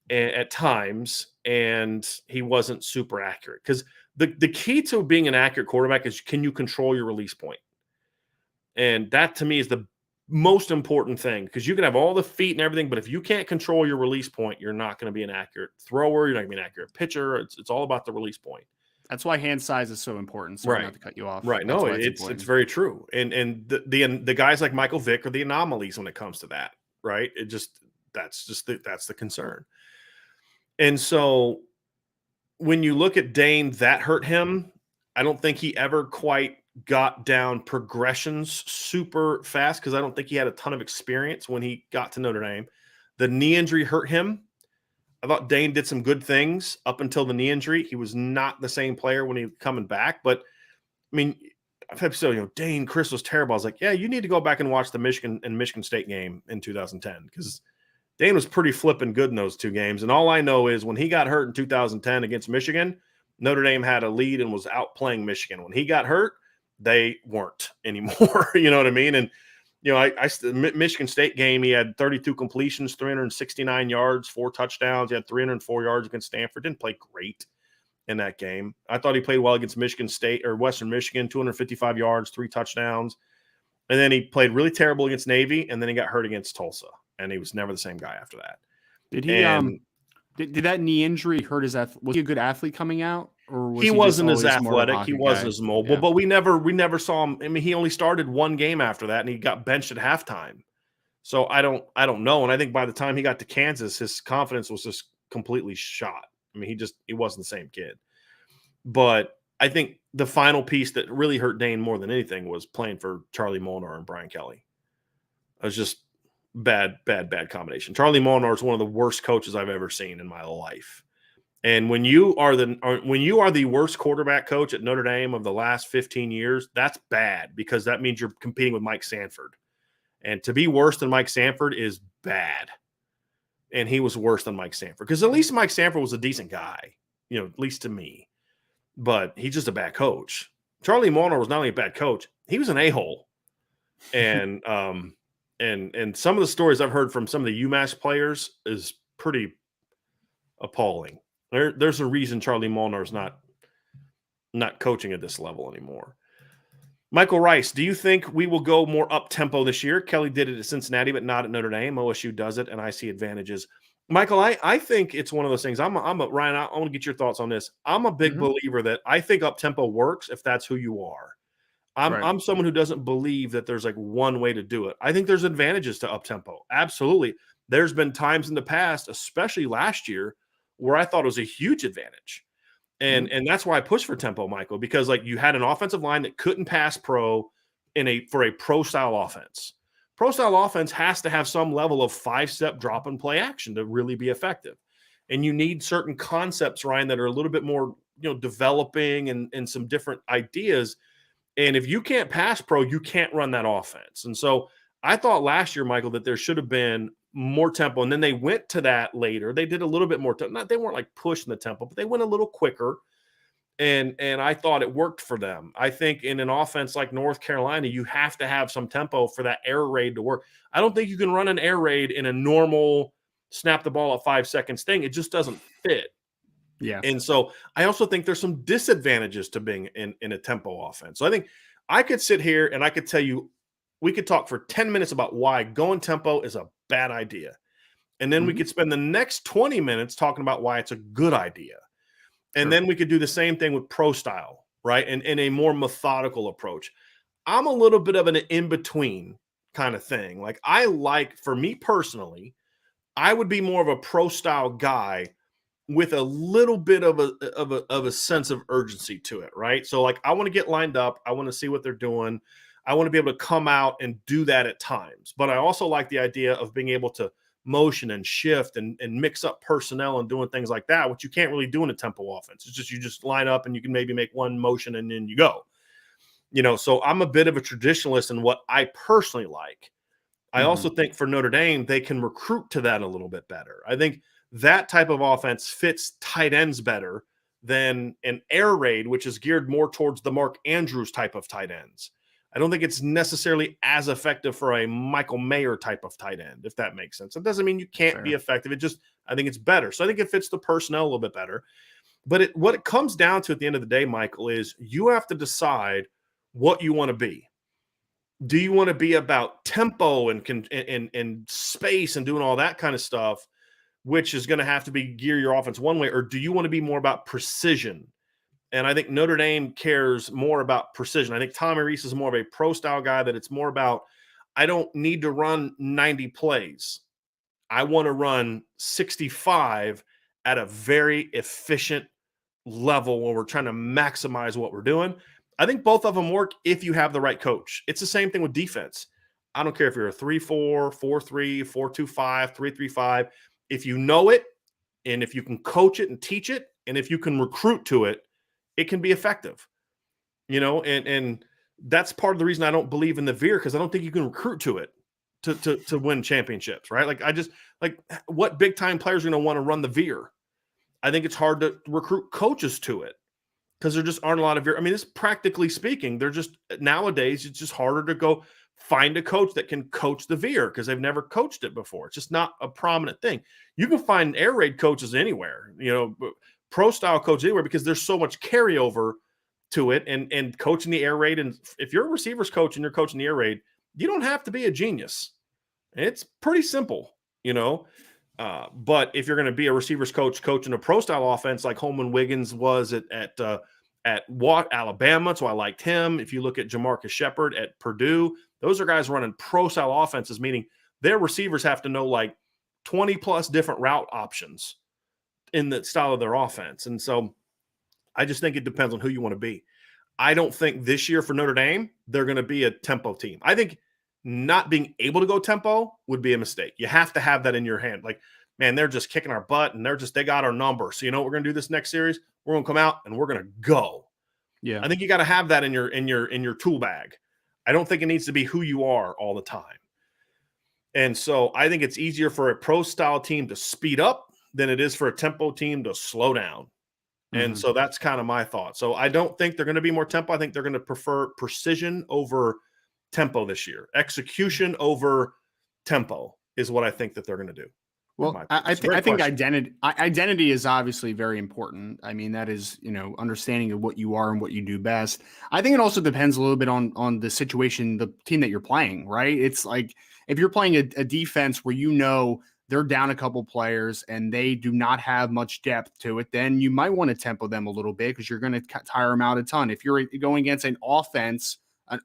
at times, and he wasn't super accurate. Because the key to being an accurate quarterback is, can you control your release point? And that, to me, is the most important thing, because you can have all the feet and everything, but if you can't control your release point, you're not going to be an accurate thrower. You're not going to be an accurate pitcher. It's all about the release point. That's why hand size is so important. So right. Not to cut you off. Right. No, it's very true. And the guys like Michael Vick are the anomalies when it comes to that. Right. That's the concern. And so when you look at Dane, that hurt him. I don't think he ever quite got down progressions super fast, because I don't think he had a ton of experience when he got to Notre Dame. The knee injury hurt him. I thought Dane did some good things up until the knee injury. He was not the same player when he was coming back. But, I mean, I've said, Dane Chris was terrible. I was like, yeah, you need to go back and watch the Michigan State game in 2010, because Dane was pretty flipping good in those two games. And all I know is when he got hurt in 2010 against Michigan, Notre Dame had a lead and was outplaying Michigan. When he got hurt, they weren't anymore. You know what I mean? And, Michigan State game, he had 32 completions, 369 yards, 4 touchdowns. He had 304 yards against Stanford. Didn't play great in that game. I thought he played well against Michigan State or Western Michigan, 255 yards, 3 touchdowns. And then he played really terrible against Navy, and then he got hurt against Tulsa, and he was never the same guy after that. Did he did that knee injury hurt his was he a good athlete coming out? Or was he wasn't as athletic. He wasn't as mobile, but we never saw him. I mean, he only started one game after that, and he got benched at halftime. So I don't know. And I think by the time he got to Kansas, his confidence was just completely shot. I mean, he wasn't the same kid. But I think the final piece that really hurt Dane more than anything was playing for Charlie Molnar and Brian Kelly. It was just bad combination. Charlie Molnar is one of the worst coaches I've ever seen in my life. And when you are the worst quarterback coach at Notre Dame of the last 15 years, that's bad because that means you're competing with Mike Sanford. And to be worse than Mike Sanford is bad. And he was worse than Mike Sanford because at least Mike Sanford was a decent guy, at least to me. But he's just a bad coach. Charlie Molnar was not only a bad coach, he was an a-hole. And and some of the stories I've heard from some of the UMass players is pretty appalling. There's a reason Charlie Molnar is not coaching at this level anymore. Michael Rice, do you think we will go more up-tempo this year? Kelly did it at Cincinnati, but not at Notre Dame. OSU does it, and I see advantages. Michael, I think it's one of those things. Ryan, I want to get your thoughts on this. I'm a big believer that I think up-tempo works if that's who you are. I'm someone who doesn't believe that there's like one way to do it. I think there's advantages to up-tempo. Absolutely. There's been times in the past, especially last year, where I thought it was a huge advantage. And that's why I push for tempo, Michael, because like you had an offensive line that couldn't pass pro for a pro style offense. Pro style offense has to have some level of 5-step drop and play action to really be effective. And you need certain concepts, Ryan, that are a little bit more, developing and some different ideas. And if you can't pass pro, you can't run that offense. And so I thought last year, Michael, that there should have been more tempo. And then they went to that later. They did a little bit more. They weren't like pushing the tempo, but they went a little quicker. And I thought it worked for them. I think in an offense like North Carolina, you have to have some tempo for that air raid to work. I don't think you can run an air raid in a normal snap the ball at 5 seconds thing. It just doesn't fit. Yeah. And so I also think there's some disadvantages to being in a tempo offense. So I think I could sit here and I could tell you, we could talk for 10 minutes about why going tempo is a bad idea. And then we could spend the next 20 minutes talking about why it's a good idea. And then we could do the same thing with pro style, right? And in a more methodical approach. I'm a little bit of an in-between kind of thing. Like for me personally, I would be more of a pro style guy with a little bit of a sense of urgency to it, right? So like I want to get lined up. I want to see what they're doing. I want to be able to come out and do that at times. But I also like the idea of being able to motion and shift and mix up personnel and doing things like that, which you can't really do in a tempo offense. It's just you just line up and you can maybe make one motion and then you go. So I'm a bit of a traditionalist in what I personally like. I also think for Notre Dame, they can recruit to that a little bit better. I think that type of offense fits tight ends better than an air raid, which is geared more towards the Mark Andrews type of tight ends. I don't think it's necessarily as effective for a Michael Mayer type of tight end, if that makes sense. It doesn't mean you can't be effective. I think it's better. So I think it fits the personnel a little bit better. But what it comes down to at the end of the day, Michael, is you have to decide what you want to be. Do you want to be about tempo and space and doing all that kind of stuff, which is going to have to be gear your offense one way, or do you want to be more about precision? And I think Notre Dame cares more about precision. I think Tommy Rees is more of a pro-style guy that it's more about, I don't need to run 90 plays. I want to run 65 at a very efficient level where we're trying to maximize what we're doing. I think both of them work if you have the right coach. It's the same thing with defense. I don't care if you're a 3-4, 4-3, 4-2-5, 3-3-5. If you know it, and if you can coach it and teach it, and if you can recruit to it, it can be effective. And that's part of the reason I don't believe in the veer, because I don't think you can recruit to it to win championships, right? What big time players are going to want to run the veer? I think it's hard to recruit coaches to it because there just aren't a lot of veer. I mean, it's practically speaking, nowadays it's just harder to go find a coach that can coach the veer because they've never coached it before. It's just not a prominent thing. You can find air raid coaches anywhere, pro style coach anywhere, because there's so much carryover to it and coaching the air raid. And if you're a receivers coach and you're coaching the air raid, you don't have to be a genius. It's pretty simple, but if you're going to be a receivers coach coaching a pro style offense like Holman Wiggins was at Alabama, so I liked him. If you look at Jamarcus Shepard at Purdue, those are guys running pro style offenses, meaning their receivers have to know like 20 plus different route options in the style of their offense. And so I just think it depends on who you want to be. I don't think this year for Notre Dame, they're going to be a tempo team. I think not being able to go tempo would be a mistake. You have to have that in your hand. Like man, they're just kicking our butt and they got our number. So you know what we're going to do this next series? We're going to come out and we're going to go. Yeah. I think you got to have that in your tool bag. I don't think it needs to be who you are all the time. And so I think it's easier for a pro style team to speed up than it is for a tempo team to slow down. And so that's kind of my thought. So I don't think they're going to be more tempo. I think they're going to prefer precision over tempo this year. Execution over tempo is what I think that they're going to do. Well, I think identity is obviously very important. I mean, that is, understanding of what you are and what you do best. I think it also depends a little bit on the situation, the team that you're playing, right? It's like if you're playing a defense where they're down a couple players and they do not have much depth to it, then you might want to tempo them a little bit because you're going to tire them out a ton. If you're going against an offense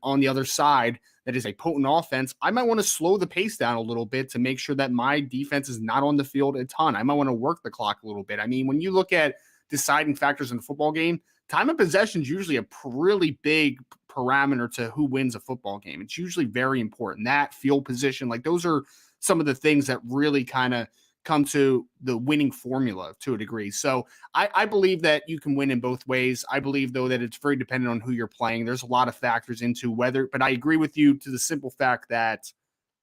on the other side that is a potent offense, I might want to slow the pace down a little bit to make sure that my defense is not on the field a ton. I might want to work the clock a little bit. I mean, when you look at deciding factors in a football game, time of possession is usually a really big parameter to who wins a football game. It's usually very important. That field position, like those are some of the things that really kind of come to the winning formula to a degree. So I believe that you can win in both ways. I believe, though, that it's very dependent on who you're playing. There's a lot of factors into whether, but I agree with you to the simple fact that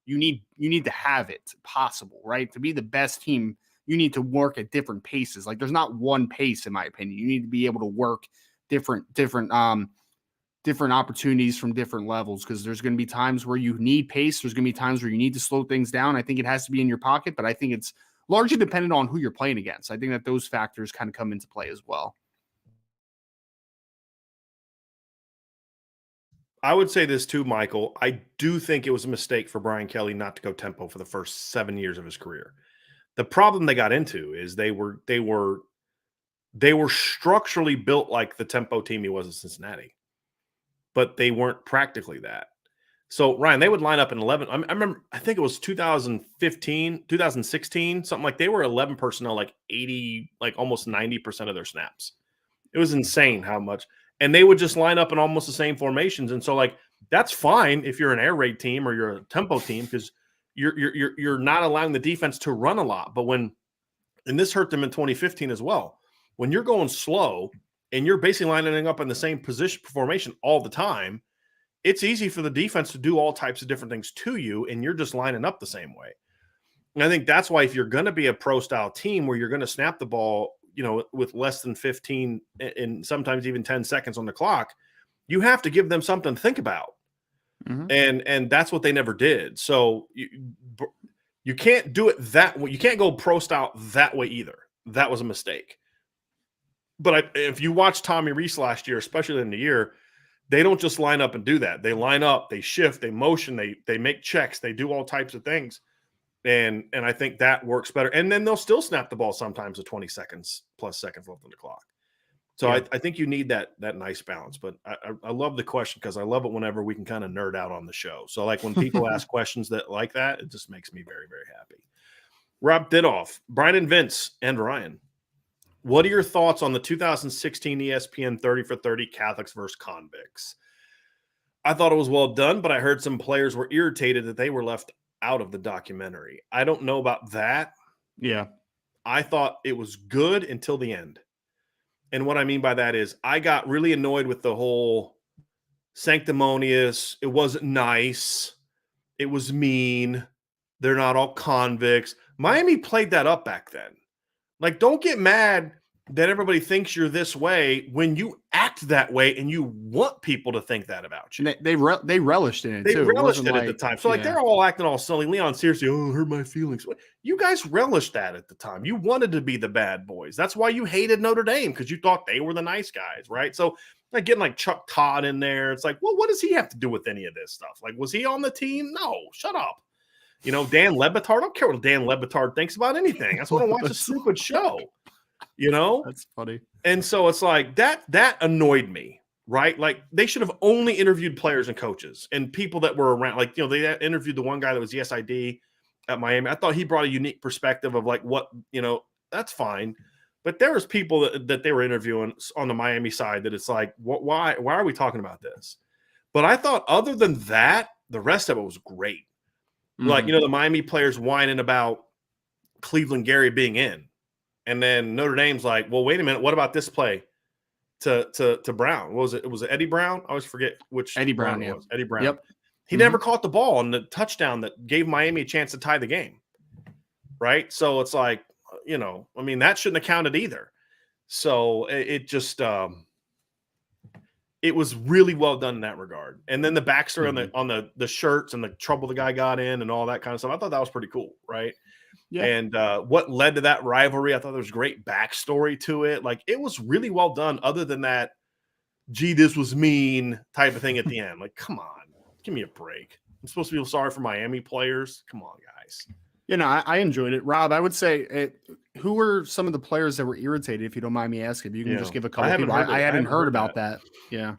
you need to have it possible, right? To be the best team, you need to work at different paces. Like there's not one pace, in my opinion. You need to be able to work different opportunities from different levels, because there's going to be times where you need pace. There's going to be times where you need to slow things down. I think it has to be in your pocket, but I think it's largely dependent on who you're playing against. I think that those factors kind of come into play as well. I would say this too, Michael. I do think it was a mistake for Brian Kelly not to go tempo for the first 7 years of his career. The problem they got into is they were structurally built like the tempo team he was in Cincinnati, but they weren't practically that. So, Ryan, they would line up in 11. I remember, I think it was 2015, 2016, something like they were 11 personnel, like 80, like almost 90% of their snaps. It was insane how much. And they would just line up in almost the same formations. And so, like, that's fine if you're an air raid team or you're a tempo team, because you're not allowing the defense to run a lot. But and this hurt them in 2015 as well, when you're going slow and you're basically lining up in the same position formation all the time, it's easy for the defense to do all types of different things to you, and you're just lining up the same way. And I think that's why if you're going to be a pro-style team where you're going to snap the ball, with less than 15 and sometimes even 10 seconds on the clock, you have to give them something to think about. Mm-hmm. And that's what they never did. So you can't do it that way. You can't go pro-style that way either. That was a mistake. But if you watch Tommy Rees last year, especially in the year, they don't just line up and do that. They line up, they shift, they motion, they make checks, they do all types of things. And I think that works better. And then they'll still snap the ball sometimes with 20 seconds plus seconds left on the clock. So yeah. I think you need that nice balance. But I love the question, because I love it whenever we can kind of nerd out on the show. So like when people ask questions that like that, it just makes me very, very happy. Rob Didoff, Brian and Vince, and Ryan, what are your thoughts on the 2016 ESPN 30 for 30 Catholics versus Convicts? I thought it was well done, but I heard some players were irritated that they were left out of the documentary. I don't know about that. Yeah. I thought it was good until the end. And what I mean by that is I got really annoyed with the whole sanctimonious. It wasn't nice. It was mean. They're not all convicts. Miami played that up back then. Like, don't get mad that everybody thinks you're this way when you act that way and you want people to think that about you. They relished in it, too. They relished it like, at the time. So, they're all acting all silly. Leon, seriously, hurt my feelings. You guys relished that at the time. You wanted to be the bad boys. That's why you hated Notre Dame, because you thought they were the nice guys, right? So, like, getting like Chuck Todd in there, it's like, well, what does he have to do with any of this stuff? Like, was he on the team? No, shut up. Dan Le Batard, I don't care what Dan Le Batard thinks about anything. That's why I watch a stupid show. That's funny. And so it's like that annoyed me, right? Like, they should have only interviewed players and coaches and people that were around. Like, they interviewed the one guy that was the SID at Miami. I thought he brought a unique perspective of like what, that's fine. But there was people that they were interviewing on the Miami side that it's like, why are we talking about this? But I thought other than that, the rest of it was great. Mm-hmm. Like, the Miami players whining about Cleveland Gary being in. And then Notre Dame's like, well, wait a minute. What about this play to Brown? What was it? Was it Eddie Brown? I always forget which Eddie Brown it yeah. was. Eddie Brown. Yep. He never caught the ball on the touchdown that gave Miami a chance to tie the game. Right. So it's like, that shouldn't have counted either. So it just it was really well done in that regard. And then the backstory on the shirts and the trouble the guy got in and all that kind of stuff. I thought that was pretty cool. Right. Yeah. And what led to that rivalry, I thought there was great backstory to it. Like, it was really well done, other than that, gee, this was mean type of thing at the end. Like, come on, give me a break. I'm supposed to feel sorry for Miami players. Come on, guys. I enjoyed it. Rob, I would say, who were some of the players that were irritated, if you don't mind me asking? If you can just give a couple of people. I hadn't heard about that. Yeah.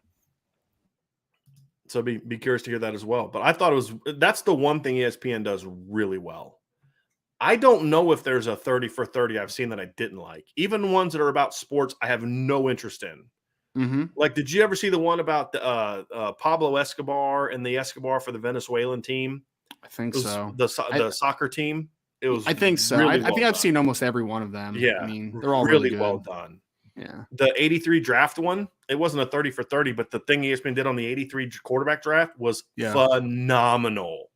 So be curious to hear that as well. But I thought that's the one thing ESPN does really well. I don't know if there's a 30 for 30 I've seen that I didn't like. Even ones that are about sports, I have no interest in. Mm-hmm. Like, did you ever see the one about the Pablo Escobar and the Escobar for the Venezuelan team? I think so. The soccer team. It was. I think so. Really I think I've seen almost every one of them. Yeah, I mean, they're all really good. well done. Yeah. The 83 draft one, it wasn't a 30 for 30, but the thing ESPN did on the 83 quarterback draft was phenomenal.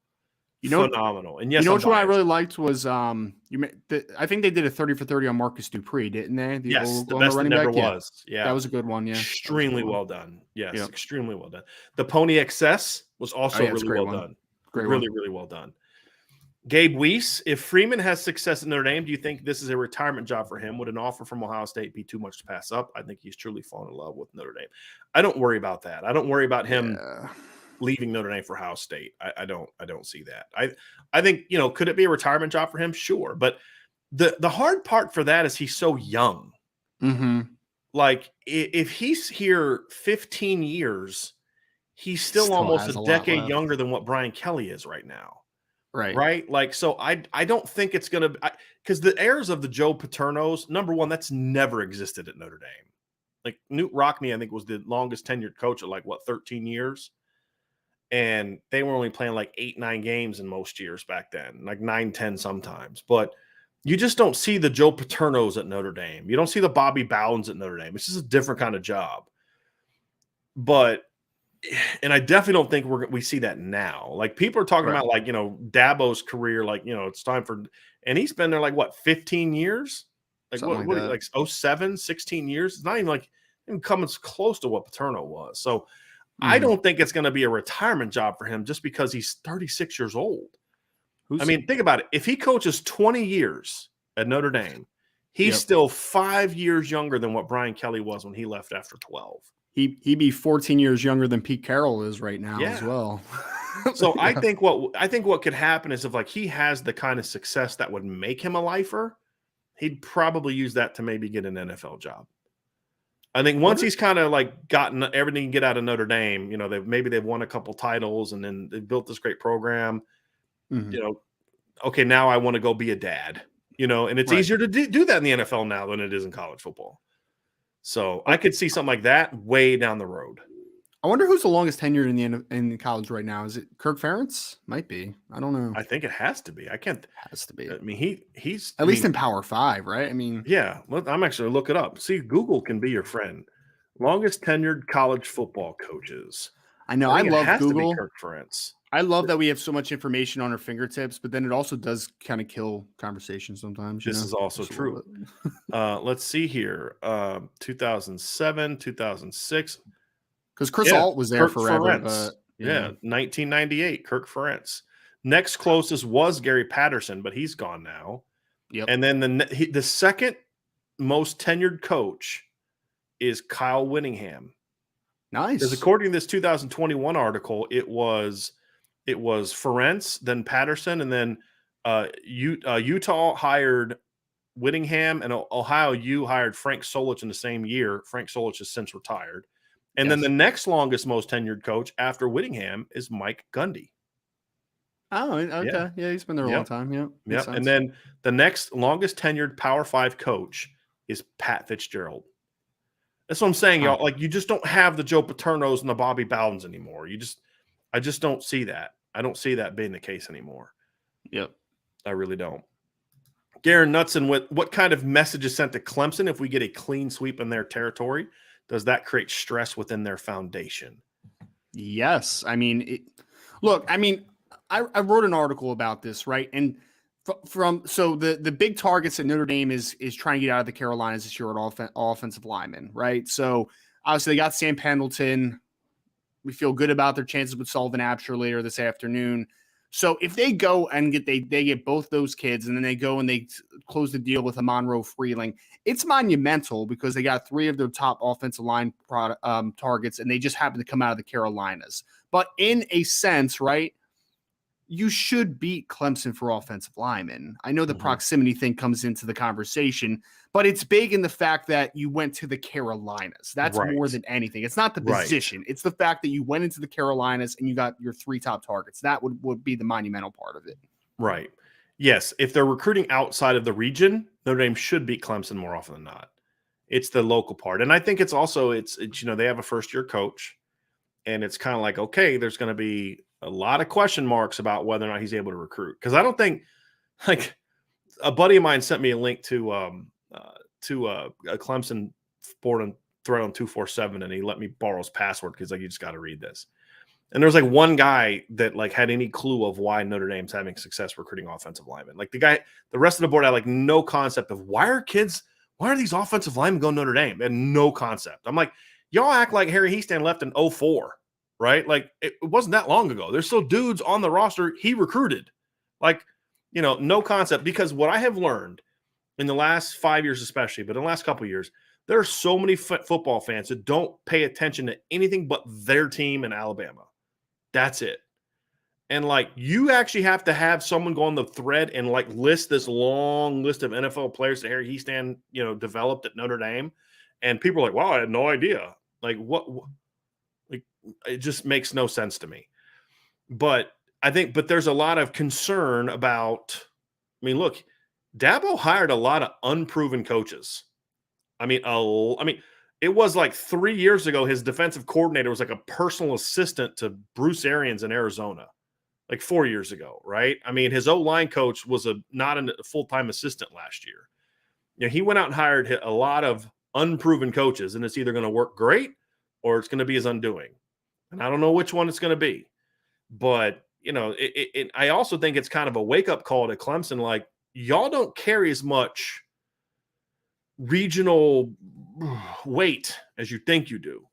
Phenomenal. And yes, which one I really liked was I think they did a 30 for 30 on Marcus Dupree, didn't they? Yes, the best that never was. Yeah, that was a good one. Yeah, extremely well done. Yes, extremely well done. The Pony XS was also really well done. Really well done. Gabe Weiss, if Freeman has success at Notre Dame, do you think this is a retirement job for him? Would an offer from Ohio State be too much to pass up? I think he's truly fallen in love with Notre Dame. I don't worry about that. I don't worry about him leaving Notre Dame for Ohio State. I don't see that. I think, could it be a retirement job for him? Sure. But the hard part for that is he's so young. Mm-hmm. Like, if he's here 15 years, he's still almost a decade younger than what Brian Kelly is right now. Right. Like, so I don't think it's going to, because the heirs of the Joe Paternos, number one, that's never existed at Notre Dame. Like, Newt Rockne, I think, was the longest tenured coach at 13 years. And they were only playing 8-9 games in most years back then, 9-10 sometimes. But you just don't see the Joe Paternos at Notre Dame. You don't see the Bobby Bowdens at Notre Dame. It's just a different kind of job. And I definitely don't think we see that now. Like, people are talking about Dabo's career, it's time for, and he's been there 15 years? Like 07, 16 years? It's not even coming close to what Paterno was. So I don't think it's going to be a retirement job for him just because he's 36 years old. Think about it. If he coaches 20 years at Notre Dame, he's still 5 years younger than what Brian Kelly was when he left after 12. He'd be 14 years younger than Pete Carroll is right now as well. So I think what could happen is if he has the kind of success that would make him a lifer, he'd probably use that to maybe get an NFL job. I think once he's kind of gotten everything he can get out of Notre Dame, they've won a couple titles and then they've built this great program. Mm-hmm. Okay, now I want to go be a dad. And it's easier to do that in the NFL now than it is in college football. So I could see something like that way down the road. I wonder who's the longest tenured in college right now. Is it Kirk Ferentz? Might be. I don't know. I think it has to be. Has to be. He's at least in Power 5, right? Yeah. I'm actually look it up. See, Google can be your friend. Longest tenured college football coaches. I know. I love Google. Kirk Ferentz. I love that we have so much information on our fingertips, but then it also does kind of kill conversation sometimes. This is also true. Let's see here. 2007, 2006. Because Chris Alt was there forever. But, 1998, Kirk Ferentz. Next closest was Gary Patterson, but he's gone now. Yep. And then the second most tenured coach is Kyle Whittingham. Nice. Because according to this 2021 article, it was Ferentz, then Patterson, and then Utah hired Whittingham, and Ohio U hired Frank Solich in the same year. Frank Solich has since retired. And then the next longest, most tenured coach after Whittingham is Mike Gundy. Oh, okay. Yeah, he's been there a long time. Yeah. And then the next longest tenured Power 5 coach is Pat Fitzgerald. That's what I'm saying, y'all. You just don't have the Joe Paternos and the Bobby Bowdens anymore. I just don't see that. I don't see that being the case anymore. Yep. I really don't. Garen Knutson, what kind of message is sent to Clemson if we get a clean sweep in their territory? Does that create stress within their foundation? Yes. I mean, I wrote an article about this, right? And so the big targets that Notre Dame is trying to get out of the Carolinas this year at offensive linemen, right? So obviously they got Sam Pendleton. We feel good about their chances with Sullivan Absher later this afternoon. So if they go and they get both those kids, and then they go and they close the deal with a Monroe Freeling, it's monumental because they got 3 of their top offensive line targets, and they just happen to come out of the Carolinas. But in a sense, right, you should beat Clemson for offensive linemen. I know the proximity thing comes into the conversation, but it's big in the fact that you went to the Carolinas. That's more than anything. It's not the position. It's the fact that you went into the Carolinas and you got your 3 top targets. That would be the monumental part of it. Right. Yes. If they're recruiting outside of the region, Notre Dame should beat Clemson more often than not. It's the local part. And I think it's also, it's they have a first-year coach, and it's kind of like, okay, there's going to be a lot of question marks about whether or not he's able to recruit. Because I don't think, like, a buddy of mine sent me a link to a Clemson board and thread on 247, and he let me borrow his password because, like, you just got to read this. And there's like one guy that like had any clue of why Notre Dame's having success recruiting offensive linemen. Like the rest of the board had like no concept of why are these offensive linemen going to Notre Dame? And no concept. I'm like, y'all act like Harry Heastan left in 2004. Right? Like it wasn't that long ago. There's still dudes on the roster he recruited. Like, no concept. Because what I have learned in the last 5 years, especially, but in the last couple of years, there are so many football fans that don't pay attention to anything but their team in Alabama. That's it. And like, you actually have to have someone go on the thread and like list this long list of NFL players that Harry Heastan, developed at Notre Dame. And people are like, wow, I had no idea. Like what it just makes no sense to me. But there's a lot of concern about, look, Dabo hired a lot of unproven coaches. It was like 3 years ago, his defensive coordinator was like a personal assistant to Bruce Arians in Arizona, like 4 years ago, right? His O-line coach was not a full-time assistant last year. He went out and hired a lot of unproven coaches, and it's either going to work great or it's going to be his undoing. And I don't know which one it's going to be. But, I also think it's kind of a wake-up call to Clemson. Like, y'all don't carry as much regional weight as you think you do.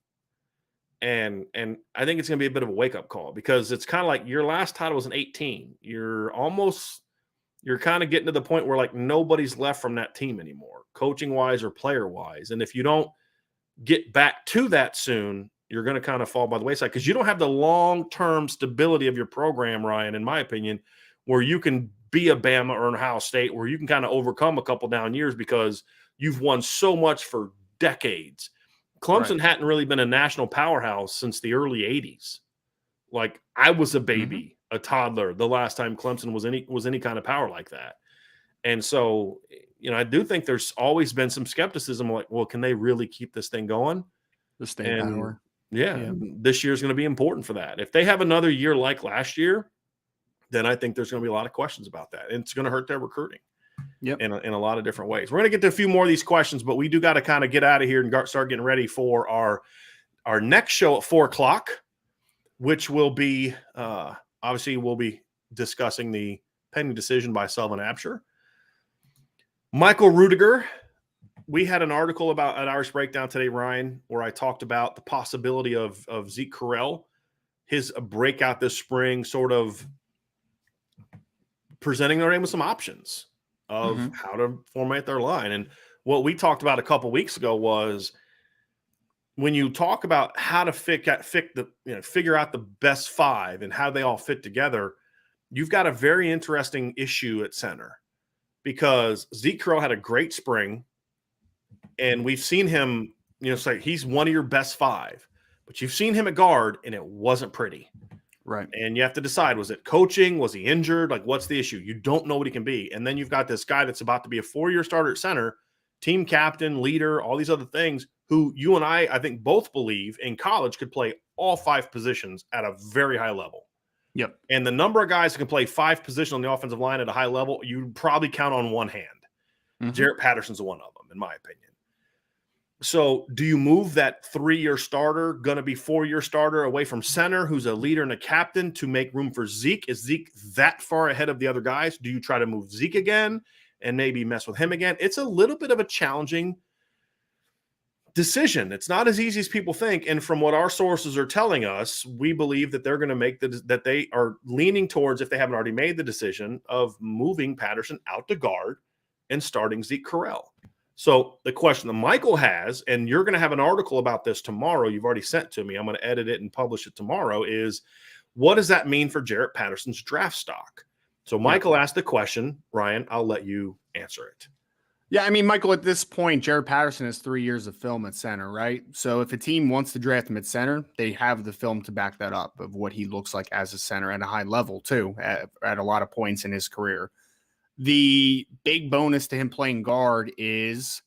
And I think it's going to be a bit of a wake-up call because it's kind of like your last title was in 2018. You're kind of getting to the point where, like, nobody's left from that team anymore, coaching-wise or player-wise. And if you don't get back to that soon, you're going to kind of fall by the wayside because you don't have the long-term stability of your program, Ryan, in my opinion, where you can be a Bama or an Ohio State, where you can kind of overcome a couple down years because you've won so much for decades. Clemson hadn't really been a national powerhouse since the early 80s. Like, I was a baby, a toddler, the last time Clemson was any kind of power like that. And so, I do think there's always been some skepticism, like, well, can they really keep this thing going? The state power. Yeah, this year's going to be important for that. If they have another year like last year, then I think there's going to be a lot of questions about that. And it's going to hurt their recruiting in a lot of different ways. We're going to get to a few more of these questions, but we do got to kind of get out of here and start getting ready for our next show at 4:00, which will be obviously we'll be discussing the pending decision by Sullivan Absher. Michael Rudiger. We had an article about an Irish Breakdown today, Ryan, where I talked about the possibility of Zeke Correll, his breakout this spring, sort of presenting Notre Dame with some options of how to format their line. And what we talked about a couple weeks ago was when you talk about how to figure out the best 5 and how they all fit together, you've got a very interesting issue at center because Zeke Correll had a great spring. And we've seen him, say he's one of your best 5, but you've seen him at guard and it wasn't pretty. Right. And you have to decide, was it coaching? Was he injured? Like, what's the issue? You don't know what he can be. And then you've got this guy that's about to be a 4-year starter at center, team captain, leader, all these other things, who you and I think both believe in college could play all 5 positions at a very high level. Yep. And the number of guys who can play 5 positions on the offensive line at a high level, you probably count on one hand. Jarrett Patterson's one of them, in my opinion. So do you move that 3-year starter, going to be 4-year starter, away from center, who's a leader and a captain, to make room for Zeke? Is Zeke that far ahead of the other guys? Do you try to move Zeke again and maybe mess with him again? It's a little bit of a challenging decision. It's not as easy as people think. And from what our sources are telling us, we believe that they're going to make that they are leaning towards, if they haven't already made the decision, of moving Patterson out to guard and starting Zeke Correll. So the question that Michael has, and you're going to have an article about this tomorrow, you've already sent to me, I'm going to edit it and publish it tomorrow, is what does that mean for Jarrett Patterson's draft stock? So Michael asked the question. Ryan, I'll let you answer it. Yeah, I mean, Michael, at this point, Jarrett Patterson has 3 years of film at center, right? So if a team wants to draft him at center, they have the film to back that up of what he looks like as a center at a high level, too, at a lot of points in his career. The big bonus to him playing guard is,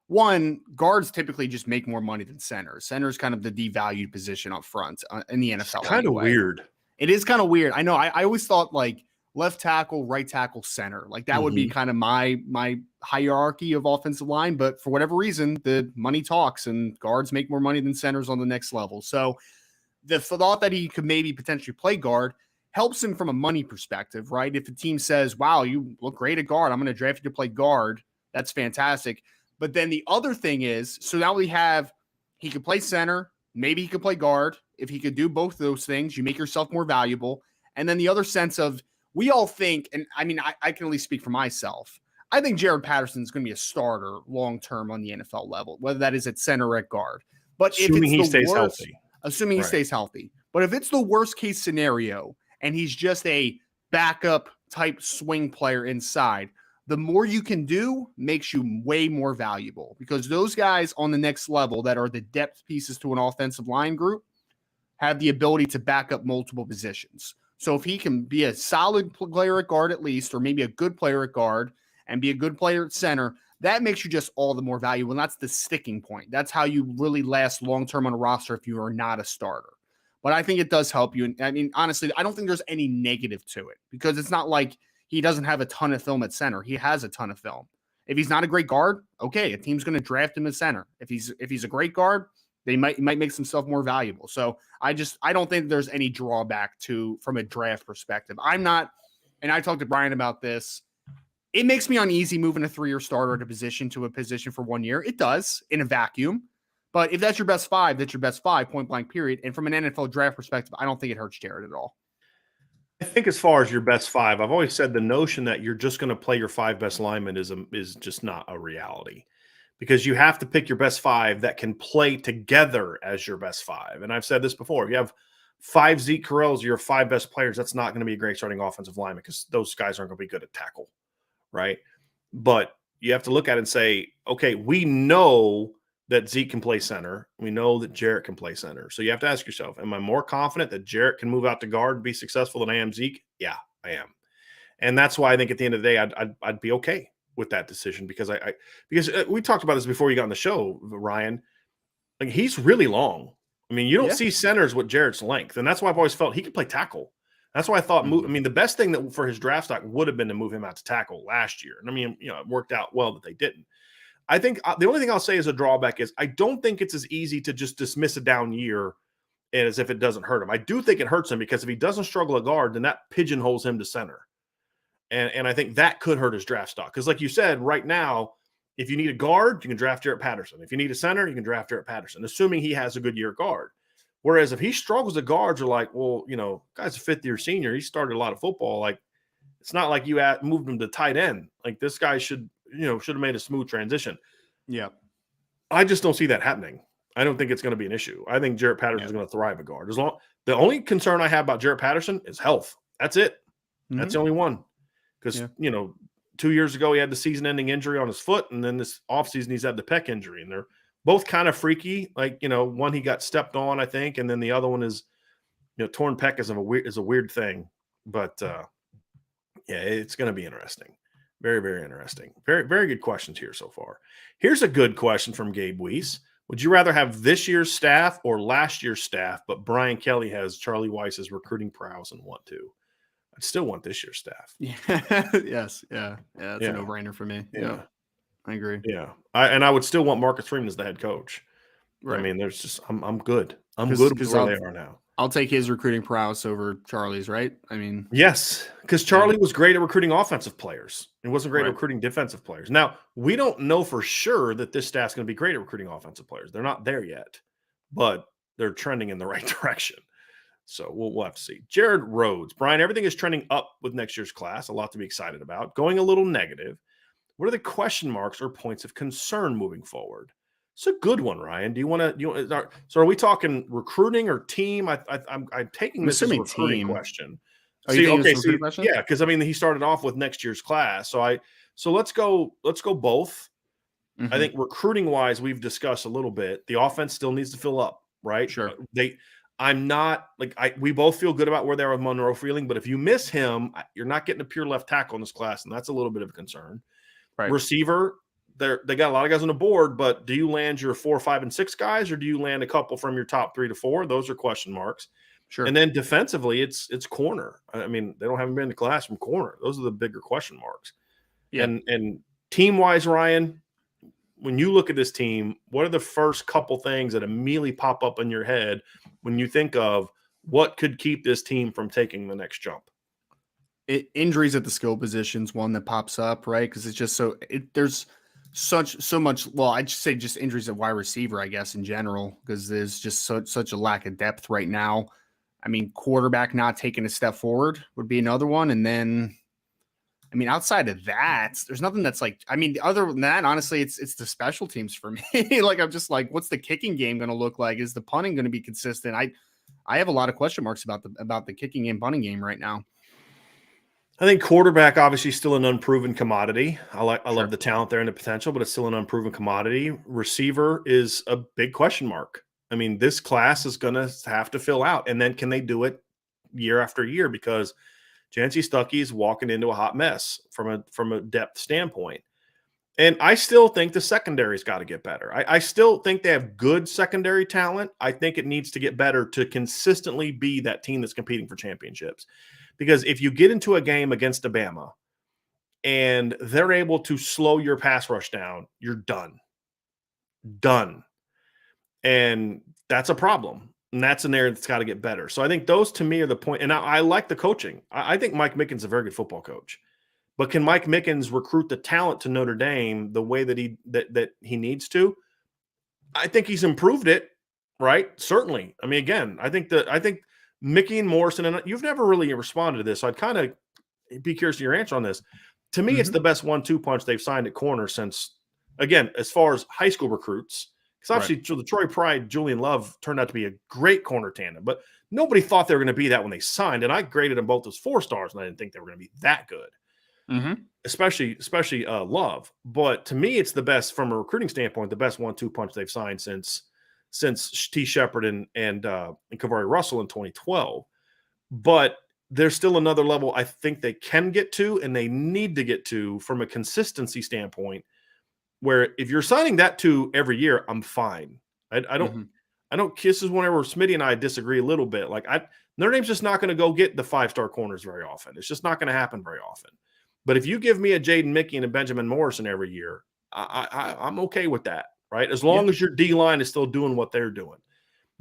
one, guards typically just make more money than center. Center is kind of the devalued position up front in the NFL. It's kind of weird. It is kind of weird. I know. I always thought like left tackle, right tackle, center. Like that would be kind of my hierarchy of offensive line. But for whatever reason, the money talks and guards make more money than centers on the next level. So the thought that he could maybe potentially play guard helps him from a money perspective, right? If the team says, wow, you look great at guard, I'm going to draft you to play guard, that's fantastic. But then the other thing is, so now he could play center, maybe he could play guard. If he could do both of those things, you make yourself more valuable. And then the other sense of, we all think, and I mean, I can at least speak for myself, I think Jarrett Patterson is going to be a starter long-term on the NFL level, whether that is at center or at guard. But assuming if he stays healthy. Assuming he stays healthy. But if it's the worst case scenario, and he's just a backup type swing player inside, the more you can do makes you way more valuable, because those guys on the next level that are the depth pieces to an offensive line group have the ability to back up multiple positions. So if he can be a solid player at guard at least, or maybe a good player at guard and be a good player at center, that makes you just all the more valuable. And that's the sticking point. That's how you really last long-term on a roster if you are not a starter. But I think it does help you. And I mean, honestly, I don't think there's any negative to it, because it's not like he doesn't have a ton of film at center. He has a ton of film. If he's not a great guard, okay, a team's going to draft him at center. If he's a great guard, he might make himself more valuable. So I don't think there's any drawback from a draft perspective. I'm not, and I talked to Brian about this. It makes me uneasy moving a 3-year starter at a position to a position for 1 year. It does in a vacuum. But if that's your best five, that's your best five, point blank, period. And from an NFL draft perspective, I don't think it hurts Jarrett at all. I think as far as your best five, I've always said the notion that you're just going to play your 5 best linemen is just not a reality, because you have to pick your best 5 that can play together as your best 5. And I've said this before. If you have 5 Zeke Corrells, your 5 best players, that's not going to be a great starting offensive lineman, because those guys aren't going to be good at tackle, right? But you have to look at it and say, okay, we know that Zeke can play center. We know that Jarrett can play center. So you have to ask yourself, am I more confident that Jarrett can move out to guard and be successful than I am Zeke? Yeah, I am. And that's why I think at the end of the day, I'd be okay with that decision, because because we talked about this before you got on the show, Ryan. Like, he's really long. I mean, you don't see centers with Jarrett's length. And that's why I've always felt he could play tackle. That's why I thought, the best thing that for his draft stock would have been to move him out to tackle last year. And I mean, it worked out well that they didn't. I think the only thing I'll say as a drawback is I don't think it's as easy to just dismiss a down year as if it doesn't hurt him. I do think it hurts him, because if he doesn't struggle at guard, then that pigeonholes him to center. And I think that could hurt his draft stock. Because like you said, right now, if you need a guard, you can draft Jarrett Patterson. If you need a center, you can draft Jarrett Patterson, assuming he has a good year guard. Whereas if he struggles at guards, you're like, well, guy's a 5th-year senior. He started a lot of football. Like, it's not like you moved him to tight end. Like, this guy should have made a smooth transition. Yeah. I just don't see that happening. I don't think it's going to be an issue. I think Jarrett Patterson is going to thrive at guard. The only concern I have about Jarrett Patterson is health. That's it. That's the only one. Because, 2 years ago he had the season-ending injury on his foot, and then this offseason he's had the pec injury. And they're both kind of freaky. Like, one he got stepped on, I think, and then the other one is, torn pec is a weird thing. But, it's going to be interesting. Very, very interesting. Very, very good questions here so far. Here's a good question from Gabe Weiss. Would you rather have this year's staff or last year's staff, but Brian Kelly has Charlie Weiss's recruiting prowess and want to? I'd still want this year's staff. Yes. Yeah. That's a no-brainer for me. Yeah. I agree. Yeah. I would still want Marcus Freeman as the head coach. Right. I mean, there's just I'm good. I'm good with where they are now. I'll take his recruiting prowess over Charlie's, right? I mean, Yes, because Charlie was great at recruiting offensive players. He wasn't great at Right. recruiting defensive players. Now, we don't know for sure that this staff's going to be great at recruiting offensive players. They're not there yet, but they're trending in the right direction. So we'll have to see. Jared Rhodes. Brian, everything is trending up with next year's class. A lot to be excited about. Going a little negative. What are the question marks or points of concern moving forward? It's a good one, Ryan. Do you want to? So, are we talking recruiting or team? I'm taking I'm this as a assuming recruiting team. question. Oh, you think it's a recruiting question? Yeah, because I mean, he started off with next year's class. So let's go both. I think recruiting wise, we've discussed a little bit. The offense still needs to fill up, right? Sure. I'm not we both feel good about where they are with Monroe Freeling, but if you miss him, you're not getting a pure left tackle in this class, and that's a little bit of a concern. Right. Receiver, they got a lot of guys on the board, but do you land your 4, 5, and 6 guys, or do you land a couple from your top 3 to 4? Those are question marks. Sure. And then defensively, it's corner. I mean, they haven't been in the class from corner. Those are the bigger question marks. Yeah. And team wise, Ryan, when you look at this team, what are the first couple things that immediately pop up in your head when you think of what could keep this team from taking the next jump? Injuries at the skill positions, one that pops up, right? Because it's just there's so much. Well, I'd say just injuries at wide receiver, I guess, in general, because there's just such a lack of depth right now. I mean, quarterback not taking a step forward would be another one, and then, I mean, outside of that, there's nothing that's like. I mean, other than that, honestly, it's the special teams for me. Like, I'm just like, what's the kicking game going to look like? Is the punting going to be consistent? I have a lot of question marks about the kicking and punting game right now. I think quarterback obviously still an unproven commodity. I love the talent there and the potential, but it's still an unproven commodity. Receiver is a big question mark. I mean, this class is going to have to fill out, and then can they do it year after year? Because Jancy Stuckey is walking into a hot mess from a depth standpoint. And I still think the secondary's got to get better. I still think they have good secondary talent. I think it needs to get better to consistently be that team that's competing for championships. Because if you get into a game against Alabama and they're able to slow your pass rush down, you're done. Done. And that's a problem. And that's an area that's got to get better. So I think those to me are the point. And I like the coaching. I think Mike Mickens is a very good football coach. But can Mike Mickens recruit the talent to Notre Dame the way that he needs to? I think he's improved it, right? Certainly. I mean, again, I think Mickey and Morrison, and you've never really responded to this, so I'd kind of be curious to your answer on this. To me, it's the best 1-2 punch they've signed at corner since, again, as far as high school recruits, because obviously the Troy Pride, Julian Love turned out to be a great corner tandem, but nobody thought they were going to be that when they signed, and I graded them both as 4 stars, and I didn't think they were going to be that good. Especially Love. But to me, it's the best from a recruiting standpoint, the best 1-2 punch they've signed since T. Shepard and Kavari Russell in 2012. But there's still another level I think they can get to, and they need to get to from a consistency standpoint, where if you're signing that to every year, I'm fine. I don't this is whenever Smitty and I disagree a little bit. Like Notre Dame's just not going to go get the 5-star corners very often. It's just not going to happen very often. But if you give me a Jaden Mickey and a Benjamin Morrison every year, I'm okay with that, right? As long as your D-line is still doing what they're doing.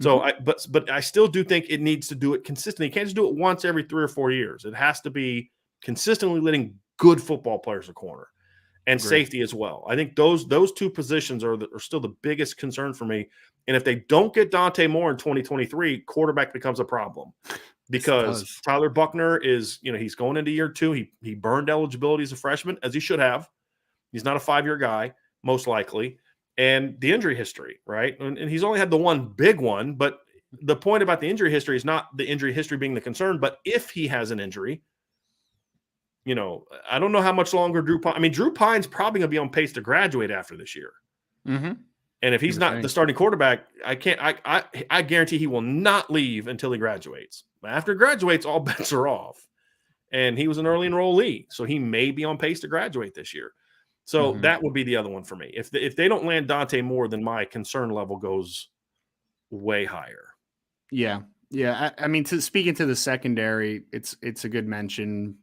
So, but I still do think it needs to do it consistently. You can't just do it once every 3 or 4 years. It has to be consistently letting good football players a corner and safety as well. I think those 2 positions are still the biggest concern for me. And if they don't get Dante Moore in 2023, quarterback becomes a problem. Because Tyler Buckner is, he's going into year 2. He burned eligibility as a freshman, as he should have. He's not a 5-year guy, most likely. And the injury history, right? And he's only had the one big one. But the point about the injury history is not the injury history being the concern. But if he has an injury, I don't know how much longer Drew Pine's probably going to be on pace to graduate after this year. And if he's not the starting quarterback, I guarantee he will not leave until he graduates. After he graduates, all bets are off. And he was an early enrollee, so he may be on pace to graduate this year. So that would be the other one for me. If they don't land Dante Moore, then my concern level goes way higher. Yeah. I mean, speaking to the secondary, it's a good mention.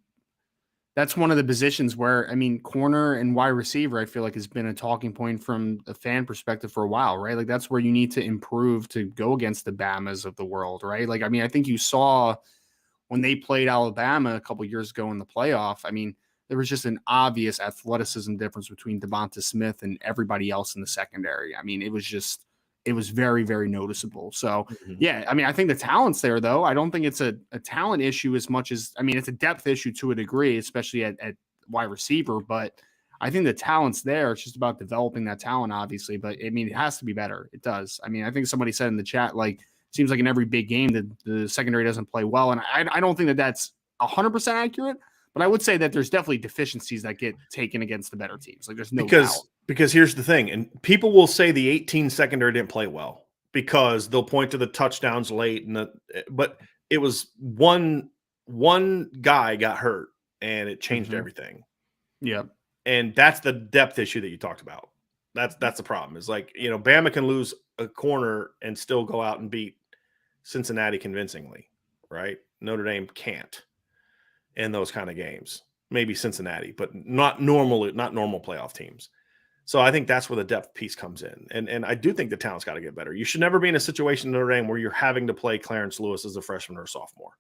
that's one of the positions where, I mean, corner and wide receiver, I feel like has been a talking point from a fan perspective for a while, right? Like that's where you need to improve to go against the Bamas of the world, right? Like, I mean, I think you saw when they played Alabama a couple years ago in the playoff, I mean, there was just an obvious athleticism difference between Devonta Smith and everybody else in the secondary. I mean, it was very, very noticeable. So, yeah, I mean, I think the talent's there, though. I don't think it's a talent issue as much as, I mean, it's a depth issue to a degree, especially at wide receiver. But I think the talent's there. It's just about developing that talent, obviously. But, I mean, it has to be better. It does. I mean, I think somebody said in the chat, like, seems like in every big game that the secondary doesn't play well. And I don't think that that's 100% accurate. But I would say that there's definitely deficiencies that get taken against the better teams. Like there's no doubt. Because here's the thing, and people will say the 18 secondary didn't play well because they'll point to the touchdowns late, but it was one guy got hurt and it changed everything. Yeah, and that's the depth issue that you talked about. That's the problem. Is like Bama can lose a corner and still go out and beat Cincinnati convincingly, right? Notre Dame can't. In those kind of games, maybe Cincinnati, but not normal playoff teams. So I think that's where the depth piece comes in. And I do think the talent's got to get better. You should never be in a situation in Notre Dame where you're having to play Clarence Lewis as a freshman or a sophomore.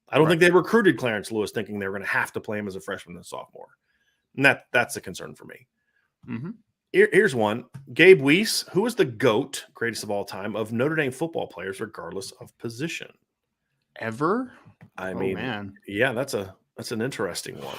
I don't think they recruited Clarence Lewis thinking they were going to have to play him as a freshman and sophomore. And that's a concern for me. Mm-hmm. Here's one. Gabe Weiss, who is the GOAT, greatest of all time, of Notre Dame football players, regardless of position. Ever? I mean, man. Yeah, that's an interesting one.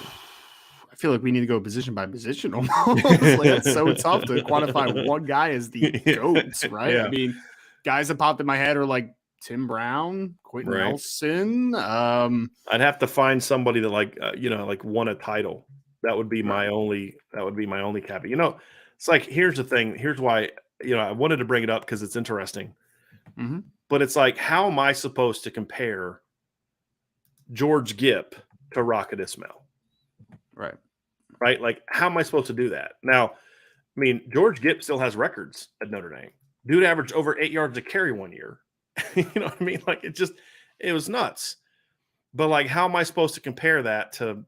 I feel like we need to go position by position almost. Like, it's so tough to quantify one guy as the GOAT, right? Yeah. I mean, guys that popped in my head are like Tim Brown, Quentin Nelson. I'd have to find somebody that like won a title. That would be my only caveat. It's like, here's the thing. Here's why, I wanted to bring it up because it's interesting. Mm-hmm. But it's like, how am I supposed to compare George Gipp to Rocket Ismail? Right? Like, how am I supposed to do that? Now, I mean, George Gipp still has records at Notre Dame. Dude averaged over 8 yards a carry one year. You know what I mean? Like, it was nuts. But like, how am I supposed to compare that to,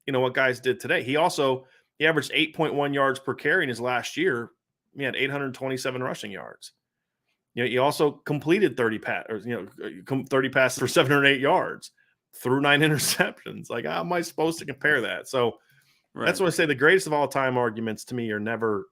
what guys did today? He averaged 8.1 yards per carry in his last year. He had 827 rushing yards. He also completed 30 passes for 708 yards, threw 9 interceptions. Like, how am I supposed to compare that? So that's what I say. The greatest of all time arguments to me are never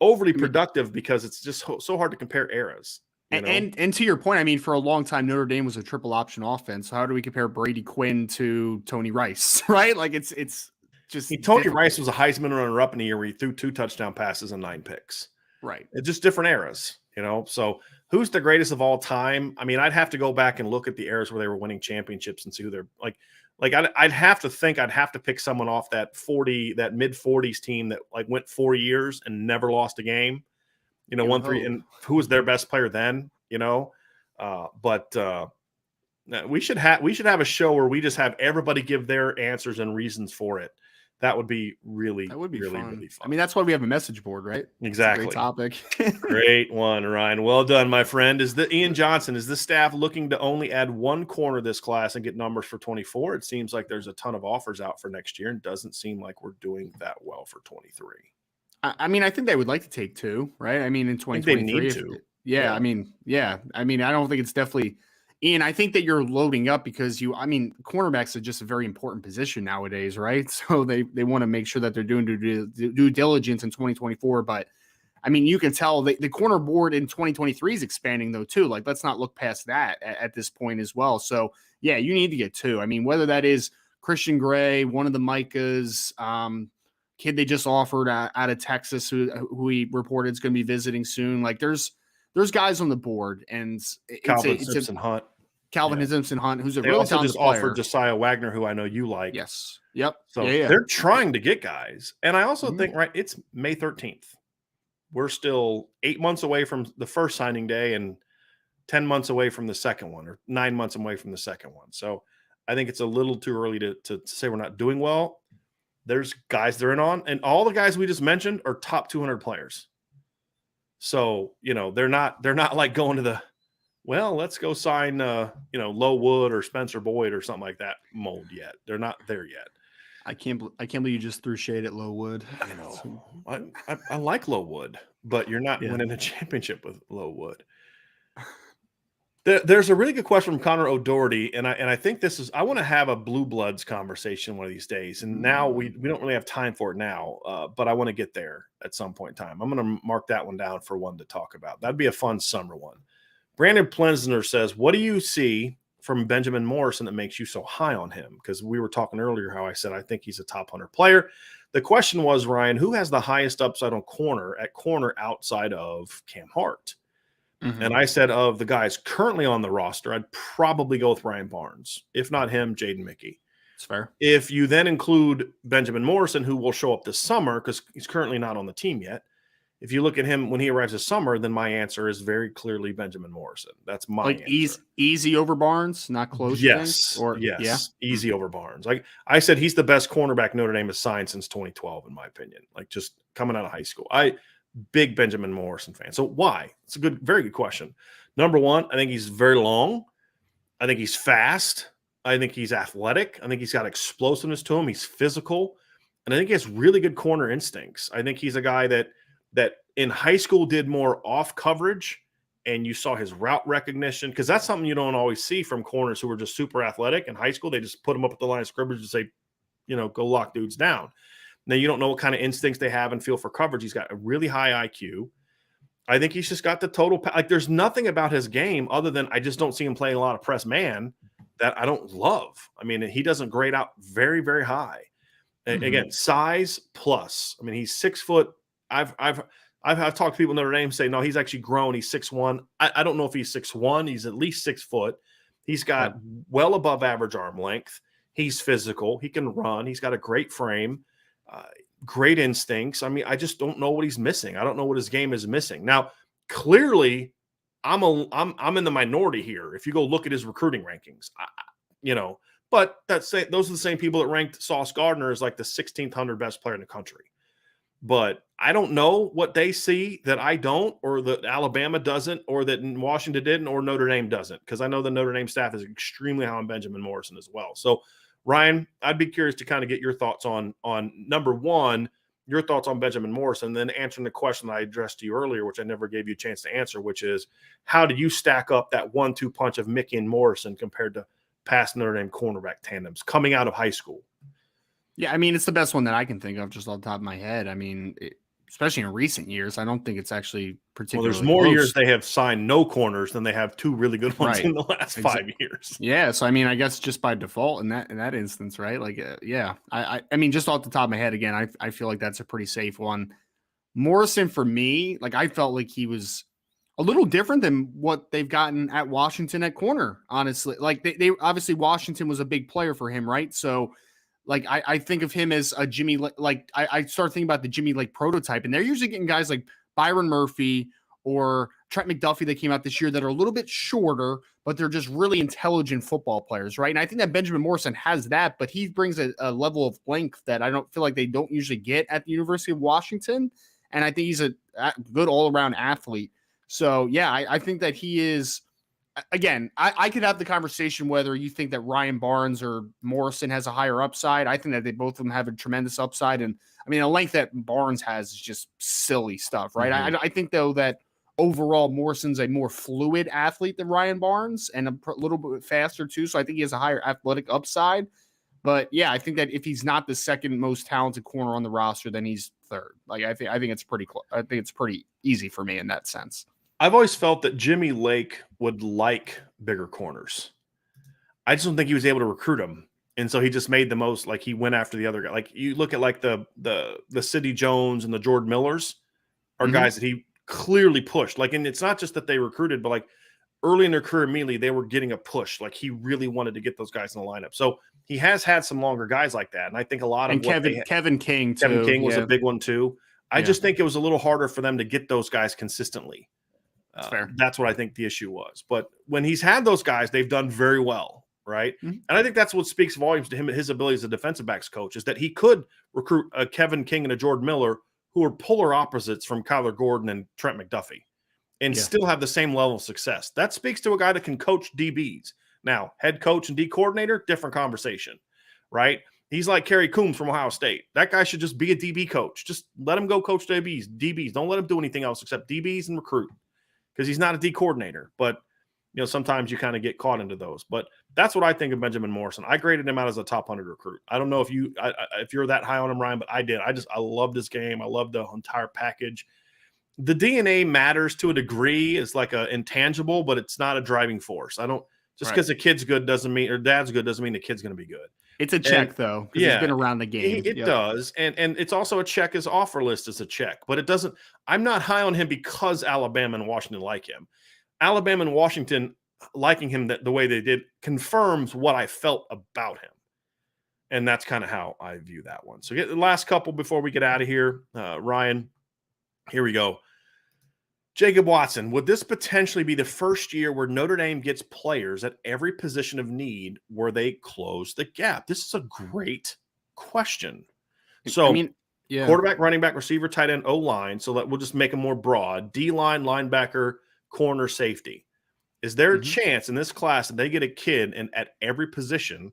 overly productive because it's just so hard to compare eras. And to your point, I mean, for a long time, Notre Dame was a triple option offense. So how do we compare Brady Quinn to Tony Rice, right? Like it's just Tony Rice was a Heisman runner-up in a year where he threw 2 touchdown passes and 9 picks. Right. It's just different eras, So who's the greatest of all time? I mean, I'd have to go back and look at the eras where they were winning championships and see who they're like. Like I'd have to pick someone off that mid-40s team that like went 4 years and never lost a game. 1-3, and who was their best player then? But we should have a show where we just have everybody give their answers and reasons for it. That would be really fun. Really fun. I mean, that's why we have a message board, right? Exactly. Great topic. Great one, Ryan. Well done, my friend. Ian Johnson, is the staff looking to only add one corner this class and get numbers for 24? It seems like there's a ton of offers out for next year and doesn't seem like we're doing that well for 23. I mean, I think they would like to take 2, right? I mean, in 2023. They need to. Yeah. I mean, I don't think it's definitely – Ian, I think that you're loading up because cornerbacks are just a very important position nowadays, right? So they want to make sure that they're doing due diligence in 2024. But I mean, you can tell the corner board in 2023 is expanding though too. Like, let's not look past that at this point as well. So yeah, you need to get 2. I mean, whether that is Christian Gray, one of the Micahs, kid they just offered out of Texas, who he reported is going to be visiting soon. Like, there's guys on the board, and Calvin Simpson-Hunt. Simpson-Hunt, who's a they really also talented just player. Offered Josiah Wagner, who I know you like. Yes. Yep. So they're trying to get guys. And I also think, it's May 13th. We're still 8 months away from the first signing day and 10 months away from the second one, or 9 months away from the second one. So I think it's a little too early to say we're not doing well. There's guys they're in on, and all the guys we just mentioned are top 200 players. So, they're not like going to well, let's go sign, Low Wood or Spencer Boyd or something like that mold yet. They're not there yet. I can't believe you just threw shade at Low Wood. I like Low Wood, but you're not Yeah. winning a championship with Low Wood. There's a really good question from Connor O'Doherty, and I think this is, I want to have a Blue Bloods conversation one of these days, and now we don't really have time for it now, but I want to get there at some point in time. I'm going to mark that one down for one to talk about. That'd be a fun summer one. Brandon Plensner says, what do you see from Benjamin Morrison that makes you so high on him? Because we were talking earlier how I said I think he's a top 100 player. The question was, Ryan, who has the highest upside on corner outside of Cam Hart? Mm-hmm. And I said, of the guys currently on the roster, I'd probably go with Ryan Barnes. If not him, Jaden Mickey. It's fair. If you then include Benjamin Morrison, who will show up this summer because he's currently not on the team yet. If you look at him when he arrives this summer, then my answer is very clearly Benjamin Morrison. That's my answer. Easy over Barnes, not close. Yes. Easy over Barnes. Like I said, he's the best cornerback Notre Dame has signed since 2012, in my opinion. Like just coming out of high school. Big Benjamin Morrison fan. So why? It's a very good question. Number one, I think he's very long. I think he's fast. I think he's athletic. I think he's got explosiveness to him. He's physical. And I think he has really good corner instincts. I think he's a guy that in high school did more off coverage, and you saw his route recognition, because that's something you don't always see from corners who are just super athletic. In high school, they just put them up at the line of scrimmage and say, go lock dudes down. Now, you don't know what kind of instincts they have and feel for coverage. He's got a really high IQ. I think he's just got the total – like there's nothing about his game other than I just don't see him playing a lot of press man that I don't love. I mean, he doesn't grade out very, very high. Mm-hmm. Again, size plus. I mean, he's 6 foot. I've talked to people in Notre Dame say, no, he's actually grown. He's 6'1". I don't know if he's 6'1". He's at least 6 foot. He's got well above average arm length. He's physical. He can run. He's got a great frame. Great instincts. I mean, I just don't know what he's missing. I don't know what his game is missing. Now, clearly, I'm in the minority here. If you go look at his recruiting rankings, but those are the same people that ranked Sauce Gardner as like the 1,600 best player in the country. But I don't know what they see that I don't, or that Alabama doesn't, or that Washington didn't, or Notre Dame doesn't, because I know the Notre Dame staff is extremely high on Benjamin Morrison as well. So, Ryan, I'd be curious to kind of get your thoughts on number one, your thoughts on Benjamin Morrison, then answering the question that I addressed to you earlier, which I never gave you a chance to answer, which is how do you stack up that 1-2 punch of Mickey and Morrison compared to past Notre Dame cornerback tandems coming out of high school? Yeah, I mean, it's the best one that I can think of just off the top of my head. I mean, especially in recent years, I don't think it's actually particularly there's more close. Years they have signed no corners than they have two really good ones in the last 5 years. Yeah, so I mean, I guess just by default in that instance, right? Like, yeah, I mean, just off the top of my head, again, I feel like that's a pretty safe one. Morrison, for me, like I felt like he was a little different than what they've gotten at Washington at corner, honestly. Like they obviously Washington was a big player for him, right? So like I think of him as a Jimmy, like I start thinking about the Jimmy Lake prototype, and they're usually getting guys like Byron Murphy or Trent McDuffie that came out this year that are a little bit shorter, but they're just really intelligent football players, right? And I think that Benjamin Morrison has that, but he brings a level of length that I don't feel like they don't usually get at the University of Washington. And I think he's a good all-around athlete. So, yeah, I think that he is, again, I could have the conversation whether you think that Ryan Barnes or Morrison has a higher upside. I think that they both of them have a tremendous upside. And, I mean, the length that Barnes has is just silly stuff, right? Mm-hmm. I think, though, that overall Morrison's a more fluid athlete than Ryan Barnes and a little bit faster, too. So I think he has a higher athletic upside. But, yeah, I think that if he's not the second most talented corner on the roster, then he's third. Like, I think it's pretty close. I think it's pretty easy for me in that sense. I've always felt that Jimmy Lake would like bigger corners. I just don't think he was able to recruit them. And so he just made the most, like he went after the other guy. Like you look at like the Sidney Jones and the Jordan Millers are guys that he clearly pushed. Like, and it's not just that they recruited, but like early in their career, immediately they were getting a push. Like he really wanted to get those guys in the lineup. So he has had some longer guys like that. And I think a lot of Kevin King, too. Kevin King was a big one too. I just think it was a little harder for them to get those guys consistently. Fair. That's what I think the issue was. But when he's had those guys, they've done very well, right? Mm-hmm. And I think that's what speaks volumes to him and his ability as a defensive backs coach is that he could recruit a Kevin King and a Jordan Miller who are polar opposites from Kyler Gordon and Trent McDuffie. and still have the same level of success. That speaks to a guy that can coach DBs. Now, head coach and D coordinator, different conversation, right? He's like Kerry Coombs from Ohio State. That guy should just be a DB coach. Just let him go coach DBs. Don't let him do anything else except DBs and recruit, because he's not a D coordinator. But sometimes you kind of get caught into those. But that's what I think of Benjamin Morrison. I graded him out as a top 100 recruit. I don't know if you're that high on him, Ryan, but I did. I loved his game. I loved the entire package. The DNA matters to a degree. It's like an intangible, but it's not a driving force. Just because the kid's good doesn't mean, or dad's good doesn't mean the kid's going to be good. It's a check, though, because he's been around the game. It does. And it's also a check. His offer list is a check. But it doesn't – I'm not high on him because Alabama and Washington like him. Alabama and Washington liking him the way they did confirms what I felt about him. And that's kind of how I view that one. So get the last couple before we get out of here. Ryan, here we go. Jacob Watson, would this potentially be the first year where Notre Dame gets players at every position of need where they close the gap? This is a great question. So, quarterback, running back, receiver, tight end, O-line. So we'll just make them more broad. D-line, linebacker, corner, safety. Is there a chance in this class that they get a kid at every position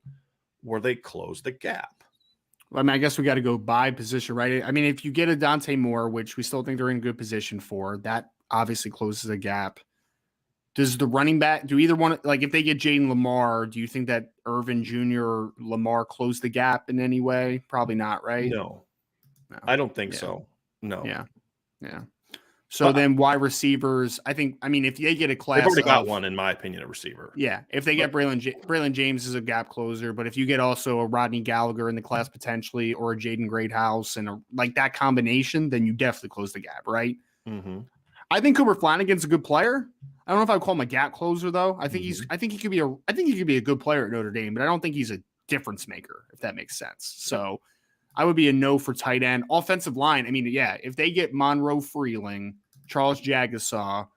where they close the gap? Well, I mean, I guess we got to go by position, right? I mean, if you get a Dante Moore, which we still think they're in a good position for, that obviously closes a gap. Does the running back, do either one, like if they get Jaden Lamar, do you think that Irvin Jr. or Lamar close the gap in any way? Probably not, right? No. I don't think so. No. Yeah. So then wide receivers, I mean, if they get a class, they've already got one, in my opinion, a receiver. Yeah. If they get Braylon James is a gap closer, but if you get also a Rodney Gallagher in the class potentially, or a Jaden Greathouse and like that combination, then you definitely close the gap, right? Mm-hmm. I think Cooper Flanagan's a good player. I don't know if I'd call him a gap closer though. I think he could be a good player at Notre Dame, but I don't think he's a difference maker, if that makes sense. So I would be a no for tight end. Offensive line, I mean, if they get Monroe Freeling, Charles Jagasaw,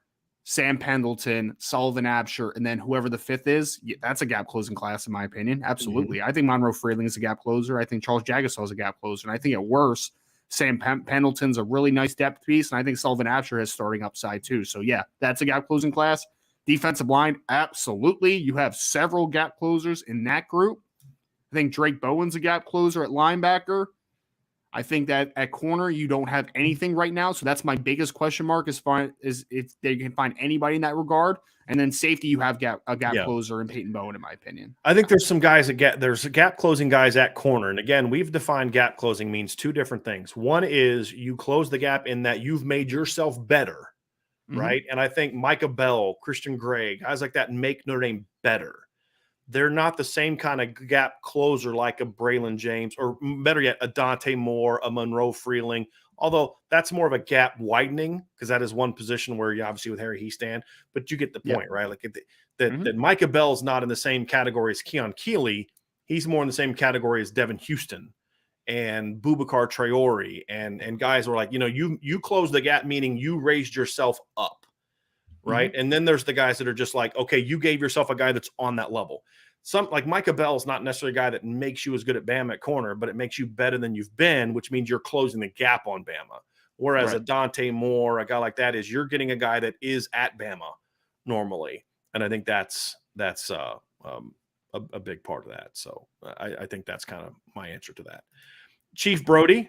Sam Pendleton, Sullivan Absher, and then whoever the fifth is, that's a gap closing class in my opinion. Absolutely. I think Monroe Freeling is a gap closer. I think Charles Jagasaw is a gap closer. And I think at worst, Sam Pendleton's a really nice depth piece, and I think Sullivan Absher has starting upside too. So, that's a gap closing class. Defensive line, absolutely. You have several gap closers in that group. I think Drake Bowen's a gap closer at linebacker. I think that at corner, you don't have anything right now. So that's my biggest question mark as far as if they can find anybody in that regard. And then safety, you have a gap closer in Peyton Bowen, in my opinion. I think there's some guys there's gap closing guys at corner. And again, we've defined gap closing means two different things. One is you close the gap in that you've made yourself better, right? And I think Micah Bell, Christian Gray, guys like that make Notre Dame better. They're not the same kind of gap closer like a Braylon James, or better yet, a Dante Moore, a Monroe Freeling, although that's more of a gap widening because that is one position where you obviously with Harry Heastand, but you get the point, right? Like that Micah Bell is not in the same category as Keon Keeley. He's more in the same category as Devin Houston and Boubacar Traore and guys were like, you close the gap, meaning you raised yourself up. Right. And then there's the guys that are just like, okay, you gave yourself a guy that's on that level. Some like Micah Bell is not necessarily a guy that makes you as good at Bama at corner, but it makes you better than you've been, which means you're closing the gap on Bama. Whereas a Dante Moore, a guy like that is you're getting a guy that is at Bama normally. And I think that's a big part of that. So I think that's kind of my answer to that. Chief Brody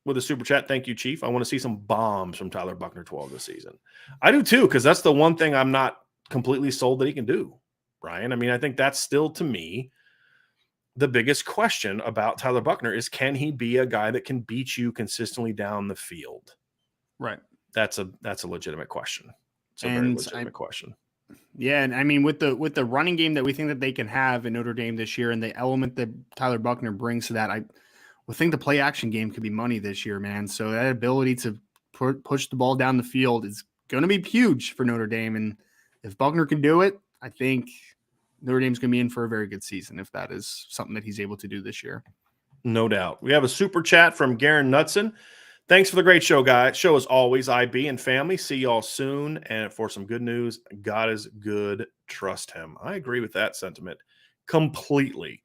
with a super chat. Thank you, Chief. I want to see some bombs from Tyler Buchner 12 this season. I do too, because that's the one thing I'm not completely sold that he can do, Brian. I mean, I think that's still, to me, the biggest question about Tyler Buchner is, can he be a guy that can beat you consistently down the field? Right. That's a legitimate question. It's a very legitimate question. Yeah, and I mean, with the running game that we think that they can have in Notre Dame this year and the element that Tyler Buchner brings to that, I think the play action game could be money this year, man. So that ability to push the ball down the field is going to be huge for Notre Dame. And if Buchner can do it, I think Notre Dame's going to be in for a very good season if that is something that he's able to do this year. No doubt. We have a super chat from Garen Knutson. Thanks for the great show, guys. Show as always, IB and family. See y'all soon. And for some good news, God is good. Trust him. I agree with that sentiment completely.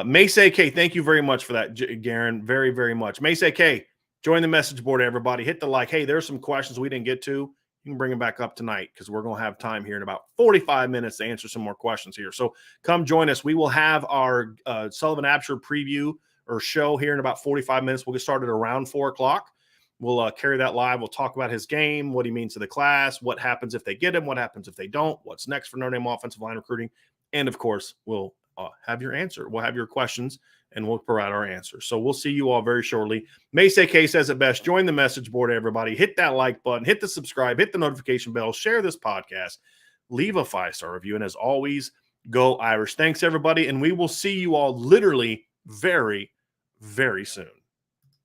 Mace K, thank you very much for that, Garen. Very, very much. Mace K, join the message board, everybody. Hit the like. Hey, there's some questions we didn't get to. you can bring him back up tonight because we're going to have time here in about 45 minutes to answer some more questions here. So come join us. We will have our Sullivan Absher preview or show here in about 45 minutes. We'll get started around 4 o'clock. We'll carry that live. We'll talk about his game, what he means to the class, what happens if they get him, what happens if they don't, what's next for Notre Dame offensive line recruiting. And, of course, we'll have your answer. We'll have your questions, and we'll provide our answers. So we'll see you all very shortly. Mace K says it best. Join the message board, everybody. Hit that like button. Hit the subscribe. Hit the notification bell. Share this podcast. Leave a 5-star review. And as always, go Irish. Thanks, everybody, and we will see you all literally very, very soon.